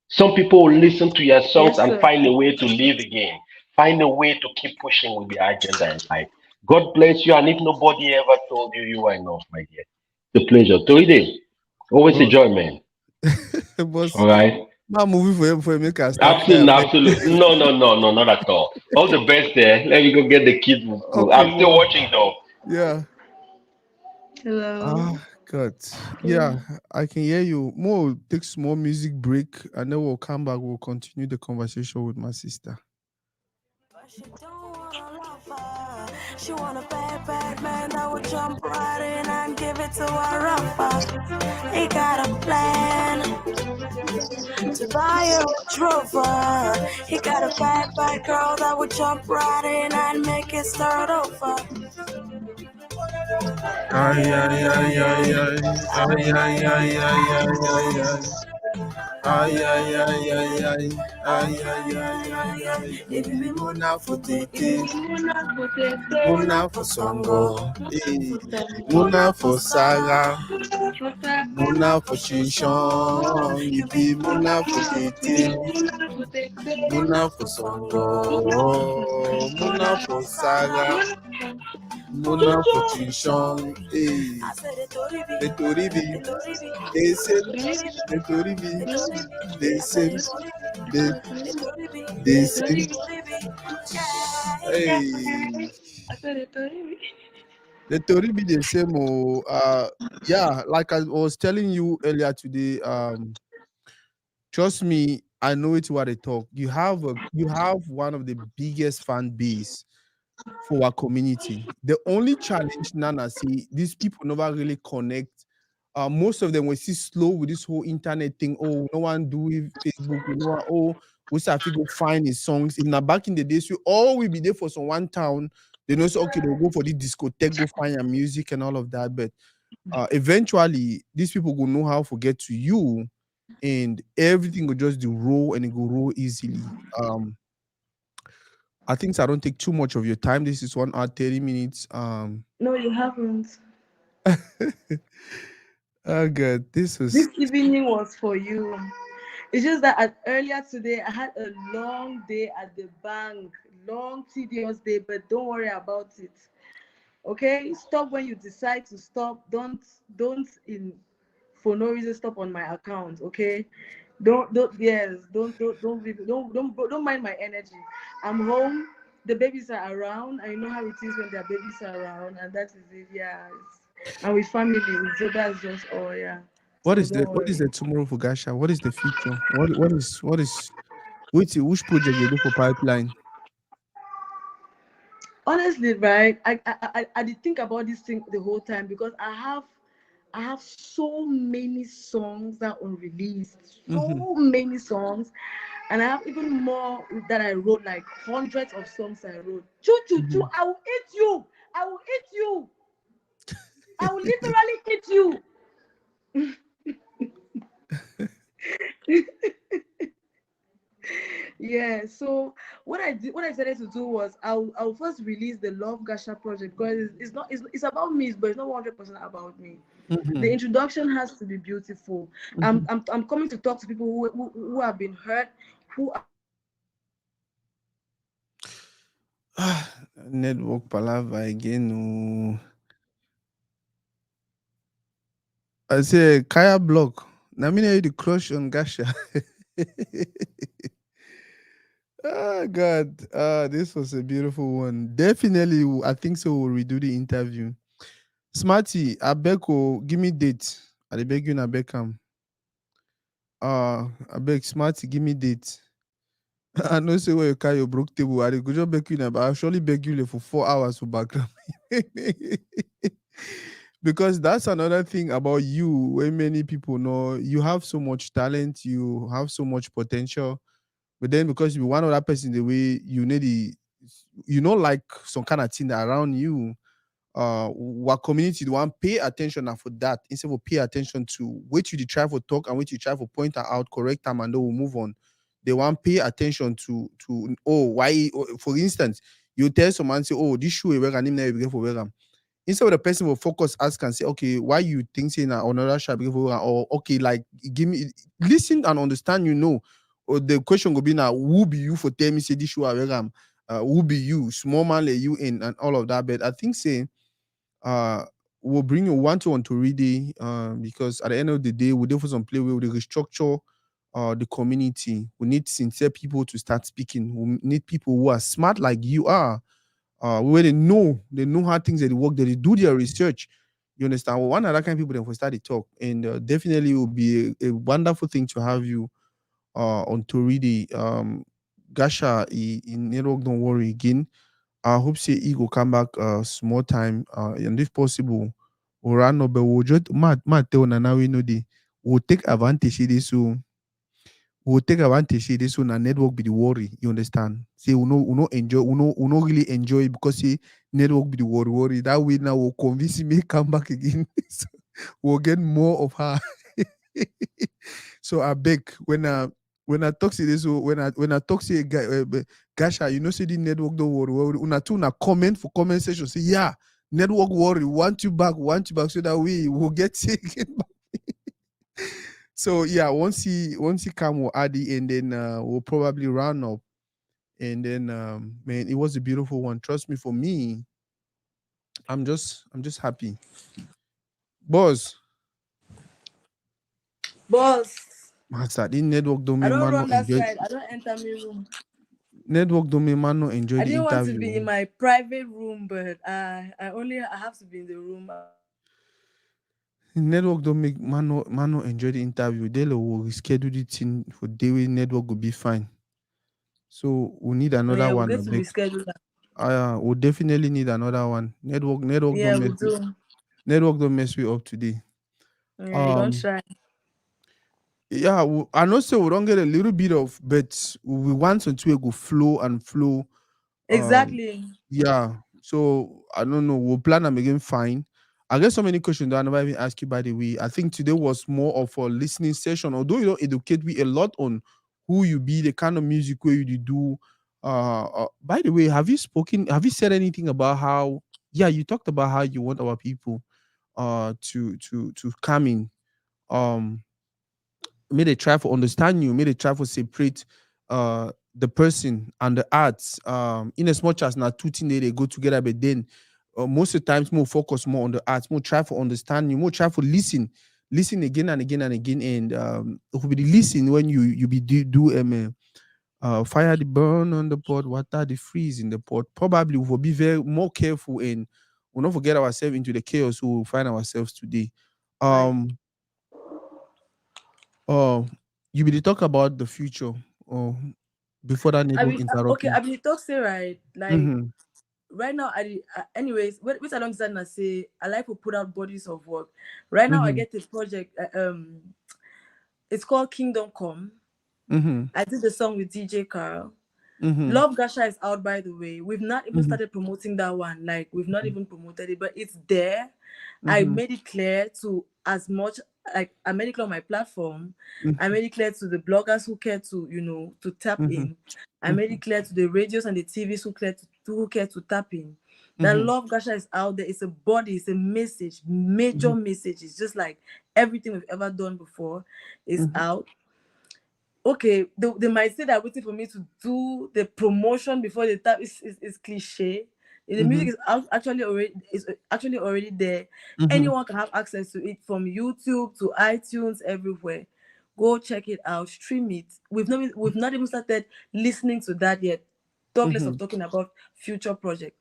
Some people will listen to your songs Yes, and sir. find a way to live again, find a way to keep pushing with their agenda in life. God bless you. And if nobody ever told you you are enough, my dear, it's a pleasure. Today, always a Boss, joy, man. boss, All right. my movie for you make I start cry. Absolutely, absolutely. No, no, no, no, not at all. All the best there. Let me go get the kids from school. Okay, I'm still boss. watching though. Yeah. Hello. Ah, God. Okay. Yeah, I can hear you. More take small music break and then we'll come back. We'll continue the conversation with my sister. But she don't wanna love her. She want a bad, bad man that would jump right in and give it to her rougher. He got a plan to buy her a Rover. He got a bad, bad girl that would jump right in and make it start over. Ay, ay, ay, ay, ay. Ay, ay, ay, ay, ay, ay, ay. Ay, ay, ay, ay, ay. Ay, ay, ay, ay, ay. Baby, muna futiti. Muna for songo. Eh. Muna for saga. Muna for chinchon. Ibi muna for titi. Muna for songo. Muna for saga. Muna for chinchon. Eh. I said it to The Toridey. They said, the Toridey. They said, they, they said, hey. The Tory be the same. Oh, yeah, like I was telling you earlier today. Trust me, I know it's what they talk. You have one of the biggest fan base for our community. The only challenge, Nana, see, these people never really connect. Most of them were still slow with this whole internet thing. Oh, no one do it, Facebook. No one, oh, we have to go find his songs. If not back in the days, we all will be there for some one town. They know, say, okay, they'll go for the discotheque, go find your music and all of that. But eventually, these people will know how to get to you, and everything will just do roll and it will roll easily. I think I don't take too much of your time. This is 1 hour 30 minutes. No, you haven't. Oh god, this This was evening was for you. It's just that earlier today I had a long day at the bank, long tedious day, but don't worry about it. Okay, stop when you decide to stop. Don't in for no reason stop on my account. Okay, don't yes don't mind my energy. I'm home. the babies are around. I know how it is when their babies are around, and that is it. Yeah, and with family, so that's just all. Yeah, What so is the don't what is worry. the tomorrow for Gasha? What is the future? What is which project you do for pipeline? Honestly, right, I did think about this thing the whole time because I have so many songs that are unreleased, Mm-hmm. so many songs, and I have even more that I wrote, like hundreds of songs I wrote. Choo choo choo, Mm-hmm. I will eat you. I will eat you. I will literally eat you. Yeah, so what I decided to do was I'll first release the Love Gasha project because it's about me, but it's not 100% about me. The Mm-hmm. introduction has to be beautiful. Mm-hmm. I'm coming to talk to people who have been hurt, who are Network palava again. Oh. I say Kaya block. Now me know the crush on Gasha. Oh God, this was a beautiful one. Definitely, I think so. We'll redo the interview. Smarty, Abeko, give me date. I dey beg you na Beckham. I beg Smarty, give me date. I know say where you carry your broke table. I dey go just beg you na, but I'll surely beg you like for 4 hours for background. Because that's another thing about you where many people know you have so much talent, you have so much potential, but then because you be one other person the way you need the you know like some kind of thing around you, what community do want pay attention na for that instead of pay attention to what you dey try for talk and what you try for point her out, correct them, and then we'll move on. They want pay attention to oh why for instance you tell someone say oh this shoe we wear and him never begin for wear am. Instead of the person will focus ask and say okay why you think saying another shop begin for wear am, or okay like give me listen and understand, you know, or the question will be now who be you for tell me say this shoe I wear am, who be you small man let you in and all of that. But I think say uh we'll bring you one to one to read because at the end of the day we do for some play where we restructure the community. We need sincere people to start speaking. We need people who are smart like you are, where they know how things that they work, that they do their research. You understand? Well, one other kind of people then will start to talk, and definitely it will be a wonderful thing to have you on Toridey. Gasha in network, don't worry again. I hope say he will come back small time and if possible we'll run up, but we'll just tell Nana we know the we'll take advantage of this, so we'll take advantage of this so na network be the worry. You understand? Say we no enjoy we no really enjoy it because say network be the worry. That way now we'll convince him come back again. So we'll get more of her. So I beg when I talk to this, so when I talk to a guy, Gasha, you know, say the network don't worry. Una too na comment for comment section. Say yeah, network worry. Want you back, so that we will get taken. So yeah, once he come, we'll add it, and then we'll probably round up. And then man, it was a beautiful one. Trust me, for me, I'm just happy, boss. boss. Master, the network don't I mean don't man no run that enjoy. side. I don't enter my room. Network don't mean man no enjoy I the didn't want to be interview. in my private room, but I have to be in the room. Network don't make man no enjoy the interview. They will reschedule the thing for day way network will be fine. So we need Oh another yeah, we're one. going I to beg. reschedule that. We definitely need another one. Network Yeah, don't we mess with do. network don't mess with up today. Yeah, you don't Um try. yeah, I know say we don't get a little bit of, but we want something to go flow and flow. Um Exactly. Yeah. So I don't know. We'll plan them again. Fine. I get so many questions that I never even asked you. By the way, I think today was more of a listening session. Although you don't educate me a lot on who you be, the kind of music where you do. By the way, have you spoken? Have you said anything about how? Yeah, you talked about how you want our people to come in. Um may they try to understand you, may they try to separate the person and the arts, in as much as not two things they go together, but then most of the times more focus more on the arts, more try to understand you, more try to listen again and again and again, and it will be the listen when you be do fire the burn on the pot, water the freeze in the pot. Probably we will be very more careful and we'll not forget ourselves into the chaos we will find ourselves today. Right. Um, uh, you will talk about the future. Or before that I network mean, interrupt okay, me. I mean, talk say right. Like Mm-hmm. right now, anyways, which I don't understand. I say I like to put out bodies of work. Right now, I Mm-hmm. get a project. It's called Kingdom Come. Mm-hmm. I did the song with DJ Carl. Mm-hmm. Love Gasha is out, by the way. We've not even Mm-hmm. started promoting that one. Like, we've not even promoted it, but it's there. I Mm-hmm. made it clear to as much, like, I made it clear on my platform. I Mm-hmm. made it clear to the bloggers who care to, to tap Mm-hmm. in. I made it clear to the radios and the TVs who care to tap in. That Mm-hmm. Love Gasha is out there. It's a body, it's a message, major message. It's just like everything we've ever done before is Mm-hmm. out. Okay, they might say they're waiting for me to do the promotion before the tap is cliche. The Mm-hmm. music is actually already there. Mm-hmm. Anyone can have access to it from YouTube to iTunes everywhere. Go check it out, stream it. We've not even started listening to that yet. Talk less of Mm-hmm. talking about future project.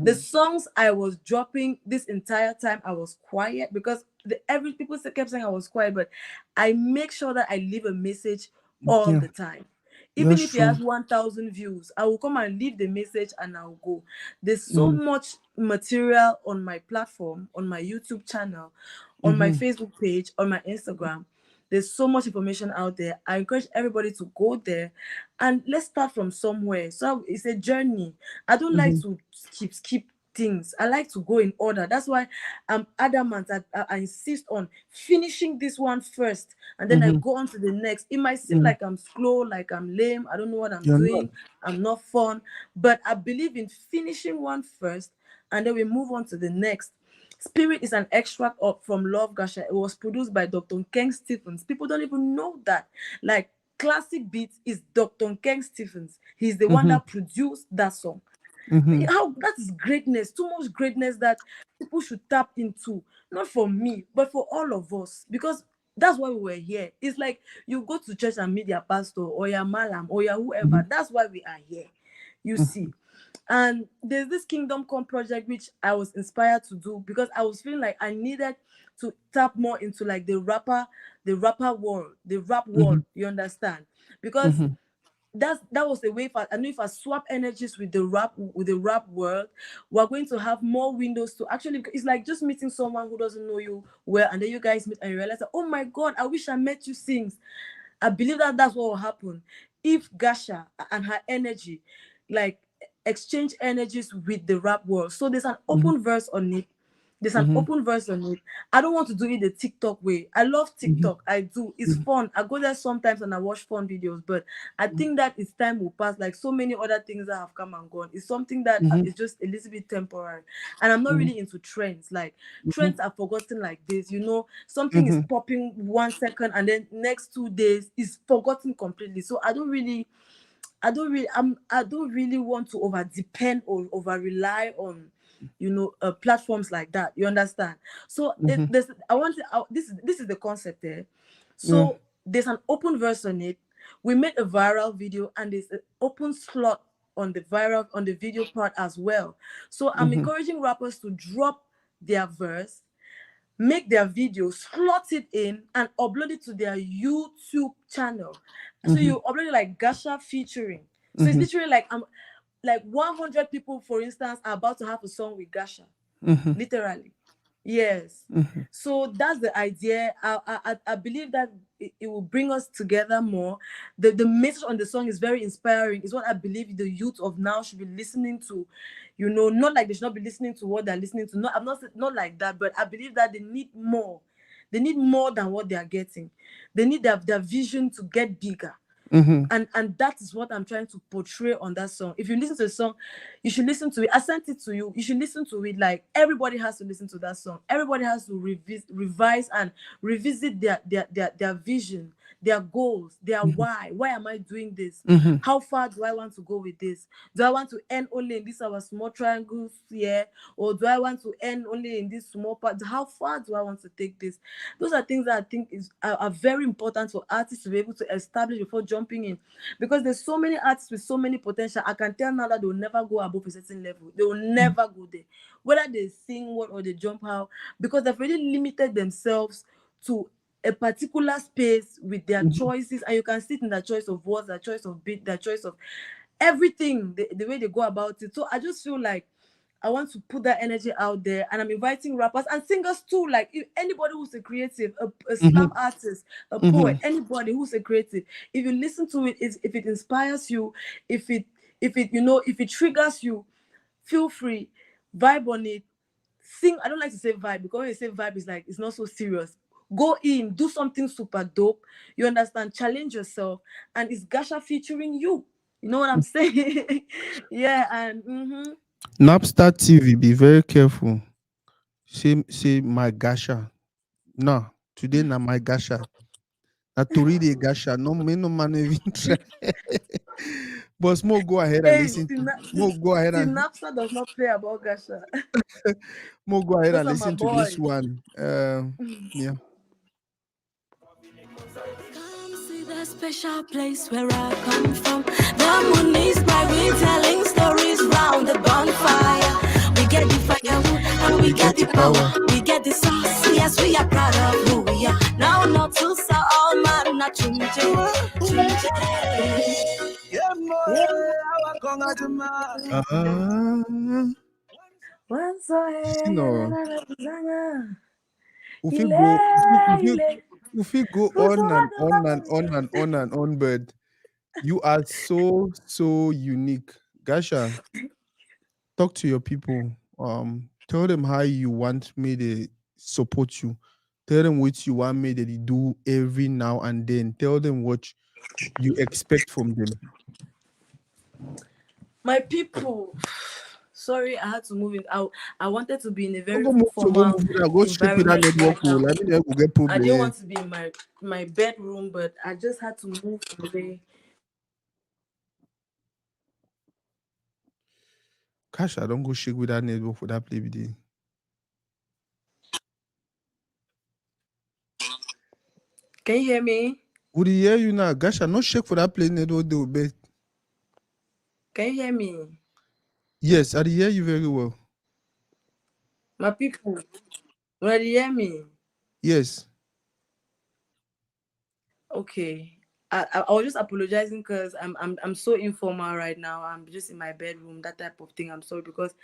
The Mm-hmm. songs I was dropping this entire time, I was quiet because every people kept saying I was quiet, but I make sure that I leave a message all Yeah, the time. Even that's if it true. has 1,000 views, I will come and leave the message and I'll go. There's so Mm-hmm. much material on my platform, on my YouTube channel, on my Mm-hmm. Facebook page, on my Instagram. There's so much information out there. I encourage everybody to go there and let's start from somewhere. So it's a journey. I don't like Mm-hmm. to skip things. I like to go in order. That's why I'm adamant. I insist on finishing this one first and then I Mm-hmm. go on to the next. It might seem Mm-hmm. like I'm slow, like I'm lame, I don't know what I'm You're not. doing, I'm not fun, but I believe in finishing one first and then we move on to the next. Spirit is an extract from Love Gasha. It was produced by Dr. Ken Stephens. People don't even know that. Like, Classic Beats is Dr. Ken Stephens. He's the one Mm-hmm. that produced that song. Mm-hmm. How that is greatness, too much greatness that people should tap into, not for me but for all of us, because that's why we were here. It's like you go to church and meet your pastor or your malam or your whoever. That's why we are here, you Mm-hmm. see. And there's this Kingdom Come project which I was inspired to do because I was feeling like I needed to tap more into like the rapper world, the rap Mm-hmm. world, you understand? Because Mm-hmm. that was the way. If I know, if I swap energies with the rap world, we're going to have more windows to actually. It's like just meeting someone who doesn't know you well, and then you guys meet and you realize that, oh my god, I wish I met you since. I believe that that's what will happen if Gasha and her energy, like, exchange energies with the rap world. So there's an Mm-hmm. open verse on it. There's an Mm-hmm. open verse on it. I don't want to do it the TikTok way. I love Mm-hmm. TikTok. I do. It's fun. I go there sometimes and I watch fun videos. But I think that its time will pass. Like so many other things that have come and gone. It's something that Mm-hmm. is just a little bit temporary. And I'm not Mm-hmm. really into trends. Like Mm-hmm. trends are forgotten like this. Something is Mm-hmm. popping 1 second and then next 2 days is forgotten completely. So I don't really want to over depend or over rely on platforms like that. You understand? So Mm-hmm. this is the concept there. Yeah. So there's an open verse on it. We made a viral video and there's an open slot on the video part as well. So I'm Mm-hmm. encouraging rappers to drop their verse, make their video, slot it in, and upload it to their YouTube channel. So Mm-hmm. you upload it like Gasha featuring. So it's Mm-hmm. literally like 100 people, for instance, are about to have a song with Gasha. Mm-hmm. Literally. Yes. Mm-hmm. So that's the idea. I believe that it will bring us together more. The message on the song is very inspiring. It's what I believe the youth of now should be listening to. Not like they should not be listening to what they're listening to. I'm not like that, but I believe that they need more. They need more than what they are getting. They need their vision to get bigger. Mm-hmm. And that is what I'm trying to portray on that song. If you listen to the song, you should listen to it. I sent it to you. You should listen to it. Like, everybody has to listen to that song. Everybody has to revise and revisit their vision their goals, their why. Why am I doing this? Mm-hmm. How far do I want to go with this? Do I want to end only in this our small triangles here, or do I want to end only in this small part? How far do I want to take this? Those are things that I think are very important for artists to be able to establish before jumping in, because there's so many artists with so many potential. I can tell now that they'll never go above a certain level. They will never go there, whether they sing what or they jump how, because they've really limited themselves to a particular space with their choices, and you can see it in their choice of words, their choice of beat, their choice of everything, the way they go about it. So I just feel like I want to put that energy out there, and I'm inviting rappers and singers too. Like, if anybody who's a creative, a slam artist, a poet, anybody who's a creative, if you listen to it, if it inspires you, if it if it triggers you, feel free, vibe on it, sing. I don't like to say vibe, because when you say vibe, it's like it's not so serious. Go in, do something super dope. You understand? Challenge yourself, and it's Gasha featuring you. You know what I'm saying? Yeah, and Napstar TV, be very careful. Say my gasha. No, today na my gasha. Na Toridey gasha. No, me no man even try. But Smoke, go ahead and hey, listen. Smoke, go ahead and Napsa does not play about Gasha. Smoke, go ahead Those and are my listen to this boys. one. Yeah. Come see the special place where I come from. The moon is bright, we telling stories round the bonfire. We get the firewood and we get the power. We get the sauce, yes, we are proud of who we are. Now not to sell all man, not chunche. Once No. I If you go, Ile. if you go on and on and on and on and on, but you are so unique. Gasha, talk to your people. Tell them how you want me to support you. Tell them what you want me to do every now and then. Tell them what you expect from them. My people, sorry, I had to move in. I wanted to be in a very Don't go move, so go formal move it. Go straight with that environment network. right now. I mean, we'll get I problem. didn't want to be in my bedroom, but I just had to move away. Gosh, I don't go shake with that network for that play video. Can you hear me? Would he hear you now? Gosh, I no shake for that play network. They will bet. Can you hear me? Yes, I hear you very well. My people, will you hear me? Yes. Okay. I was just apologizing because I'm so informal right now. I'm just in my bedroom, that type of thing. I'm sorry, because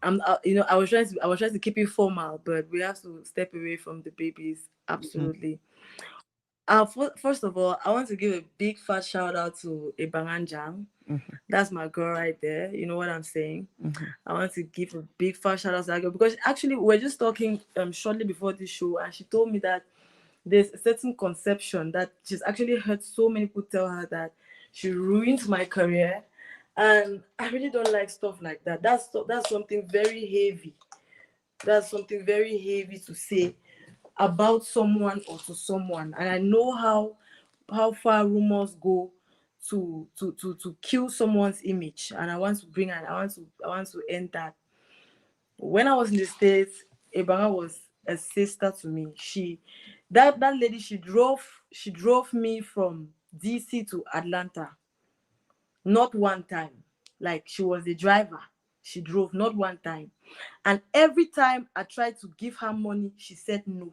I'm I was trying to keep it formal, but we have to step away from the babies. Absolutely. First of all, I want to give a big fat shout out to Ibanganjang. That's my girl right there. You know what I'm saying? I want to give a big fat shout out to that girl, because actually we were just talking shortly before this show, and she told me that there's a certain conception that she's actually heard so many people tell her that she ruined my career, and I really don't like stuff like that. That's something very heavy. That's something very heavy to say about someone or to someone, and I know how far rumors go to kill someone's image, and I want to end that. When I was in the States, Ebanga was a sister to me. That lady, she drove me from DC to Atlanta. Not one time. Like, she was the driver. She drove not one time. And every time I tried to give her money, she said no.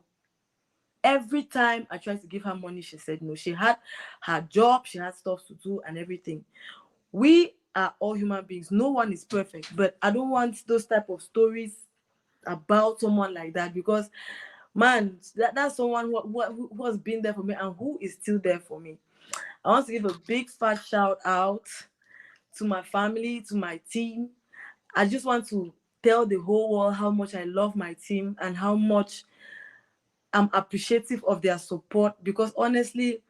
Every time I tried to give her money, she said no. She had her job, she had stuff to do and everything. We are all human beings. No one is perfect, but I don't want those type of stories about someone like that, because man, that's someone who has been there for me and who is still there for me. I want to give a big fat shout out to my family, to my team. I just want to tell the whole world how much I love my team and how much I'm appreciative of their support, because honestly,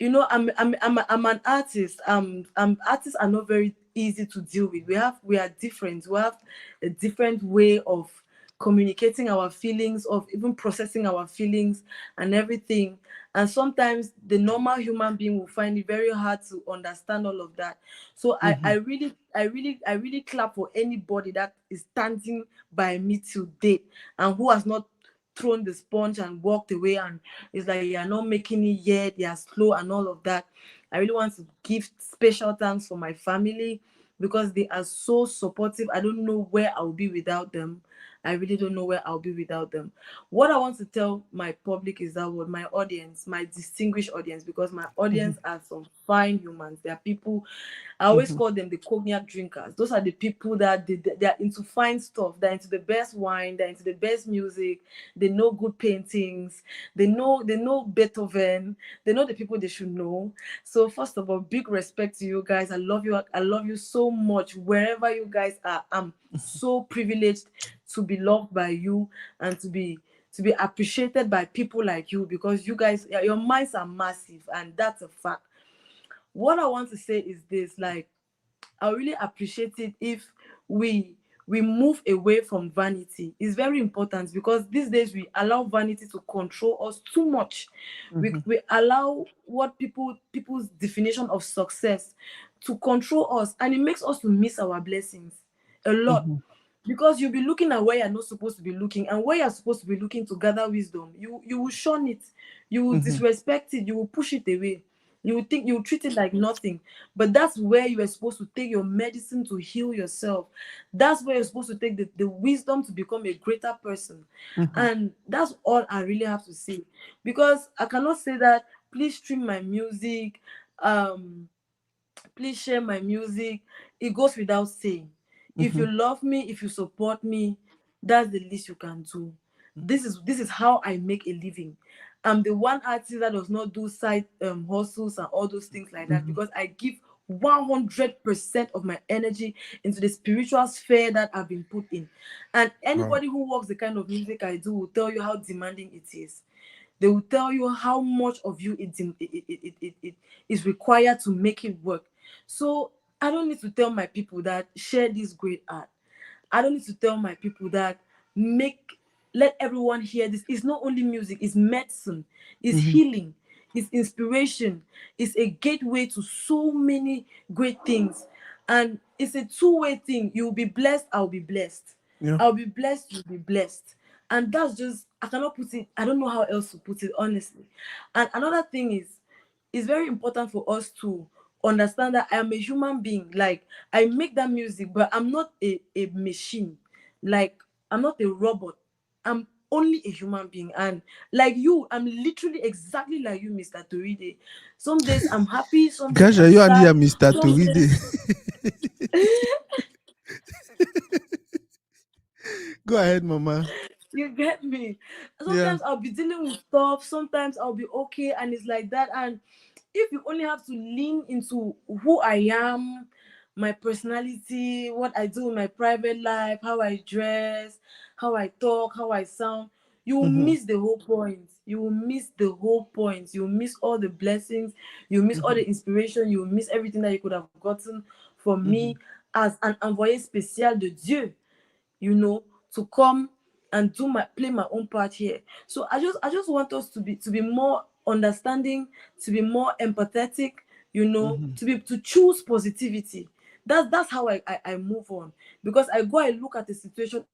I'm an artist. Artists are not very easy to deal with. We are different. We have a different way of communicating our feelings, of even processing our feelings and everything. and sometimes the normal human being will find it very hard to understand all of that. So I really clap for anybody that is standing by me till date and who has not thrown the sponge and walked away and it's like you're not making it yet, you're slow and all of that. I really want to give special thanks for my family because they are so supportive. I don't know where I'll be without them. I really don't know where I'll be without them. What I want to tell my public is that what my audience, my distinguished audience, because my audience are some fine humans. They are people, I always call them the cognac drinkers. Those are the people that they are into fine stuff. They're into the best wine. They're into the best music. They know good paintings. They know Beethoven. They know the people they should know. So first of all, big respect to you guys. I love you. I love you so much. Wherever you guys are, I'm so privileged to be loved by you and to be appreciated by people like you because you guys, your minds are massive and that's a fact. What I want to say is this, like, I really appreciate it if we we move away from vanity. It's very important because these days we allow vanity to control us too much. We allow what people's definition of success to control us, and it makes us to miss our blessings a lot. Because you'll be looking at where you're not supposed to be looking, and where you're supposed to be looking to gather wisdom, you will shun it, you will disrespect it, you will push it away, you will think, you will treat it like nothing. But that's where you are supposed to take your medicine to heal yourself. That's where you're supposed to take the wisdom to become a greater person. And that's all I really have to say, because I cannot say that please stream my music, please share my music. It goes without saying. If you love me, if you support me, that's the least you can do. This is how I make a living. I'm the one artist that does not do side hustles and all those things like that, because I give 100% of my energy into the spiritual sphere that I've been put in. And anybody who works the kind of music I do will tell you how demanding it is. They will tell you how much of you it is required to make it work. So I don't need to tell my people that share this great art. I don't need to tell my people that make let everyone hear this. It's not only music, it's medicine, it's healing, it's inspiration, it's a gateway to so many great things. And it's a two-way thing. You'll be blessed, I'll be blessed. Yeah. I'll be blessed, you'll be blessed. And that's just, I cannot put it, I don't know how else to put it, honestly. And another thing is, it's very important for us to understand that I am a human being. Like, I make that music, but I'm not a machine. Like, I'm not a robot. I'm only a human being. And like you, I'm literally exactly like you, Mr. Toridey. Some days I'm happy, some days Gosh, are I'm you and sad, here, Mr. some Toridey? days Go ahead, Mama. you get me. Yeah. Sometimes I'll be dealing with stuff, sometimes I'll be okay, and it's like that. And if you only have to lean into who I am, my personality, what I do in my private life, how I dress, how I talk, how I sound, you will miss the whole point. You will miss the whole point. You will miss all the blessings. You will miss all the inspiration. You will miss everything that you could have gotten from me as an envoyé spécial de Dieu, to come and play my own part here. So I just want us to be more understanding, to be more empathetic, to choose positivity. That's how I move on, because I look at the situation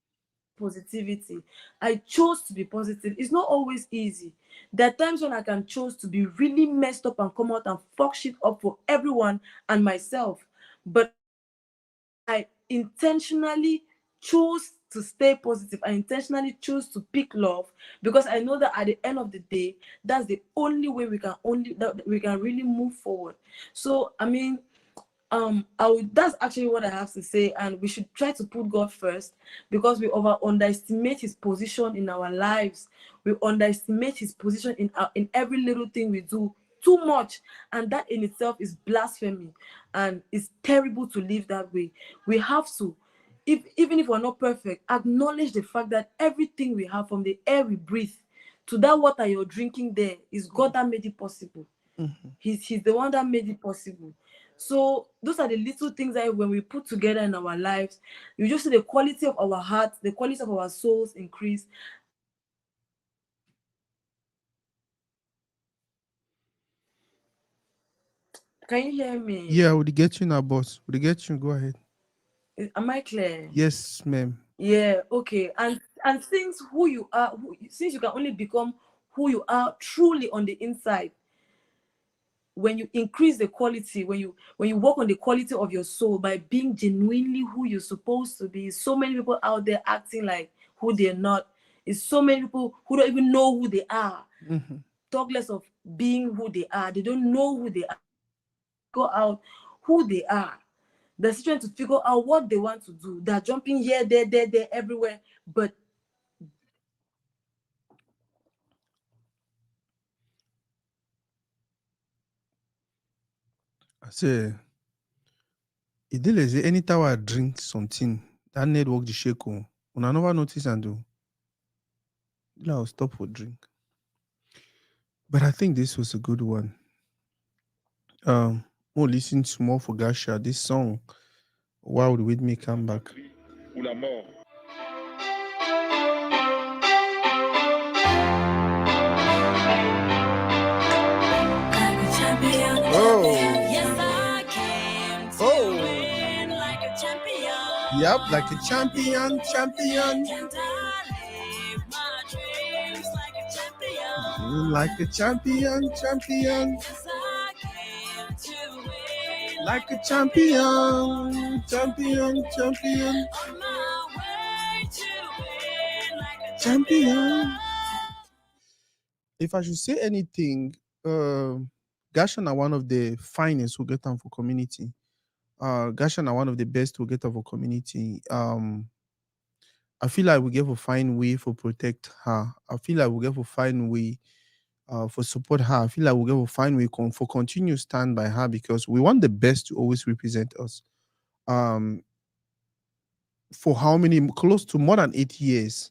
positivity. I chose to be positive. It's not always easy. There are times when I can choose to be really messed up and come out and fuck shit up for everyone and myself. But I intentionally choose to stay positive. I intentionally choose to pick love, because I know that at the end of the day, that's the only way that we can really move forward. So I mean, that's actually what I have to say, and we should try to put God first, because we underestimate His position in our lives. We underestimate His position in every little thing we do too much, and that in itself is blasphemy, and it's terrible to live that way. We have to, even if we're not perfect, acknowledge the fact that everything we have, from the air we breathe to that water you're drinking, there is God that made it possible. He's the one that made it possible. So those are the little things that when we put together in our lives, you just see the quality of our hearts, the quality of our souls increase. Can you hear me? Yeah, would get you now, boss. Would get you? Go ahead. Am I clear? Yes, ma'am. Yeah, okay. And since who you are, since you can only become who you are truly on the inside, when you increase the quality, when you work on the quality of your soul by being genuinely who you're supposed to be. So many people out there acting like who they're not. It's so many people who don't even know who they are. Mm-hmm. Talk less of being who they are. They don't know who they are. Go out who they are. They're still trying to figure out what they want to do. They're jumping here, there, everywhere. But I say, it did say anytime I drink something, that network the shake on. When I never notice and do, I'll stop for drink. But I think this was a good one. More listen to more for Gasha. This song, Why Would With Me Come Back? Like a champion, Oh. yes I came to Oh. win like a champion. Yep, like a champion. Can't I live my dreams like a champion? Like a champion. Yes I came to win Like a champion. on my way to win like a Champion. If I should say anything, Gashan are one of the finest who get on for community. Gashan are one of the best who get on for community. I feel like we get to find way for protect her. I feel like we get to find way for support her. I feel like we get to find way for continue stand by her because we want the best to always represent us. For how many close to more than 8 years,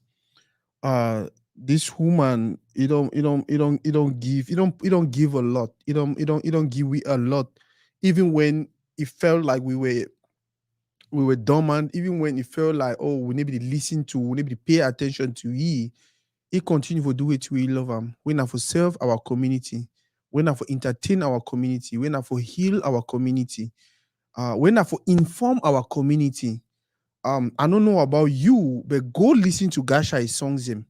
this woman, you don't give a lot. You don't give we a lot, even when it felt like we were dormant, even when it felt like, oh, we need to listen to, we need to pay attention to ye. He continue to do it. We love him. We not for serve our community. We not for entertain our community. We not for heal our community. We not for inform our community. I don't know about you, but go listen to Gasha's songs him.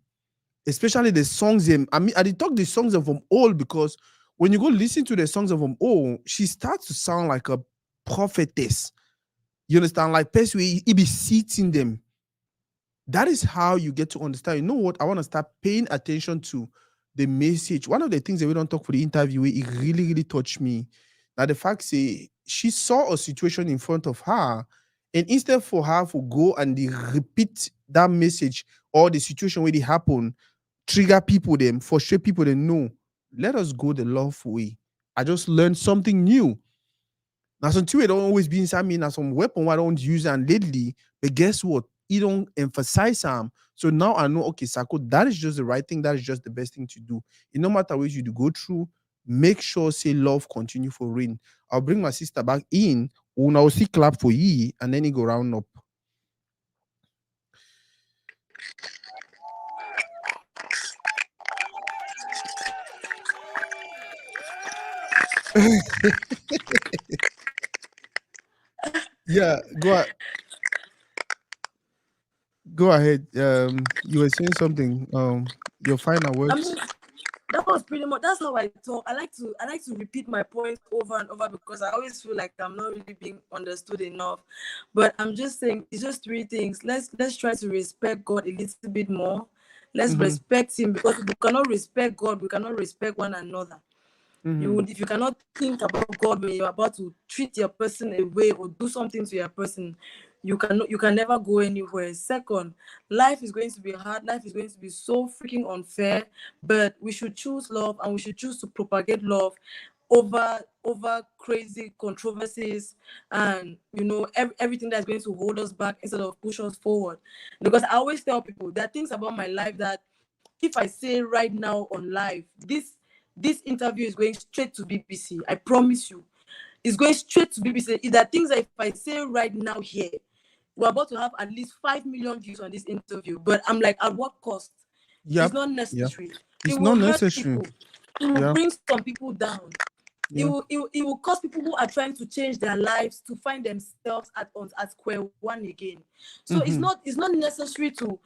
Especially the songs him. I mean, I did talk the songs of them all because when you go listen to the songs of them all, she starts to sound like a prophetess. You understand? Like person he be sitting them. That is how you get to understand. You know what? I want to start paying attention to the message. One of the things that we don't talk for the interview, it really, really touched me. Now the fact say she saw a situation in front of her, and instead for her to go and they repeat that message or the situation where it happened, trigger people them, frustrate people them, no. Let us go the love way. I just learned something new. Now, something we don't always be inside me, now some weapon I don't use and lately, but guess what? You don't emphasize them. So now I know, okay, Sako, that is just the right thing. That is just the best thing to do. It no matter what you do go through, make sure say love continue for rain. I'll bring my sister back in. We'll now see clap for ye, and then he go round up. Yeah, go ahead. You were saying something. Your final I words. mean, that was pretty much, that's how I talk. I like to repeat my points over and over because I always feel like I'm not really being understood enough. But I'm just saying it's just three things. Let's try to respect God a little bit more. Let's Mhm, respect him, because if we cannot respect God, we cannot respect one another. mhm. If you cannot think about God when you're about to treat your person away or do something to your person, you can never go anywhere. Second, life is going to be hard. Life is going to be so freaking unfair, but we should choose love, and we should choose to propagate love over crazy controversies and everything that's going to hold us back instead of push us forward. Because I always tell people there are things about my life that if I say right now on live, this interview is going straight to BBC. I promise you, it's going straight to BBC. There are things that if I say right now here, we're about to have at least 5 million views on this interview. But I'm like, at what cost? It's Yep. not Yeah. necessary. It It's not will hurt necessary. people. It will Yeah. bring some people down. Yeah. It will cause people who are trying to change their lives to find themselves at square one again. So Mm-hmm. it's not necessary to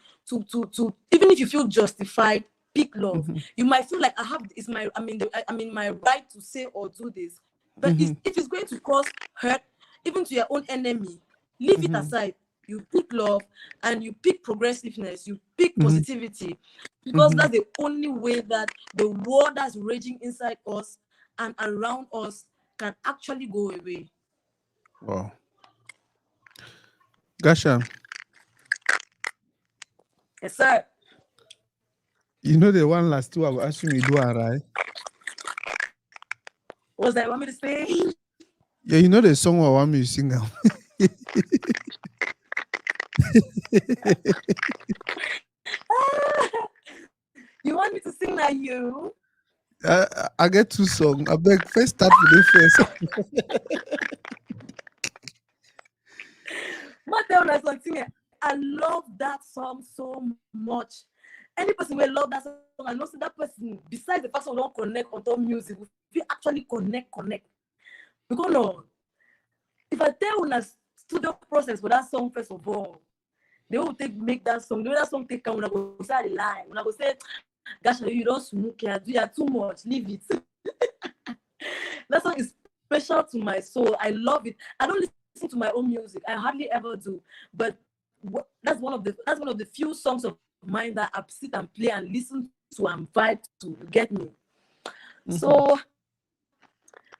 even if you feel justified, pick love. Mm-hmm. You might feel like I'm in my right to say or do this, but Mm-hmm. if it's going to cause hurt even to your own enemy, leave it Mm-hmm. aside. You pick love and you pick progressiveness, you pick Mm-hmm. positivity, because Mm-hmm. that's the only way that the war that's raging inside us and around us can actually go away. Wow. Gasha, Yes, sir. you know the one last two I will ask you me do right? What's that you want me to say? Yeah, you know the song I want me to sing now. You want me to sing like you? I get two songs. I beg first start with the first. Not tell me something. I love that song so much. Any person will love that song. I know that person, besides the fact we don't connect on top music, we actually connect. Because no, if I tell you a studio process for that song, first of all, they will make that song. The way that song take when I go say the line. When I go say, gosh, you don't smoke, you are too much, leave it. That song is special to my soul. I love it. I don't listen to my own music. I hardly ever do. But that's one of the few songs of mine that I sit and play and listen to and vibe to get me. Mm-hmm. So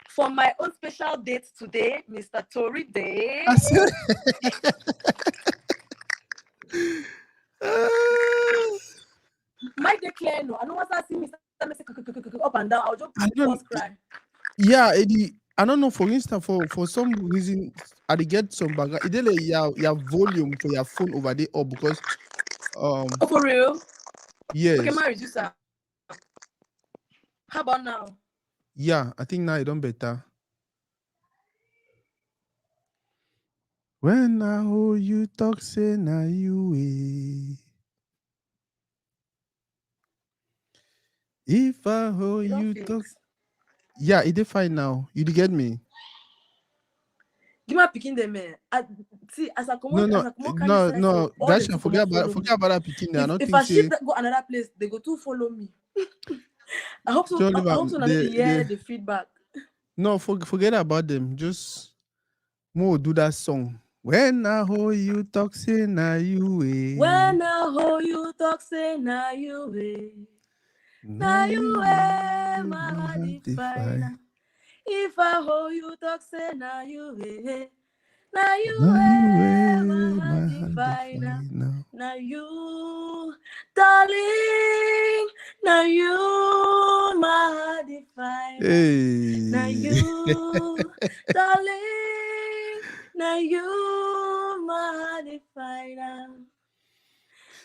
for my own special date today, Mr. Toridey, I said, my day clear no. I know what I see Mr. Up and down. I'll just I don't. pause cry. Yeah, Eddie. I don't know. For instance, for some reason, I dey get some background. It like your volume for your phone over there up because Oh, for real? Okay, yes, my reducer. How about now? yeah. I think now it done better. When I hold you talk say na you way. If I hold You don't you talk, fix. yeah, it dey fine now. You dey get me? Give my picking them, man. See, No, as no, I come out carry no, side, so no. all the Gasha, two come out follow forget me. about that picking there. I don't If think I ship say that go another place, they go to follow me. I hope so. just leave I hope 'em. so. Now they hear the feedback. No, forget about them. Just more do that song. When I hold you talk say na you way. When I hold you talk, say now you way. Na Now you you way, way, my my heart heart dey find. definer. If I hold you talk, say now you way. Now you Na you way, my way, heart my heart dey definer. find now. Now you, darling. Now you, my heart definer. Now Hey. you, darling. Now you, my heart definer.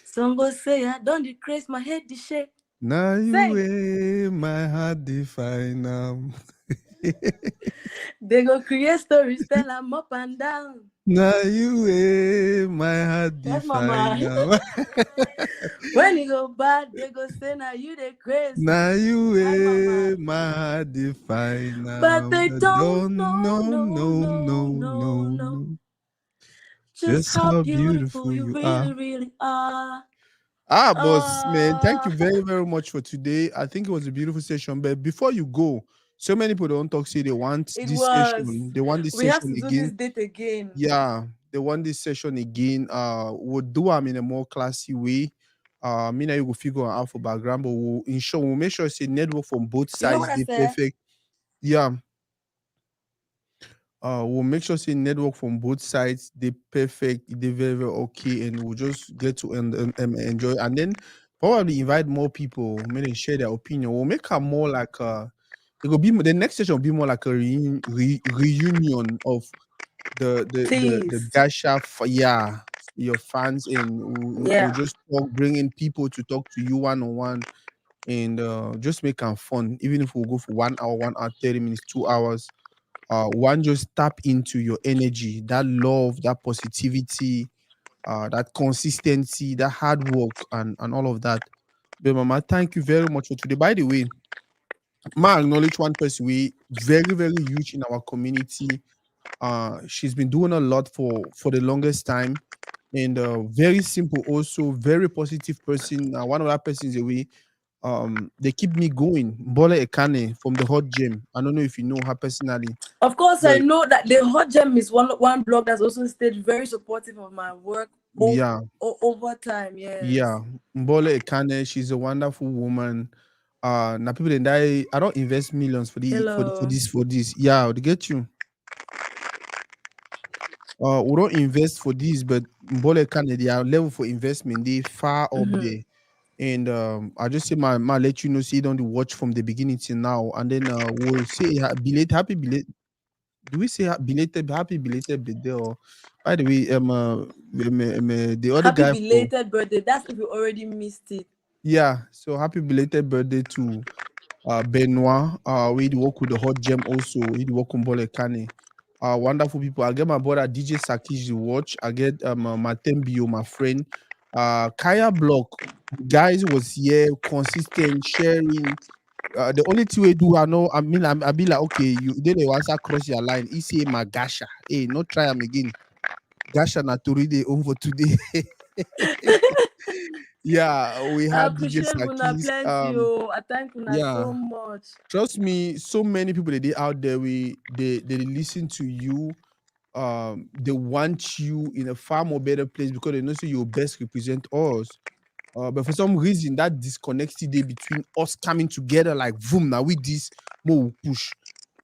Some go say I don't decrease my head the shake. Na you Sing. way, my heart dey find am. They go create stories, tell I'm up and down. Na you way, my heart dey Yes, find mama. am. When you go bad, they go say now you the craze. Na you Hi, mama. way, my heart dey find But am. they I don't don't know, know, no, no, no, no, no, no, no. no. Just Just how how beautiful beautiful you you really, are. really are. Boss, man, thank Uh, you very, very much for today. I think it was a beautiful session. But before you go, so many people don't talk, say they want it this was. session. They want this We have session to do again. this date again. Yeah, they want this session again. We'll do them in a more classy way. Me and you will figure out for background, but we'll make sure say network from both You know what sides. I They said? perfect. Yeah. We'll make sure say network from both sides. They perfect. They very, very okay, and we'll just get to enjoy. And then probably invite more people. Maybe share their opinion. We'll make her more like it will be the next session will be more like a reunion of the Please. Gasha, yeah, your fans, and we'll Yeah. just talk, bring in people to talk to you one on one, and just make it fun. Even if we'll go for 1 hour, 1 hour, 30 minutes, 2 hours, one just tap into your energy, that love, that positivity, that consistency, that hard work, and all of that. But Mama, thank you very much for today. By the way, Ma acknowledge one person we very, very huge in our community. She's been doing a lot for the longest time, and very simple, also very positive person. One of that persons away. They keep me going. Mbole Ekane from the Hot Gym. I don't know if you know her personally, Of course, I but know that the Hot Gem is one blog that's also stayed very supportive of my work yeah, over time. Yes. yeah. Mbole Ekane, she's a wonderful woman. Now people then die. I don't invest millions for Hello. for this. Yeah, to get you. We don't invest for this, but Mbole Ekane, their level for investment, they far up Mm-hmm. there. And I just say my let you know, see don't watch from the beginning till now, and then we'll say happy belated. Do we say happy belated birthday? Or by the way, the other Happy guy for belated birthday. That's if you already missed it. yeah. So happy belated birthday to Benoit. We work with the Hot Gem also. We work with Mbole Kane. Wonderful people. I get my brother DJ Sakish to watch. I get Matembio, my friend. Kaya Block guys was here, consistent sharing. The only two way do I know, I be like, okay, you then they answer cross your line. He say my gasha. Hey, not try him again. Gasha na Toridey over today. Yeah, we I had DJ appreciate Una Sakis. plenty. Oh, I thank Una Yeah. so much. Trust me, so many people that they out there, they listen to you. They want you in a far more better place because they know so you best represent us. But for some reason, that disconnected day between us coming together, like boom, now with this more push.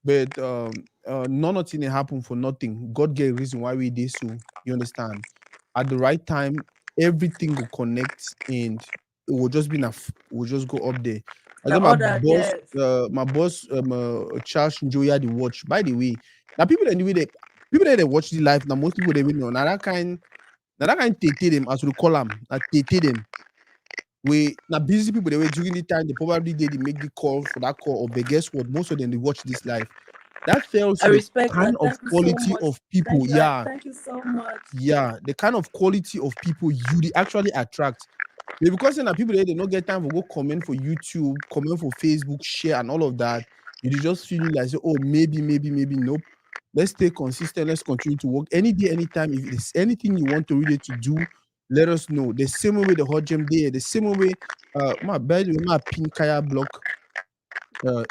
But none of it happen for nothing. God gave a reason why we did so. You understand? At the right time, everything will connect and it will just be enough. We'll just go up there. I The got order, yes. my boss, Charles Njoya the watch. By the way, now people that they watch the live, now most people they will know. Now that kind tete them as we call them, tete them. We now busy people they were during the time they probably did make the call for that call, but guess what? Most of them they watch this live. That tells I you the respect kind that. of Thank you so quality much. of people. Thank you. Thank you so much. Yeah, the kind of quality of people you actually attract. Maybe because then people they don't get time for go comment for YouTube, comment for Facebook, share and all of that. You just feel like say, oh, maybe, nope. Let's stay consistent. Let's continue to work any day, anytime. If there's anything you want to really to do, let us know. The same way the Hot Gem day, the same way my by the way, my pin Kaya block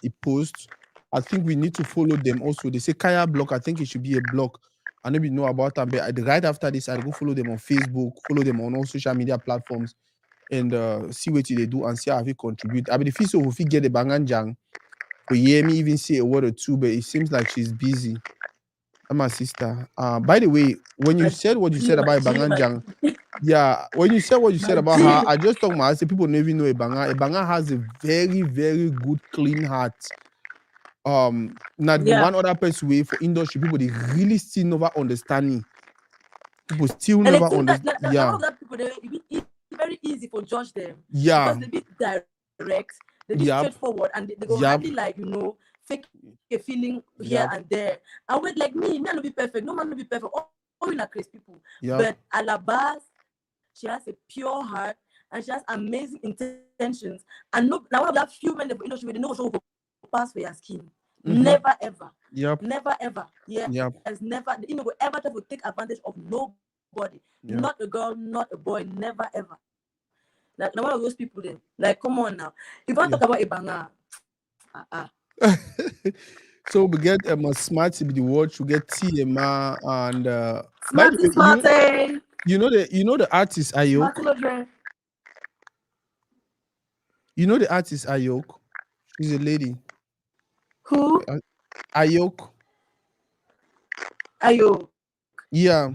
it posts. I think we need to follow them also. They say Kaya block. I think it should be a block. I know we know about them, but right after this, I'll go follow them on Facebook, follow them on all social media platforms, and see what they do and see how they contribute. I mean, if so, if we get the Banganjang, for hear me even say a word or two, but it seems like she's busy. I'm my sister. By the way, when you said what you said about Banganjang, yeah, when you said what you said about her, I just talked about I said people don't even know Ebanga. Ebanga has a very, very good, clean heart. Now the Yeah. one other person way for industry, people they really still never understanding. People still And I never think that, understand. Yeah, all of that people, it's very easy for judge them yeah, because they be direct, they be yep, straightforward, and they go yep, hardly like fake a feeling here yep, and there. And with like me no be perfect. No man no be perfect. All in a crazy people. yep, But Alabas, she has a pure heart and she has amazing intentions. And no, now one of that few men in the industry they know what will pass for your skin. Never ever. yep, Never ever. Yeah, yep, has never will ever try to take advantage of nobody. yep. Not a girl, not a boy, never ever. Like one of those people then. Like come on now. If I Yeah. talk about a banger, So we get a smart to be the watch. We get TMA and by the smarty way, smarty, you know the artist Ayok. smarty Lodre. You know the artist Ayok. She's a lady. Who? Ayok. Ayo. Yeah.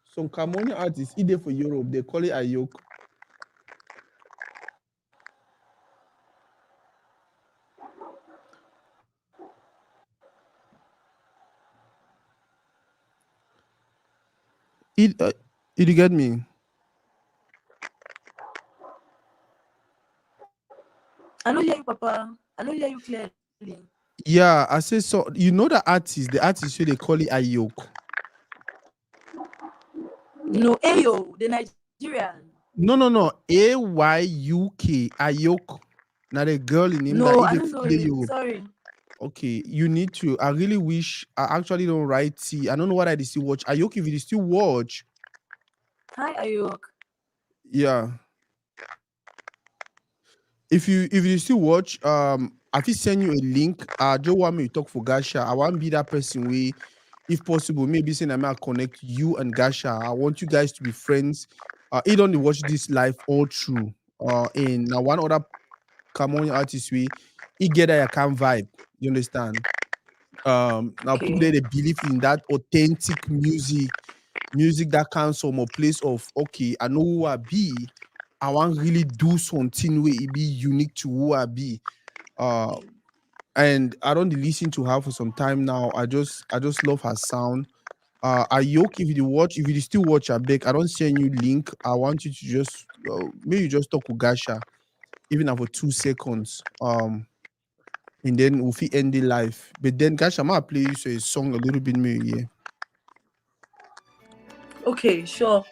Some Cameroonian artists, either for Europe, they call it Ayok. It, you get me? I know hear you, Papa. I know hear you clearly. Yeah, I say so. You know the artist who they call it Ayok. No, Ayo, the Nigerian. No. AYUK Ayok. Now the girl in him that No, it I the don't know the it. Europe. Sorry. Okay, you need to. I really wish I actually don't write T. I don't know what I did still watch. Ayok, if you still watch, Hi, Ayok. yeah. If you still watch, I will send you a link. Just want me to talk for Gasha. I want to be that person way, if possible, maybe saying I might connect you and Gasha. I want you guys to be friends. He don't watch this live all through. In now one other Cameroonian artist way, he get that can vibe. You understand? Now people Okay. they believe in that authentic music that comes from a place of okay, I know who I be. I want really do something where it be unique to who I be. Uh, and I don't listen to her for some time now. I just love her sound. I yoke if you still watch I beg, I don't send you link. I want you to just maybe you just talk with Gasha, even for 2 seconds. And then we'll end the live. But then Gasha, I'm gonna play you a song a little bit more, yeah. Okay, sure.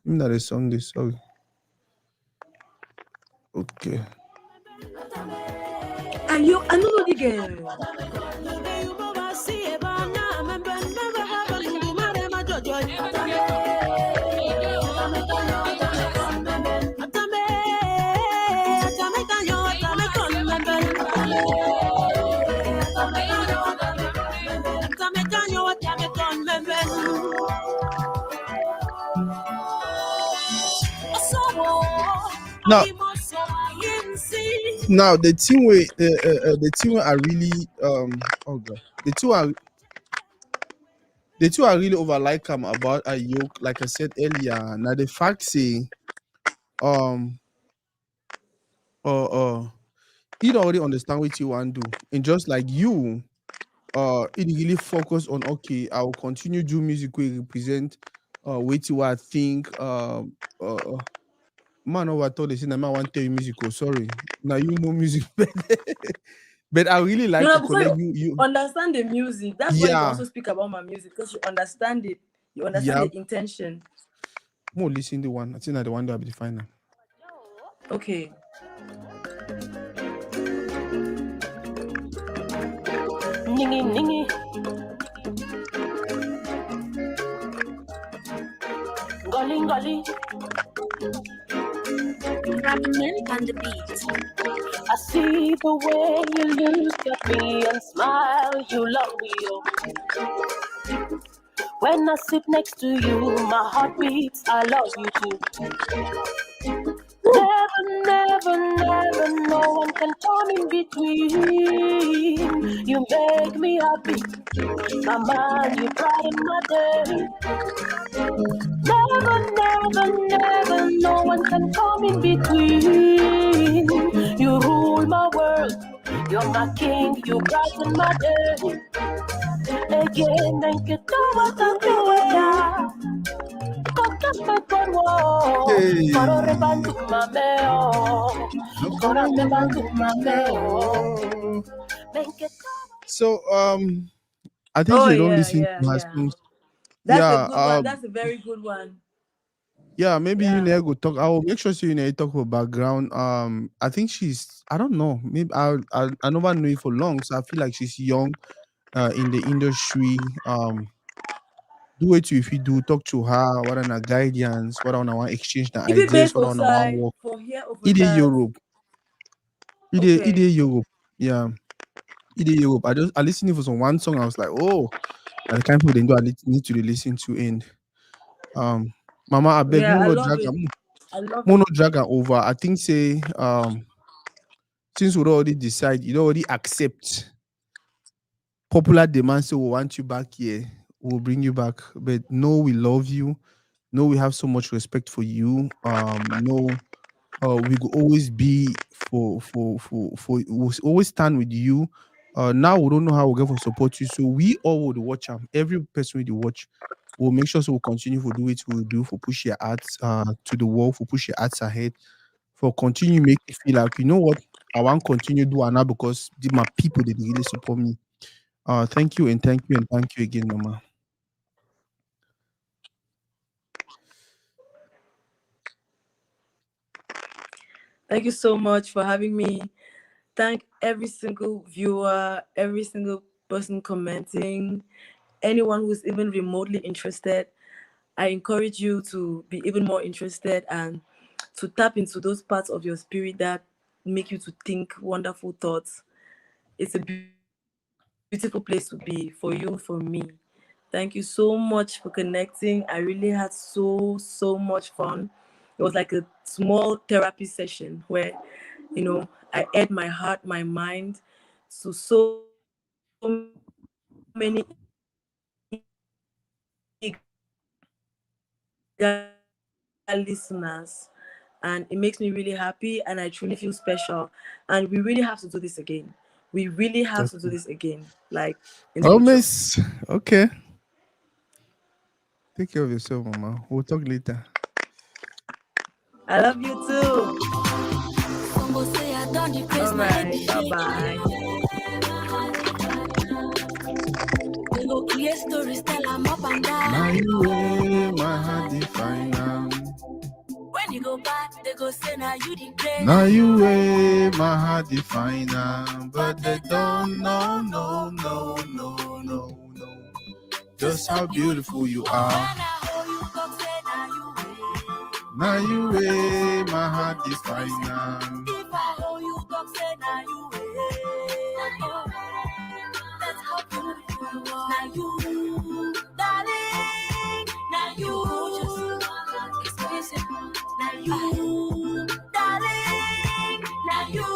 Even that a song this song. Okay. Ayok, I don't know the girl. Now, now the team where I really oh god the two I really over like about a yoke, like I said earlier. Now the fact say um he don't already understand what you want to do, and just like you it really focus on okay, I will continue do music we represent what you I think man over told the I want to tell you musical sorry now you know music better. But I really No, like no, to before connect you you understand the music, that's why you can yeah also speak about my music because you understand it. You understand yeah the intention. more listen the one I think that the one that will be the final. Okay. Ningy, ningy. Golly, golly. On the beat. I see the way you look at me and smile. You love me, oh. When I sit next to you, my heart beats. I love you too. Never, never, never, no one can come in between. You make me happy, my mind, you brighten my day. Never, never, never, no one can come in between. You rule my world, you're my king, you brighten my day. Again, thank you so much, I'm doing. So I think Oh they don't yeah, listen yeah, to her yeah. songs. That's a Yeah, good one. That's a very good one. yeah, maybe you Yeah. never go talk. I will make sure so you never talk about background. I think she's I don't know. Maybe I never knew it for long, so I feel like she's young in the industry. Do it if you do talk to her, what on her guidance, what on our exchange the If you pay ideas, what for on our side work. for here or for It is that. Europe. It Okay. is Europe. Yeah. It is Europe. I listened for some one song. I was like, oh, and the kind of people they do need to listen to and um Mama I beg Yeah, I mono love drag it. I love mono it. drag am over. I think say since we already decide, you already accept popular demand, so we want you back here, we'll bring you back. But no, we love you. No, we have so much respect for you. No, we will always be for we'll always stand with you. Now we don't know how we're going to support you, so we all would watch them. Every person will watch. We'll make sure so we'll continue to do it. We'll do for push your arts to the wall, for push your arts ahead, for continue make you feel like you know what I want continue do now because my people they really support me. Thank you and thank you and thank you again, Mama. Thank you so much for having me. Thank every single viewer, every single person commenting, anyone who's even remotely interested. I encourage you to be even more interested and to tap into those parts of your spirit that make you to think wonderful thoughts. It's a beautiful place to be for you, for me. Thank you so much for connecting. I really had so much fun. It was like a small therapy session where, I aired my heart, my mind to so many eager listeners, and it makes me really happy. And I truly feel special. And we really have to do this again. We really have to do this again, like in the future. Okay. Oh, miss. Okay. Take care of yourself, Mama. We'll talk later. I love you too. Some go say I done the All place, my head right. be Bye shake. bye. They go create stories, tell I'm up and Now down. you way my heart define am. When you go back, they go say now you the great. Now you way my heart define am. But they don't know, no, no, no, no, no. Just how beautiful you When are. I hold you, talk say now you way. Now you way my heart define am. If I hold you, talk say now you way. That's how beautiful you are. Now you, darling. Now you, just expensive. Now you, darling. Now you,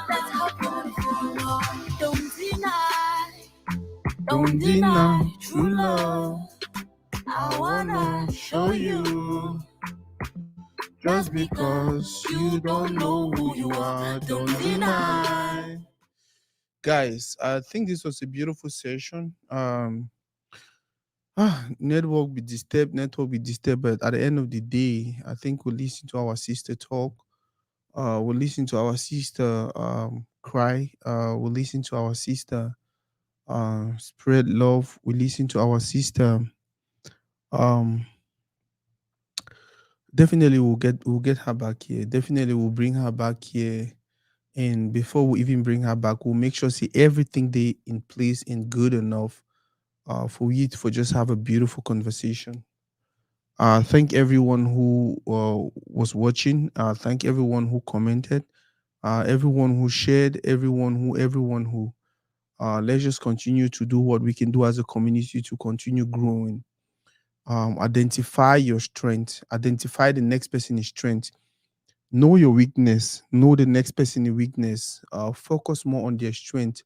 that's how beautiful you are. Don't deny, Don't deny true love. I wanna show you. Just because you don't know who you are, don't deny. Guys, I think this was a beautiful session. Network be disturbed, but at the end of the day, I think we'll listen to our sister talk. We'll listen to our sister cry. We'll listen to our sister spread love. We listen to our sister. Um, Definitely we'll get her back here. Definitely we'll bring her back here. And before we even bring her back, we'll make sure see everything they in place and good enough for you to for just have a beautiful conversation. Thank everyone who was watching. Thank everyone who commented. Everyone who shared. Everyone who. Let's just continue to do what we can do as a community to continue growing. Identify your strength. Identify the next person's strength. Know your weakness. Know the next person's weakness. Focus more on their strength.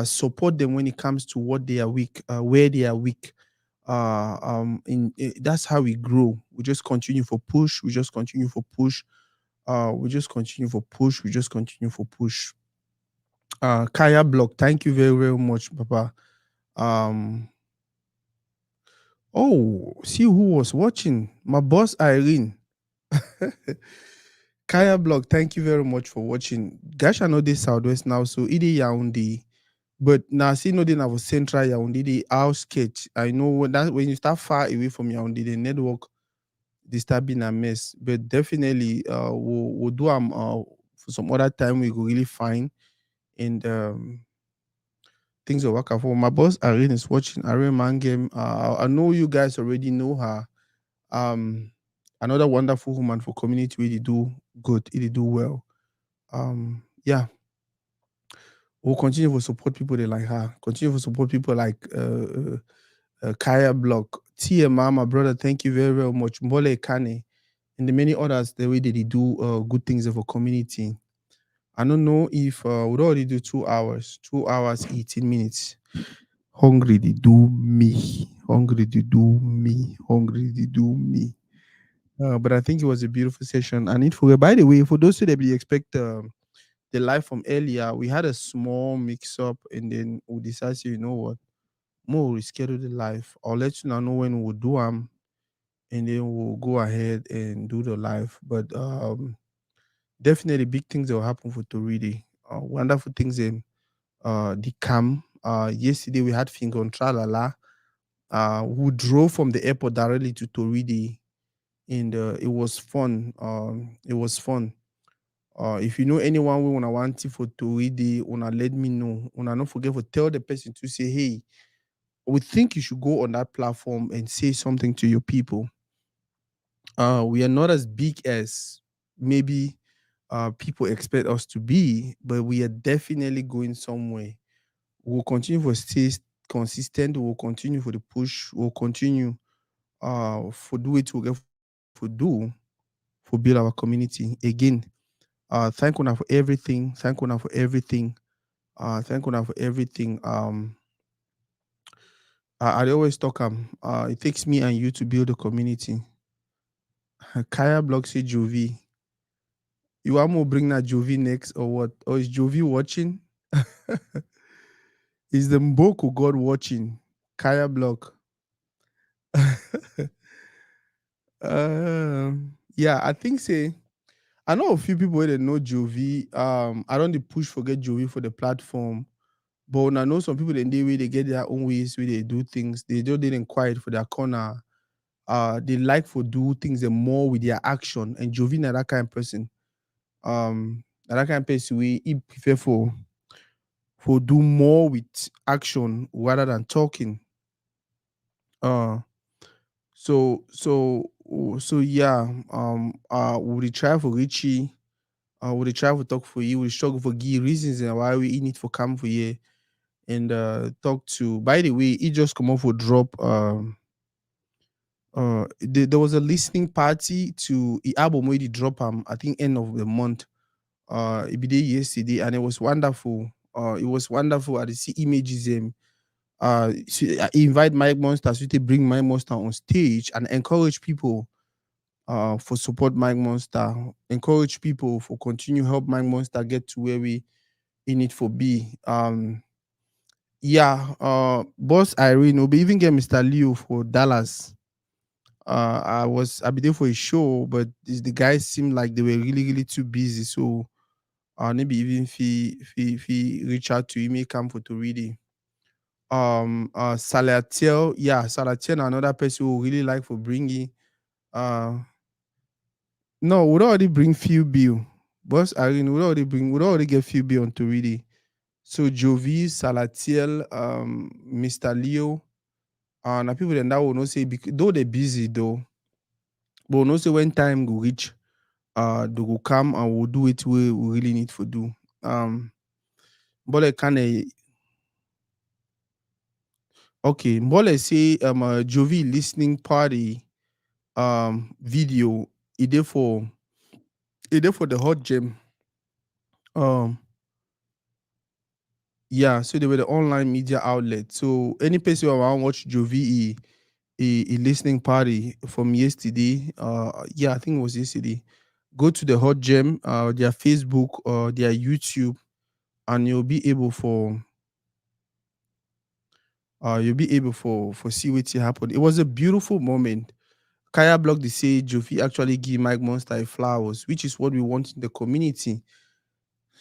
Support them when it comes to what they are weak, where they are weak. That's how we grow. We just continue for push. We just continue for push. We just continue for push. We just continue for push. Kaya Block, thank you very very much, Papa. Um. Oh, see who was watching. My boss Irene. Kaya Block, thank you very much for watching. Gosh, I know this Southwest now, so it is Yaoundé. But now, see, no, they have central Yaoundé, the outskirts. I know when you start far away from Yaoundé, the network they start being a mess. But definitely, we'll do for some other time we go really fine and things will work out. For my boss Irene is watching. Irene Mangem. I know you guys already know her. Um, Another wonderful woman for community. Really do good. Really do well. Yeah, we'll continue to support people they like her. Continue to support people like Kaya Block, TMA, my brother. Thank you very very much. Mbole Kane and the many others. The way that they do good things for community. I don't know if we'd already do 2 hours, 2 hours 18 minutes. Hungry they do me. Hungry they do me. Hungry they do me. But I think it was a beautiful session. And it for by the way, for those who that we expect the live from earlier, we had a small mix up and then we decided, you know what, more we reschedule the live. I'll let you know when we'll do them and then we'll go ahead and do the live. But definitely big things that will happen for Toridey. Wonderful things in the cam. Yesterday we had Finger on Tralala, who drove from the airport directly to Toridey, and it was fun. It was fun. If you know anyone we wanna want to for Toridey, wanna let me know. Wanna not forget to tell the person to say, hey, we think you should go on that platform and say something to your people. We are not as big as maybe people expect us to be, but we are definitely going somewhere. We'll continue for stay consistent. We'll continue for the push. We'll continue for do it. We'll get for do for build our community again. Thank you for everything. Thank you for everything. Thank you for everything. I always talk. It takes me and you to build a community. Kaya Block say Jovi. You want to bring that Jovi next or what? Or is Jovi watching? Is the Mboko God watching? Kaya Block. Yeah, I think say I know a few people that know Jovi. I don't dey push forget Jovi for the platform. But when I know some people in the way they get their own ways where they do things, they just didn't quiet for their corner. They like for do things and more with their action. And Jovi na that kind of person. Na that kind of person we he prefer for do more with action rather than talking. Uh so yeah. We dey try for Richie. We dey try for talk for you. We struggle for give reasons and why we need for come for you and talk to. By the way, he just come off for drop. There was a listening party to the album where he drop I think end of the month. It be there yesterday and it was wonderful. It was wonderful. I see images so I invite Mike Monster to bring Mike Monster on stage and encourage people for support Mike Monster. Encourage people for continue help Mike Monster get to where we in it for be. Yeah, Boss Irene will be even get Mr. Leo for Dallas. I be there for a show, but the guys seemed like they were really, really too busy. So maybe even if he reach out to him, he come for Toridey. Salatiel, yeah, Salatiel, another person who really like for bringing. No, we'd already bring few bill. Boss Irene would already get few bill on Toridey. So Jovi, Salatiel, Mr. Leo, now people then that will not say though they're busy though, but no say when time go reach, they will come and we'll do it we really need to do. But kind of okay, Mbole say Jovi listening party video it there for the hot gem. Um yeah, so they were the online media outlet. So any person who want watch Jovi a listening party from yesterday. Yeah, I think it was yesterday. Go to the hot gem, their Facebook or their YouTube, and you'll be able for see what happened. It was a beautiful moment. Kaya Block they say Jovi actually give Mike Monster flowers, which is what we want in the community.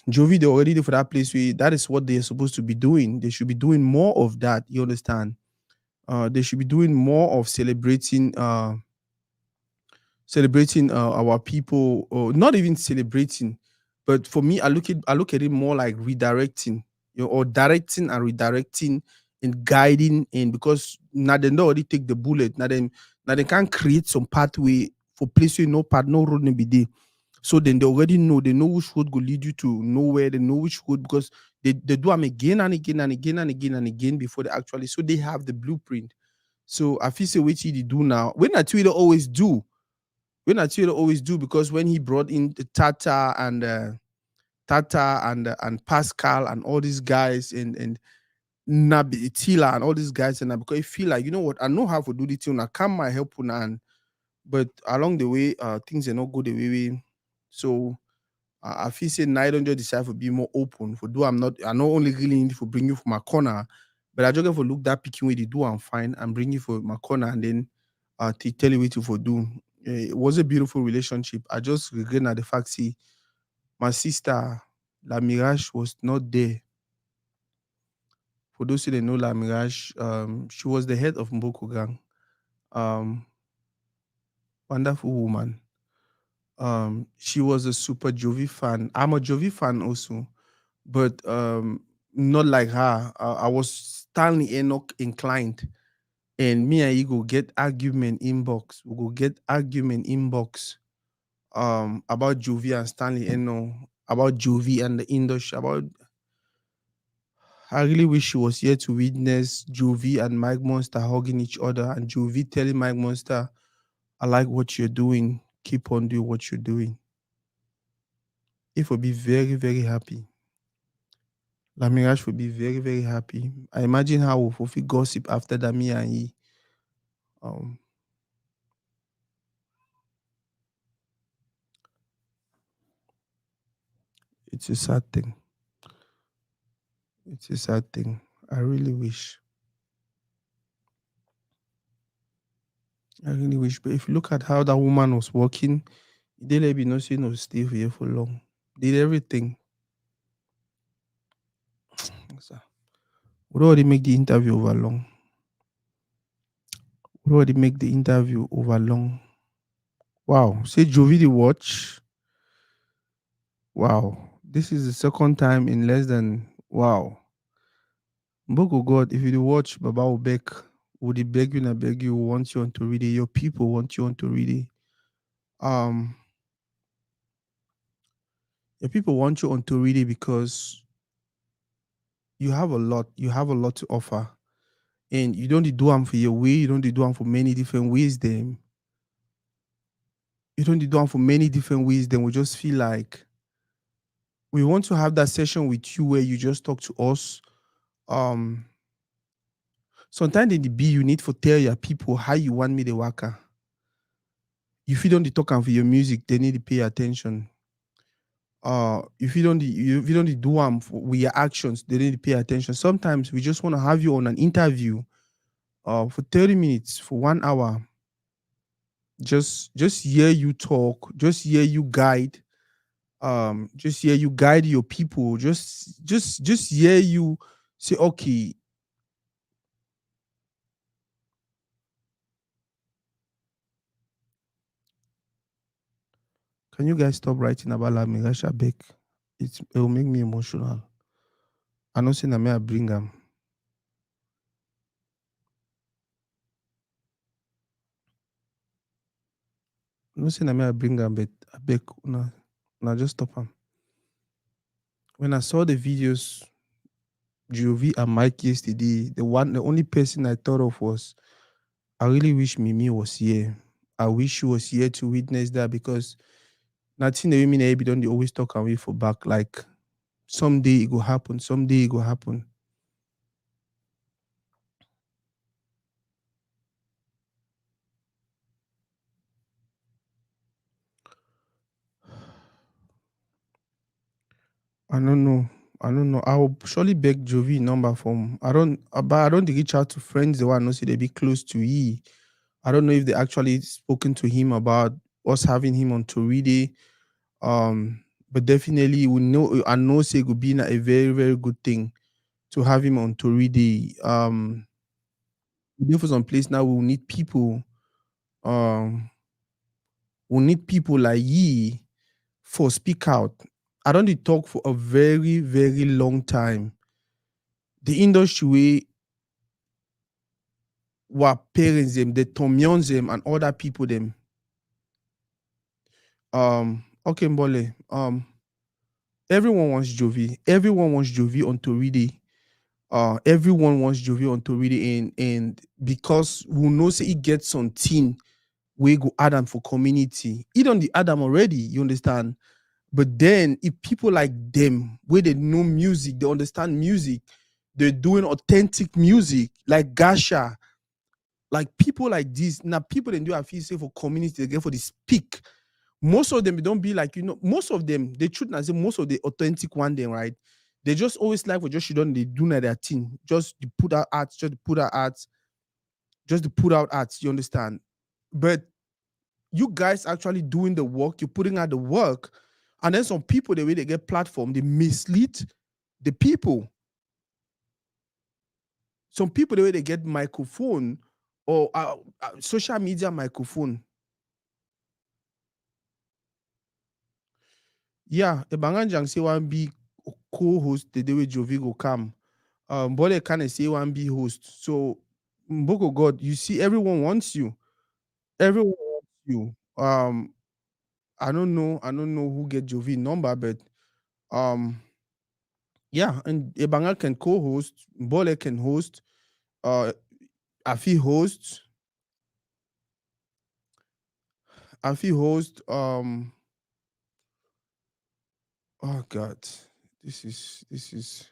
Jovi they already did for that place where that is what they're supposed to be doing. They should be doing more of that. You understand? They should be doing more of celebrating our people, or not even celebrating, but for me, I look at it more like redirecting, or directing and redirecting and guiding in, because now they already take the bullet. Now they can create some pathway for places no path, no road, no be there. So then they know which road will lead you to nowhere, they know which road because they do them again and again and again and again and again before they actually, so they have the blueprint. So I feel say what they do now, when I Twitter always do, because when he brought in the Tata and Pascal and all these guys and Nabi Tila and all these guys, and because I feel like, you know what, I know how to do the thing. I come my help and but along the way things are not good the way so I feel say now I don't just decide to be more open for do I not only really need to bring you from my corner, but I just get for look that picking way they do and fine and bring you for my corner and then to tell you what to for do. It was a beautiful relationship. I just regret at the fact see my sister La Mirage was not there. For those who don't know La Mirage, she was the head of Mboko Gang. Um, Wonderful woman. She was a super Jovi fan. I'm a Jovi fan also, but not like her. I was Stanley Enoch inclined, and me and you go get argument inbox. We go get argument inbox about Jovi and Stanley Enoch, about Jovi and the industry. About I really wish she was here to witness Jovi and Mike Monster hugging each other, and Jovi telling Mike Monster, "I like what you're doing. Keep on doing what you're doing." It would be very, very happy. Lamirash would be very, very happy. I imagine how Fofi gossip after that, me and he. Um, it's a sad thing. It's a sad thing. I really wish. I really wish. But if you look at how that woman was working, they let me know she no stay here for long. Did everything. So, we already make the interview over long. We already make the interview over long. Wow. Say Jovi the watch. Wow. This is the second time in less than wow. Mboko God, if you do watch Baba will beg, would he beg you and beg you, want you on to read it. Your people want you on to read it. Um your people want you on to read it because you have a lot to offer. And you don't do them for your way, you don't do them for many different ways, them. You don't do them for many different ways, then we just feel like we want to have that session with you where you just talk to us. Um Sometimes in the B, you need to tell your people how you want me to work. If you don't talk for your music, they need to pay attention. If you don't do them with your actions, they need to pay attention. Sometimes we just want to have you on an interview for 30 minutes, for 1 hour. Just hear you talk, just hear you guide, just hear you guide your people, just hear you say, okay. Can you guys stop writing about Lamigasha Beck? It will make me emotional. I know say na me I bring them. No say na me I bring them, but I beg now just stop them. When I saw the videos, Jovi and Mike yesterday, the only person I thought of was I really wish Mimi was here. I wish she was here to witness that because nothing the women don't they always talk away for back like someday it will happen, someday it will happen. I don't know. I don't know. I will surely beg Jovi number from. But I don't reach out to friends the one I know say they be close to he. I don't know if they actually spoken to him about us having him on Toridey. But definitely we know I know say it would be a very, very good thing to have him on Toridey. We for some place now we will need people. We need people like ye for speak out. I don't dey talk for a very, very long time. The industry way were parents them, the Tomions them and other people them. Okay, Mbole. Everyone wants Jovi. Everyone wants Jovi on Toridey. Everyone wants Jovi on Toridey, and because we know say he gets something, we go Adam for community. He don't the Adam already, you understand? But then if people like them, where they know music, they understand music, they're doing authentic music, like Gasha, like people like this. Now people they do I feel say for community, they get for the speak. Most of them they don't be like, most of them, they should not say most of the authentic one them, right? They just always like for just you don't they do not their thing, just to put out art, just to put out art, just to put out art, you understand? But you guys actually doing the work, you're putting out the work, and then some people, the way they get platform, they mislead the people. Some people, the way they get microphone or social media microphone, Yeah, Ebanganjang say one be co-host the day with Jovi go come. Bole can say one be host. So Mboko God, you see, everyone wants you. Everyone wants you. I don't know who get Jovi number, but um, yeah, and Ebanga can co-host, Bole can host, uh, Afi host, Afi host. Oh God, this is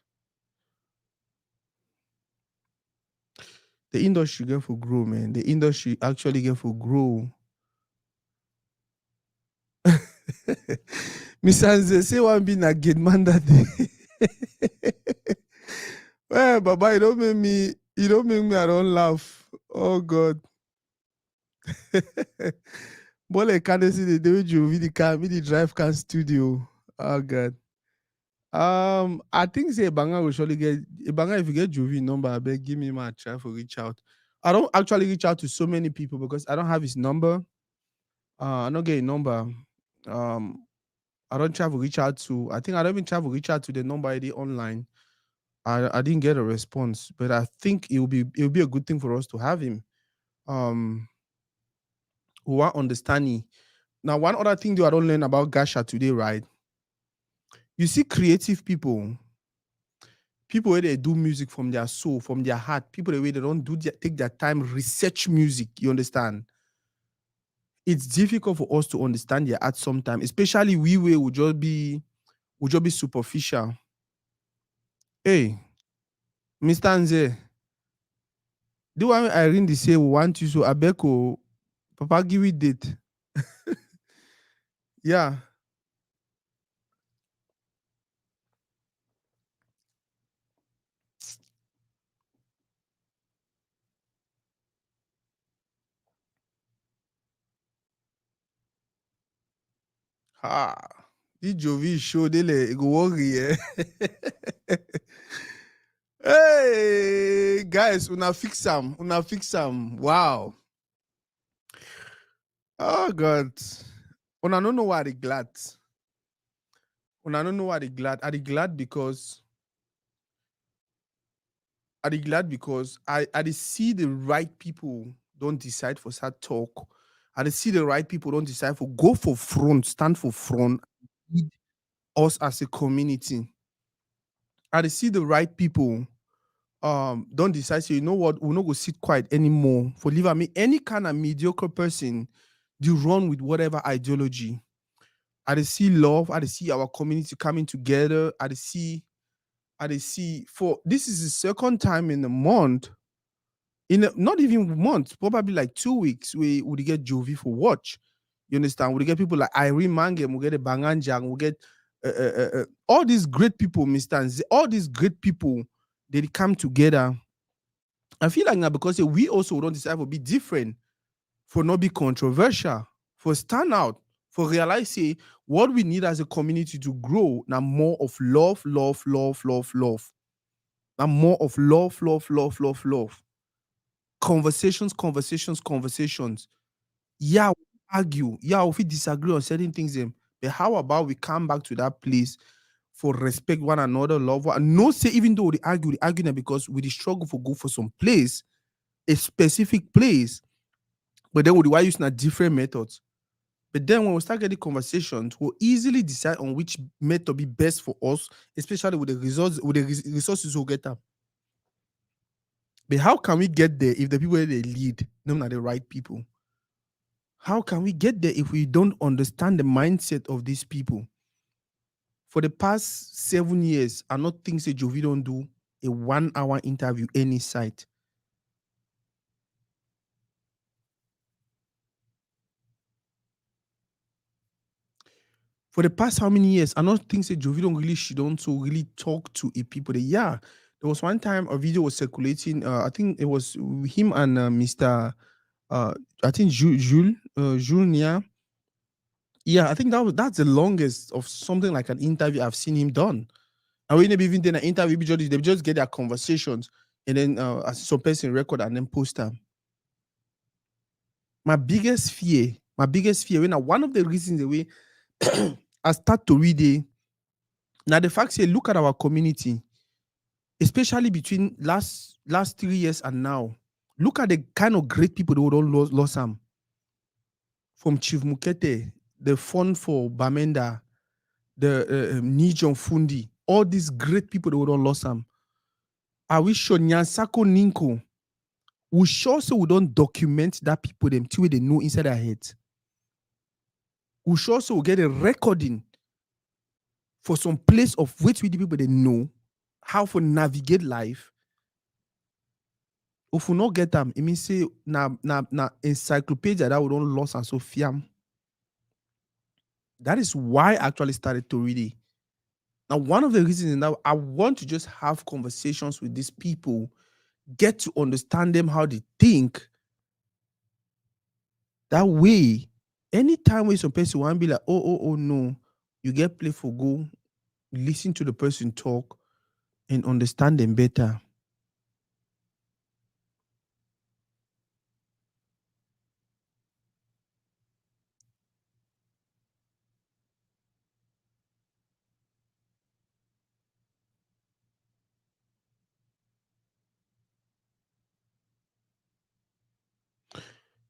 the industry get for grow, man. The industry actually get for grow. Miss Anze say one be na gate man that day. Well, Baba, you don't make me I don't laugh. Oh God. Bole can't see the day you really can me the drive car studio. Oh God. I think say Banga will surely get Banga if you get Jovi number, I beg give me my try for reach out. I don't actually reach out to so many people because I don't have his number. I don't get a number. Um, I don't travel reach out to. I think I don't even travel reach out to the number ID online. I didn't get a response, but I think it will be a good thing for us to have him. Um, who are understanding. Now, one other thing though I don't learn about Gasha today, right? You see, creative people where they do music from their soul, from their heart, people the way they don't take their time research music. You understand? It's difficult for us to understand their art sometimes, especially we will just be superficial. Hey, Mr. Nze, the one Irene they say we want you so Abeko, Papa give it date. Yeah. Ah. This Jovi show they like go worry. Hey guys, una fix them. Wow. Oh God. Una don't know why they glad. Una don't know why they glad. Are they glad because I dey see the right people don't decide for that talk. I dey see the right people don't decide for go for front, stand for front, lead us as a community. I dey see the right people don't decide say you know what we're not go sit quiet anymore for leave me any kind of mediocre person do run with whatever ideology. I dey see love, I dey see our community coming together, I dey see for this is the second time in a month, not even months, probably like 2 weeks, we would get Jovi for watch. You understand? We get people like Irene Mangem, we get a Banganjang, we get all these great people, Mr. Nze, all these great people, they come together. I feel like now because we also don't decide to be different, for not be controversial, for stand out, for realize say what we need as a community to grow now more of love, love, love, love, love. Now more of love, love, love, love, love. Conversations, conversations, conversations. Yeah, we argue. Yeah, if we disagree on certain things, but how about we come back to that place for respect one another, love one. No say even though they argue now because we dey struggle for go for some place, a specific place, but then we why using a different methods. But then when we start getting conversations, we'll easily decide on which method be best for us, especially with the results, with the resources we'll get up. But how can we get there if the people that they lead, them are the right people? How can we get there if we don't understand the mindset of these people? For the past 7 years, I not think say Jovi don't do a 1 hour interview any site. For the past how many years, I don't think say Jovi don't really she don't so really talk to a people. That, yeah, there was one time a video was circulating. I think it was him and Mr. I think Jules Nia. Yeah, I think that's the longest of something like an interview I've seen him done. And we never even did an interview, they just get their conversations and then as some person record and then post them. My biggest fear, when one of the reasons the way I start to read it. Now the fact say, look at our community, especially between last 3 years and now. Look at the kind of great people that don't lost them. From Chief Mukete, the fund for Bamenda, the Nijon Fundi, all these great people that don't lost them. I wish sure Nyansako Ninko, we sure so we don't document that people them till they know inside their heads. We sure so we get a recording for some place of which we the people they know how to navigate life. If we not get them, it means say na encyclopedia that we don't lost and so fiam. That is why I actually started Toridey. Now, one of the reasons is that I want to just have conversations with these people, get to understand them, how they think. That way, anytime when some person want to be like, oh, no, you get play for go, listen to the person talk, and understand them better.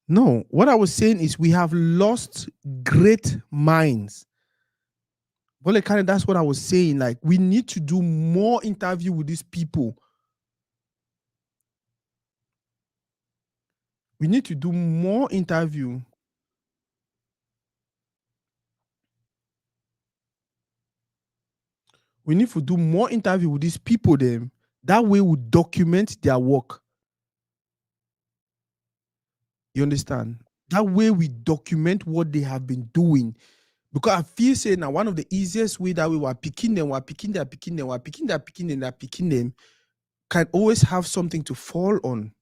No, what I was saying is we have lost great minds. Well, kind of that's what I was saying. Like, we need to do more interview with these people. We need to do more interview. We need to do more interview with these people then. That way we document their work. You understand? That way we document what they have been doing. Because I feel say now one of the easiest way that we were picking them, can always have something to fall on.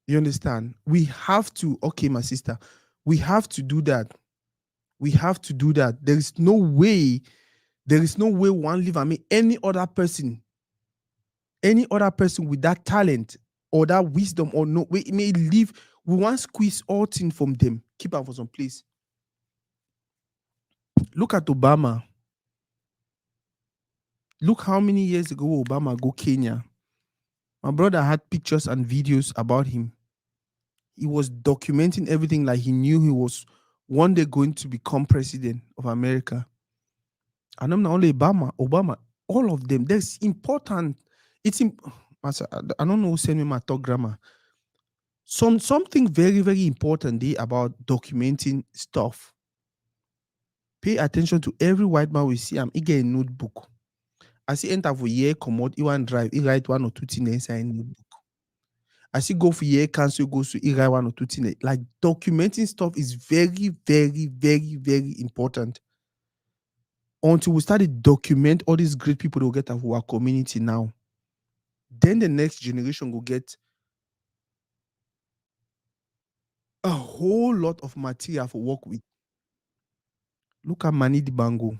You understand? We have to, okay, my sister, we have to do that. We have to do that. There is no way one live. I mean, any other person with that talent or that wisdom or no, we may live. We want to squeeze all things from them. Keep out for some place. Look at Obama. Look how many years ago Obama go Kenya. My brother had pictures and videos about him. He was documenting everything like he knew he was one day going to become president of America. And I'm not only Obama, all of them. That's important. I don't know who sent me my talk grammar. Something very, very important there about documenting stuff. Pay attention to every white man we see. He get a notebook. As he enter for year, come out, he want drive, he write one or two things inside notebook. As he go for year, cancel, goes to he write one or two things. Like documenting stuff is very, very, very, very important. Until we start to document all these great people that will get out of our community now, then the next generation will get a whole lot of material for work with. Look at Manu Dibango.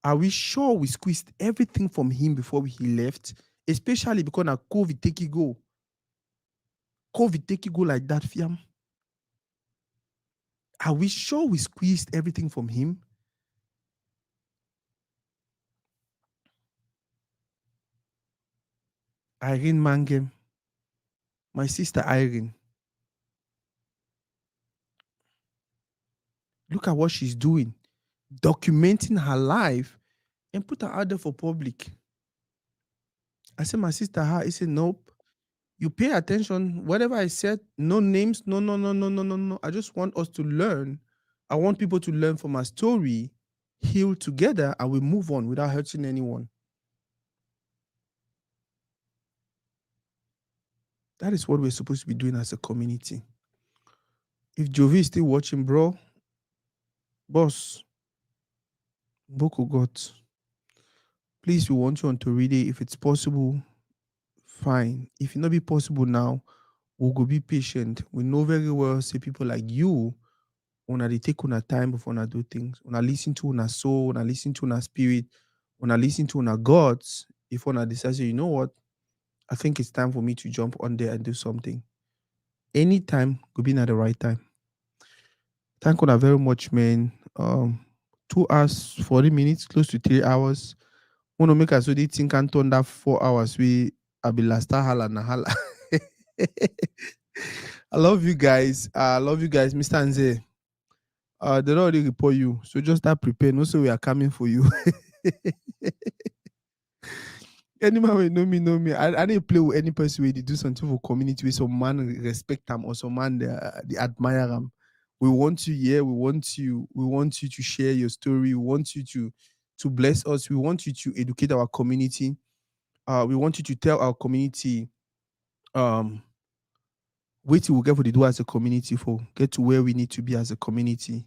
Are we sure we squeezed everything from him before he left? Especially because now COVID take it go. COVID take it go like that, fiam. Are we sure we squeezed everything from him? Irene Mangem. My sister Irene. Look at what she's doing. Documenting her life and put her out there for public. I said, my sister, he said, nope. You pay attention. Whatever I said, no names, no. I just want us to learn. I want people to learn from our story, heal together, and we move on without hurting anyone. That is what we're supposed to be doing as a community. If Jovi is still watching, bro, boss, Boko got. Please, we want you on Toridey. If it's possible, fine. If it not be possible now, we'll go be patient. We know very well, say people like you, when they take on time before they do things. When I listen to una soul, when I listen to una spirit, when I listen to una gods, if when I decide, you know what, I think it's time for me to jump on there and do something. Anytime could be at the right time. Thank you very much, man. 2 hours, 40 minutes, close to 3 hours. Wanna make us so they think and turn that 4 hours. We I be last hala na hala. I love you guys. I love you guys, Mr. Anze. They don't already report you, so just start preparing. Also, we are coming for you. Any man will know me. I didn't play with any person where they do something for community with some man respect them or some man they admire them. We want you here. We want you. We want you to share your story. We want you to bless us. We want you to educate our community. We want you to tell our community what we will get for the do as a community for get to where we need to be as a community.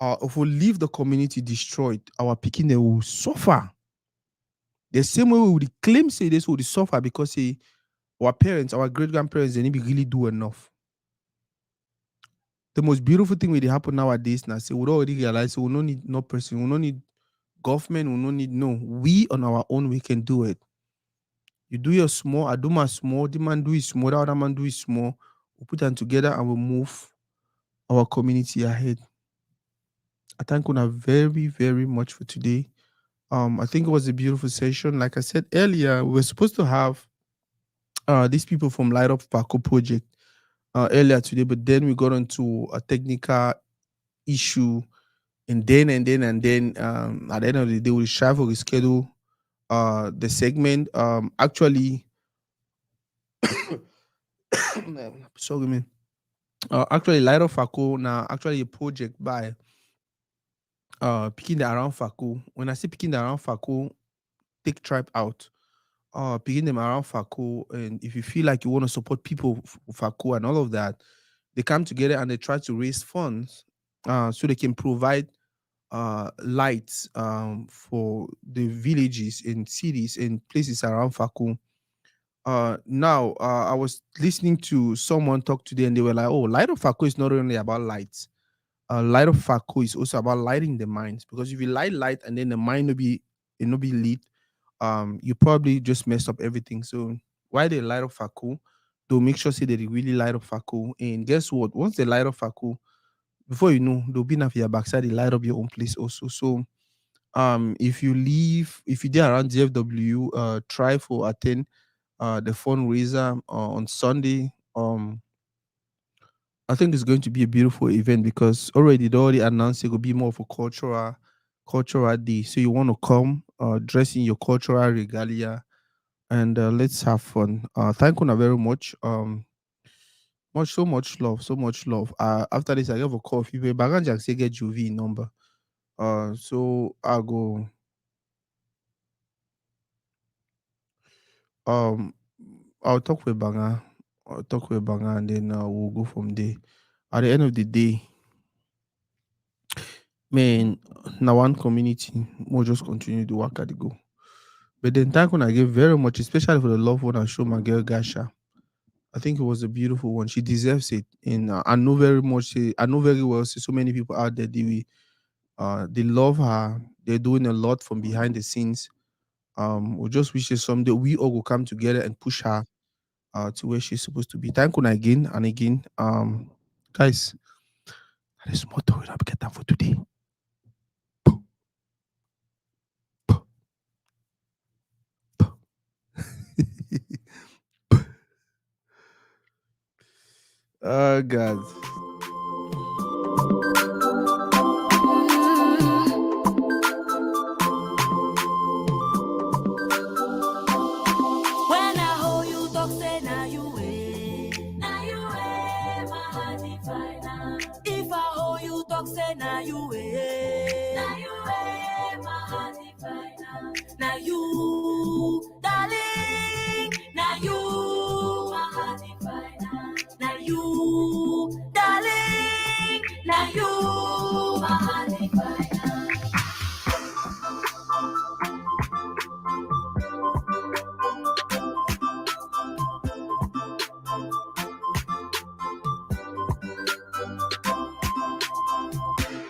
If we leave the community destroyed, our picking they will suffer. The same way we would claim say this will suffer because say our parents, our great grandparents, they didn't really do enough. The most beautiful thing will happen nowadays now. Say we already realize we don't need no person, we don't need government, we don't need no. We on our own we can do it. You do your small, I do my small, the man do his small, the other man do his small. We put them together and we move our community ahead. I thank you very, very much for today. I think it was a beautiful session. Like I said earlier, we were supposed to have these people from Light Up Paco project earlier today, but then we got into a technical issue, and then at the end of the day, we try to reschedule the segment. Actually, sorry, man. Actually, Light Up Paco now actually a project by picking the around Faco. When I say picking the around Faco, take tribe out. Picking them around Faco, and if you feel like you want to support people Faco and all of that, they come together and they try to raise funds so they can provide lights for the villages and cities and places around Faco. Now, I was listening to someone talk today and they were like, oh, Light of Faco is not only about lights. Light of Faco is also about lighting the minds, because if you light and then the mind will be lit, you probably just messed up everything. So why they light up Faco, they'll make sure say that they really light up Faco. And guess what? Once they light up Faco, before you know, they'll be enough your backside, they light up your own place also. So if you did around DFW, try for attend the fundraiser on Sunday. I think it's going to be a beautiful event because already they already announced it will be more of a cultural day. So you want to come, dress in your cultural regalia, and let's have fun. Thank you very much. So much love, so much love. After this, I have a call. People, Bagan say get Juvi number. So I go. Um, I'll talk with Banga. I'll talk with Banga, and then we'll go from there. At the end of the day, man, now one community, we'll just continue to work at the go. But then thank you I gave very much, especially for the love one I show my girl Gasha. I think it was a beautiful one. She deserves it, and I know very much. I know very well. So many people out there, they love her. They're doing a lot from behind the scenes. We just wish that someday we all will come together and push her to where she's supposed to be. Thank you again and again. Guys, there's more to it. I'll get that for today. Oh God.